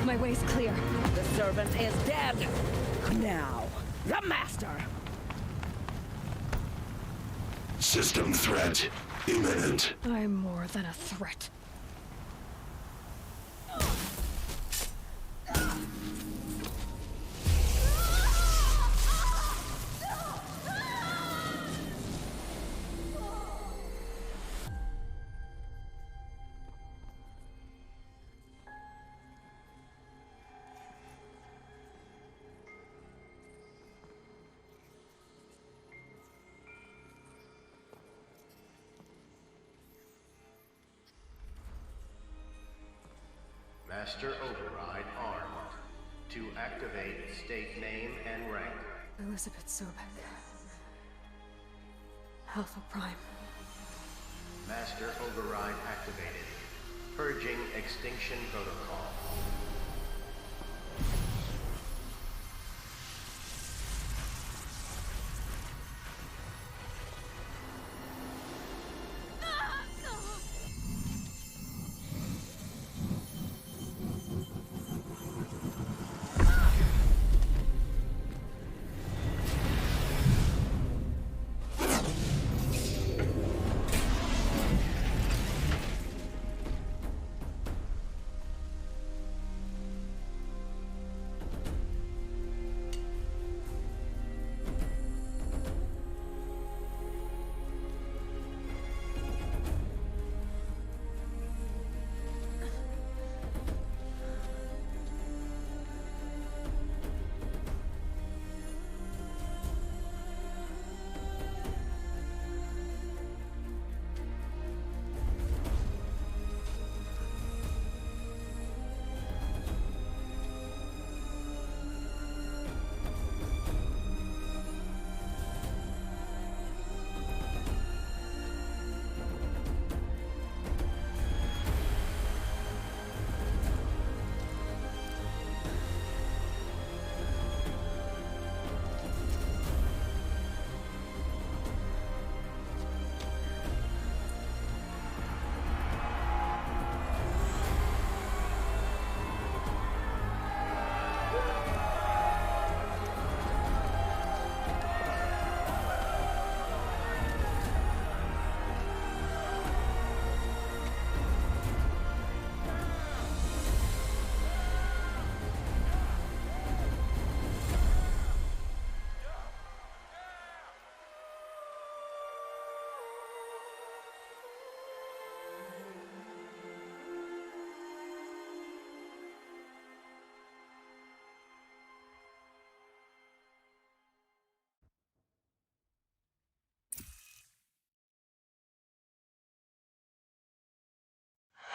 My way's clear. The servant is dead. Now, the master. System threat imminent. I'm more than a threat. Master Override armed. To activate, state name and rank. Elizabeth Sobek. Alpha Prime. Master Override activated. Purging Extinction Protocol.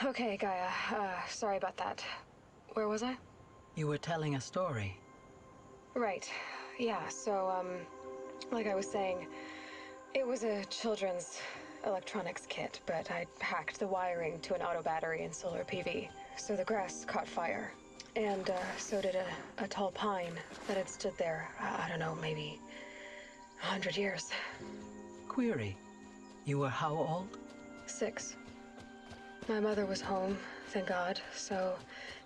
Okay, Gaia. Sorry about that. Where was I? You were telling a story. Right. Yeah, so, like I was saying, it was a children's electronics kit, but I hacked the wiring to an auto battery and solar PV. So the grass caught fire. And, so did a tall pine that had stood there, I don't know, maybe 100 years. Query. You were how old? 6. My mother was home, thank God, so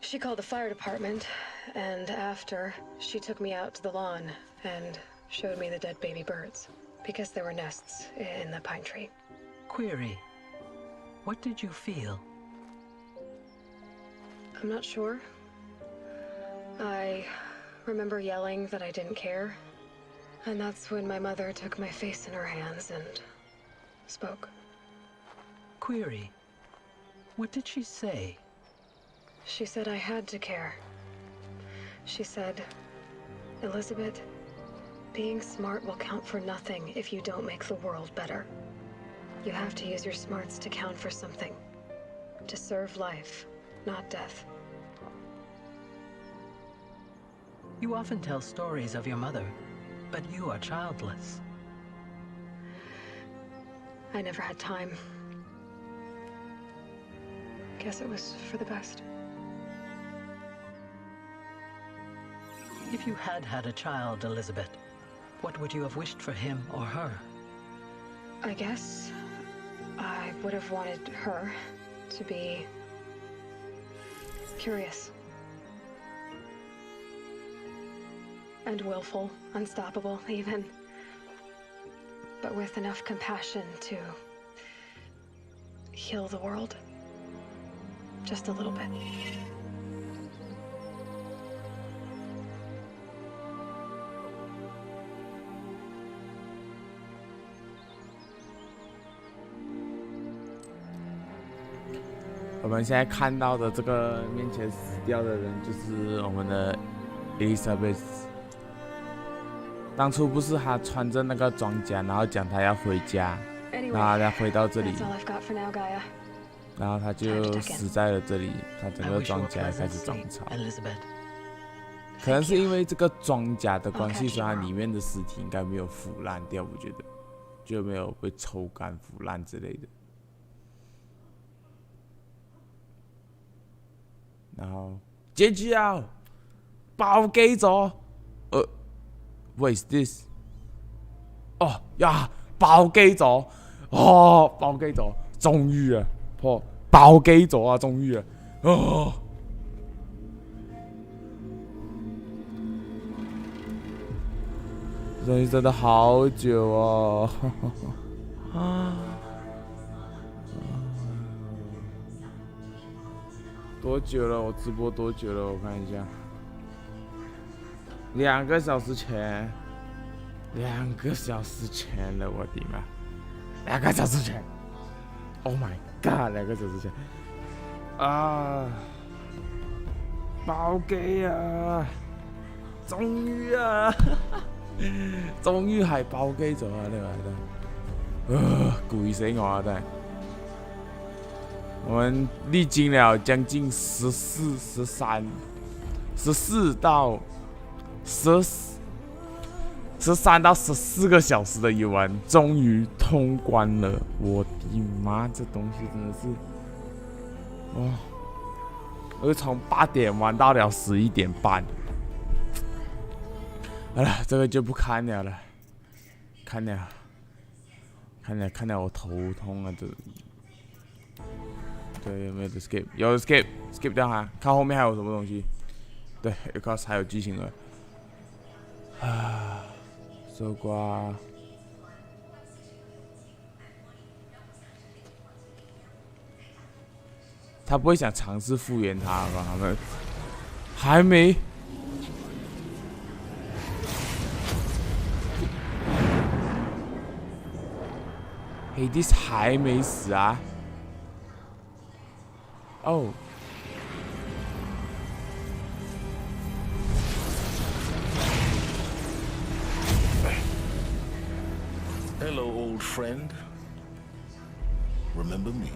she called the fire department, and after, she took me out to the lawn and showed me the dead baby birds, because there were nests in the pine tree. Query. What did you feel? I'm not sure. I remember yelling that I didn't care, and that's when my mother took my face in her hands and spoke. Query. What did she say? She said I had to care. She said, Elizabeth, being smart will count for nothing if you don't make the world better. You have to use your smarts to count for something. To serve life, not death. You often tell stories of your mother, but you are childless. I never had time. Guess it was for the best. If you had had a child, Elizabeth, what would you have wished for him or her? I guess I would have wanted her to be curious. And willful, unstoppable, even. But with enough compassion to heal the world. Just a little bit. 我们现在看到的这个面前死掉的人，就是我们的 Elizabeth。当初不是她穿着那个装甲，然后讲她要回家，然后她回到这里，然后她就死在了这里，她整个装甲开始长草。可能是因为这个装甲的关系，所以它里面的尸体应该没有腐烂掉，我觉得就没有被抽干、腐烂之类的。然后结局啊，爆機咗，what is this？ 哦呀，爆機咗，哦，爆機咗，終於啊，爆機咗啊，終於啊，哦。终于真的好久哦，多久了？我直播多久了？我看一下，2个小时前，2个小时前了，我的妈！2个小时前 ，Oh my God，2个小时前啊，爆機啊，終於啊！終於係爆機咗啊！呢個真係，攰死我啊！真係。我們歷經了將近14到14個小時的遊玩，終於通關了！我的媽，這東西真的是，哦，我從8點玩到了11點半。好了，这个就不看了，看了，我头痛了，这。对，有没有 skip？ 有 skip 掉它，看后面还有什么东西。对 ，because 还有剧情了。啊，搜刮。他不会想尝试复原它吧？他们还没。黑迪斯还没死啊！哦， Hello, old friend. Remember me?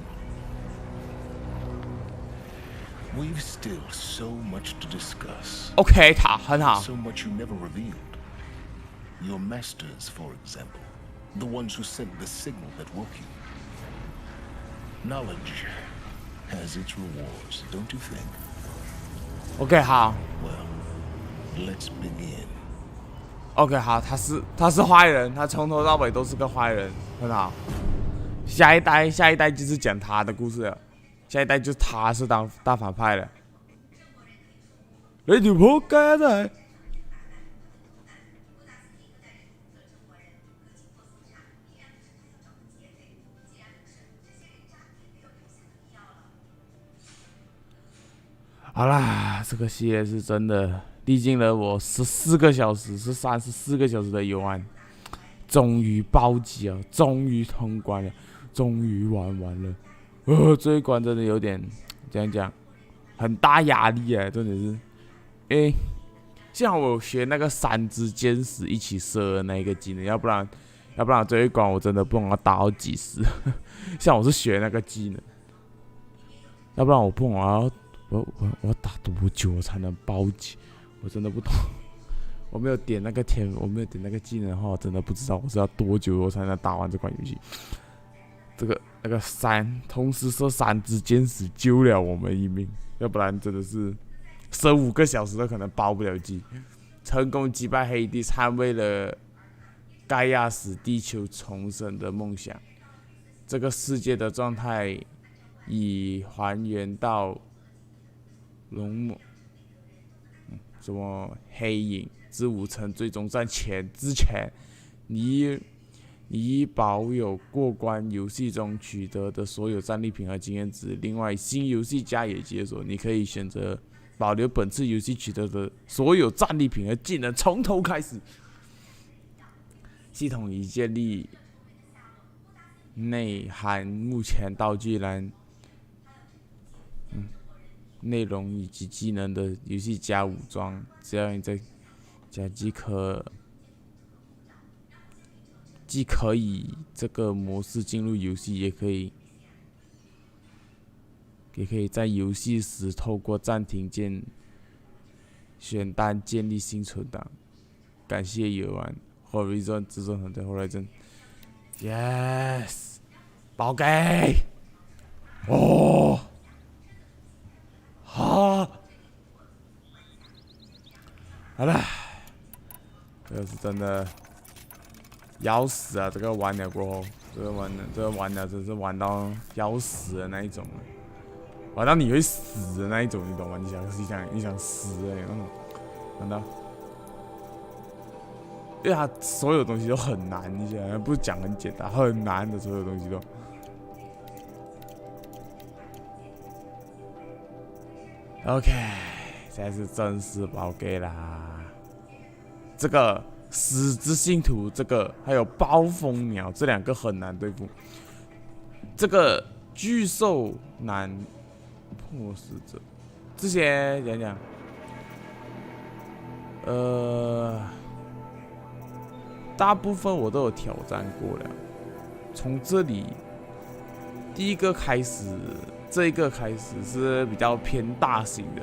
We've still so much to discuss. OK， 好，很好。 So much you never revealed. Your masters, for example, the ones who sent the signal that woke you. Knowledge has its rewards, don't you think? OK， 好。Well, let's begin. OK， 好，他是坏人，他从头到尾都是个坏人，很好。下一代就是讲他的故事了。 下一代就他是当大反派了，你条仆街啊真係！好啦，这个系列是真的历经了我14个小时，是34个小时的游玩，终于暴击了，终于通关了，终于玩完了。 这一关真的有点怎样讲，很大压力哎，真的是，幸好我有学那个3支箭矢一起射的那一个技能，要不然这一关我真的不懂要打到几时。像我是学那个技能，要不然我不懂我要打多久我才能暴击，我真的不懂。我没有点那个我没有点那个技能的话，我真的不知道我是要多久我才能打完这款游戏。那个同时射3支箭矢救了我们一命，要不然真的是射5个小时都可能爆不了机。成功击败黑帝，捍卫了盖亚使地球重生的梦想。这个世界的状态已还原到龙母什么黑影之5层最终战之前，你已保有过关游戏中取得的所有战利品和经验值。另外，新游戏家也解锁，你可以选择保留本次游戏取得的所有战利品和技能，从头开始。系统已建立内含目前道具栏、内容以及技能的游戏加武装，只要你在家既可以这个模式进入游戏，也可以在游戏时透过暂停键选单建立新存档。感谢游玩 Horizon 制作团队 Horizon。Yes， 宝给哦，好了，这个是真的。 要死啊！这个玩了过后，这个玩了，真是玩到要死的那一种，玩到你会死的那一种，你懂吗？你想死那种，玩到，因为它所有东西都很难，你想不是讲很简单，很难的所有东西都。OK， 现在是正式宝给啦，这个。 死之信徒这个还有暴风鸟这2个很难对付，这个巨兽难破死者，这些讲讲，大部分我都有挑战过了。从这里第一个开始，这一个开始是比较偏大型的，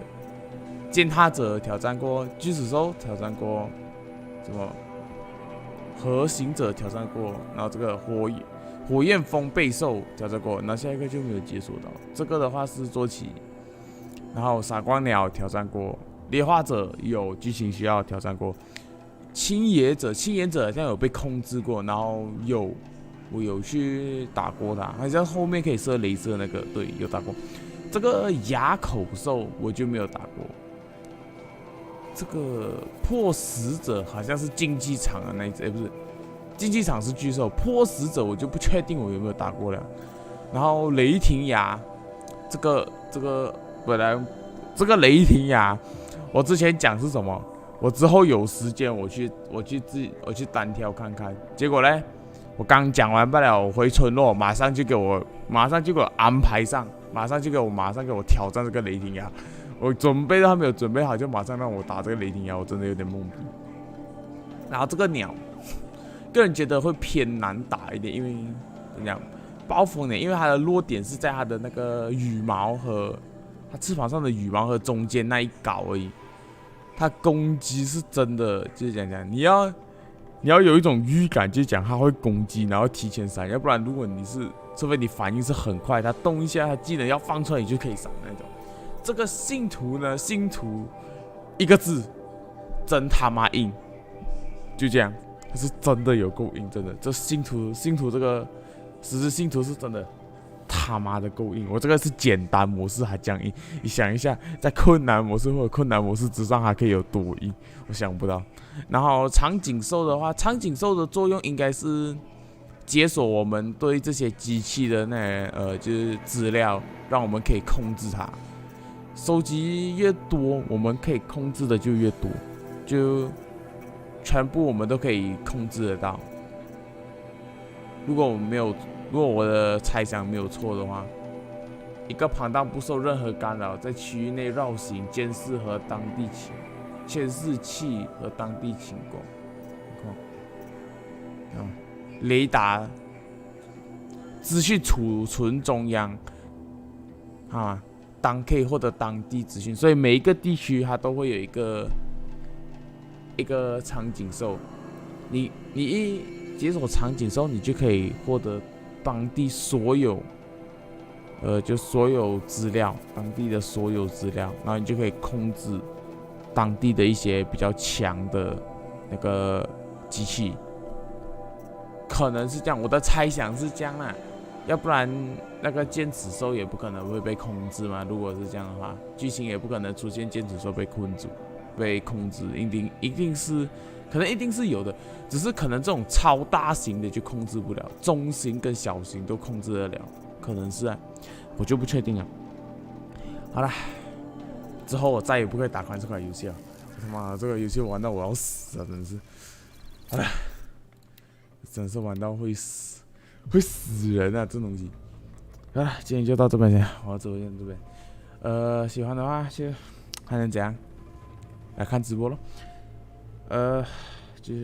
践踏者挑战过，巨齿兽挑战过。 什么核行者挑战过，然后这个火焰风背兽挑战过，然后下一个就没有解锁到。这个的话是坐骑，然后傻瓜鸟挑战过，猎化者有剧情需要挑战过，青野者好像有被控制过，然后我有去打过他，好像后面可以射雷射那个，对，有打过。这个哑口兽我就没有打过。 这个破死者好像是竞技场的那一只，不是，竞技场是巨兽，破死者我就不确定我有没有打过了。然后雷霆牙，这个本来这个雷霆牙，我之前讲是什么？我之后有时间我去单挑看看。结果呢，我刚讲完罢了，我回村落，马上就给我安排上，马上给我挑战这个雷霆牙。 我准备都还没有准备好，就马上让我打这个雷霆牙，我真的有点懵逼。然后这个鸟，个人觉得会偏难打一点，因为怎么讲，暴风鸟，因为它的弱点是在它的那个羽毛和它翅膀上的羽毛和中间那一稿而已。它攻击是真的，就是讲你要有一种预感，就是讲它会攻击，然后提前闪，要不然如果你是，除非你反应是很快，它动一下，它技能要放出来，你就可以闪那种。这个信徒呢，信徒一个字，真他妈硬，就这样，它是真的有够硬，真的。这信徒这个十字信徒是真的他妈的够硬。我这个是简单模式还这样硬，你想一下，在困难模式或者困难模式之上还可以有多硬，我想不到。然后长颈兽的话，长颈兽的作用应该是解锁我们对这些机器的就是资料，让我们可以控制它。收集越多，我们可以控制的就越多，就全部我们都可以控制得到。如果我的猜想没有错的话，一个庞大不受任何干扰，在区域内绕行，监视器和当地情况，雷达资讯储存中央，可以获得当地资讯，所以每一个地区它都会有一个长颈兽。你一解锁长颈兽，你就可以获得当地所有，就所有资料，当地的所有资料，然后你就可以控制当地的一些比较强的那个机器，可能是这样，我的猜想是这样啦。要不然那个剑齿兽也不可能会被控制嘛。如果是这样的话，剧情也不可能出现剑齿兽被困住、被控制，一定是，可能一定是有的，只是可能这种超大型的就控制不了，中型跟小型都控制得了，可能是啊，我就不确定了。好了，之后我再也不会打开这款游戏了。我他妈这个游戏玩到我要死了，真是，哎，真是玩到会死人啊，这东西。好了，今天就到这边先，我要直播间这边。喜欢的话就看成怎样，来看直播咯。就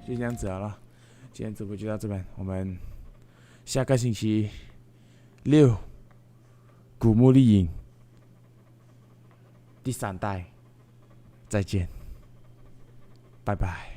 这样子好了，今天直播就到这边，我们下个星期6古墓丽影第3代再见，拜拜。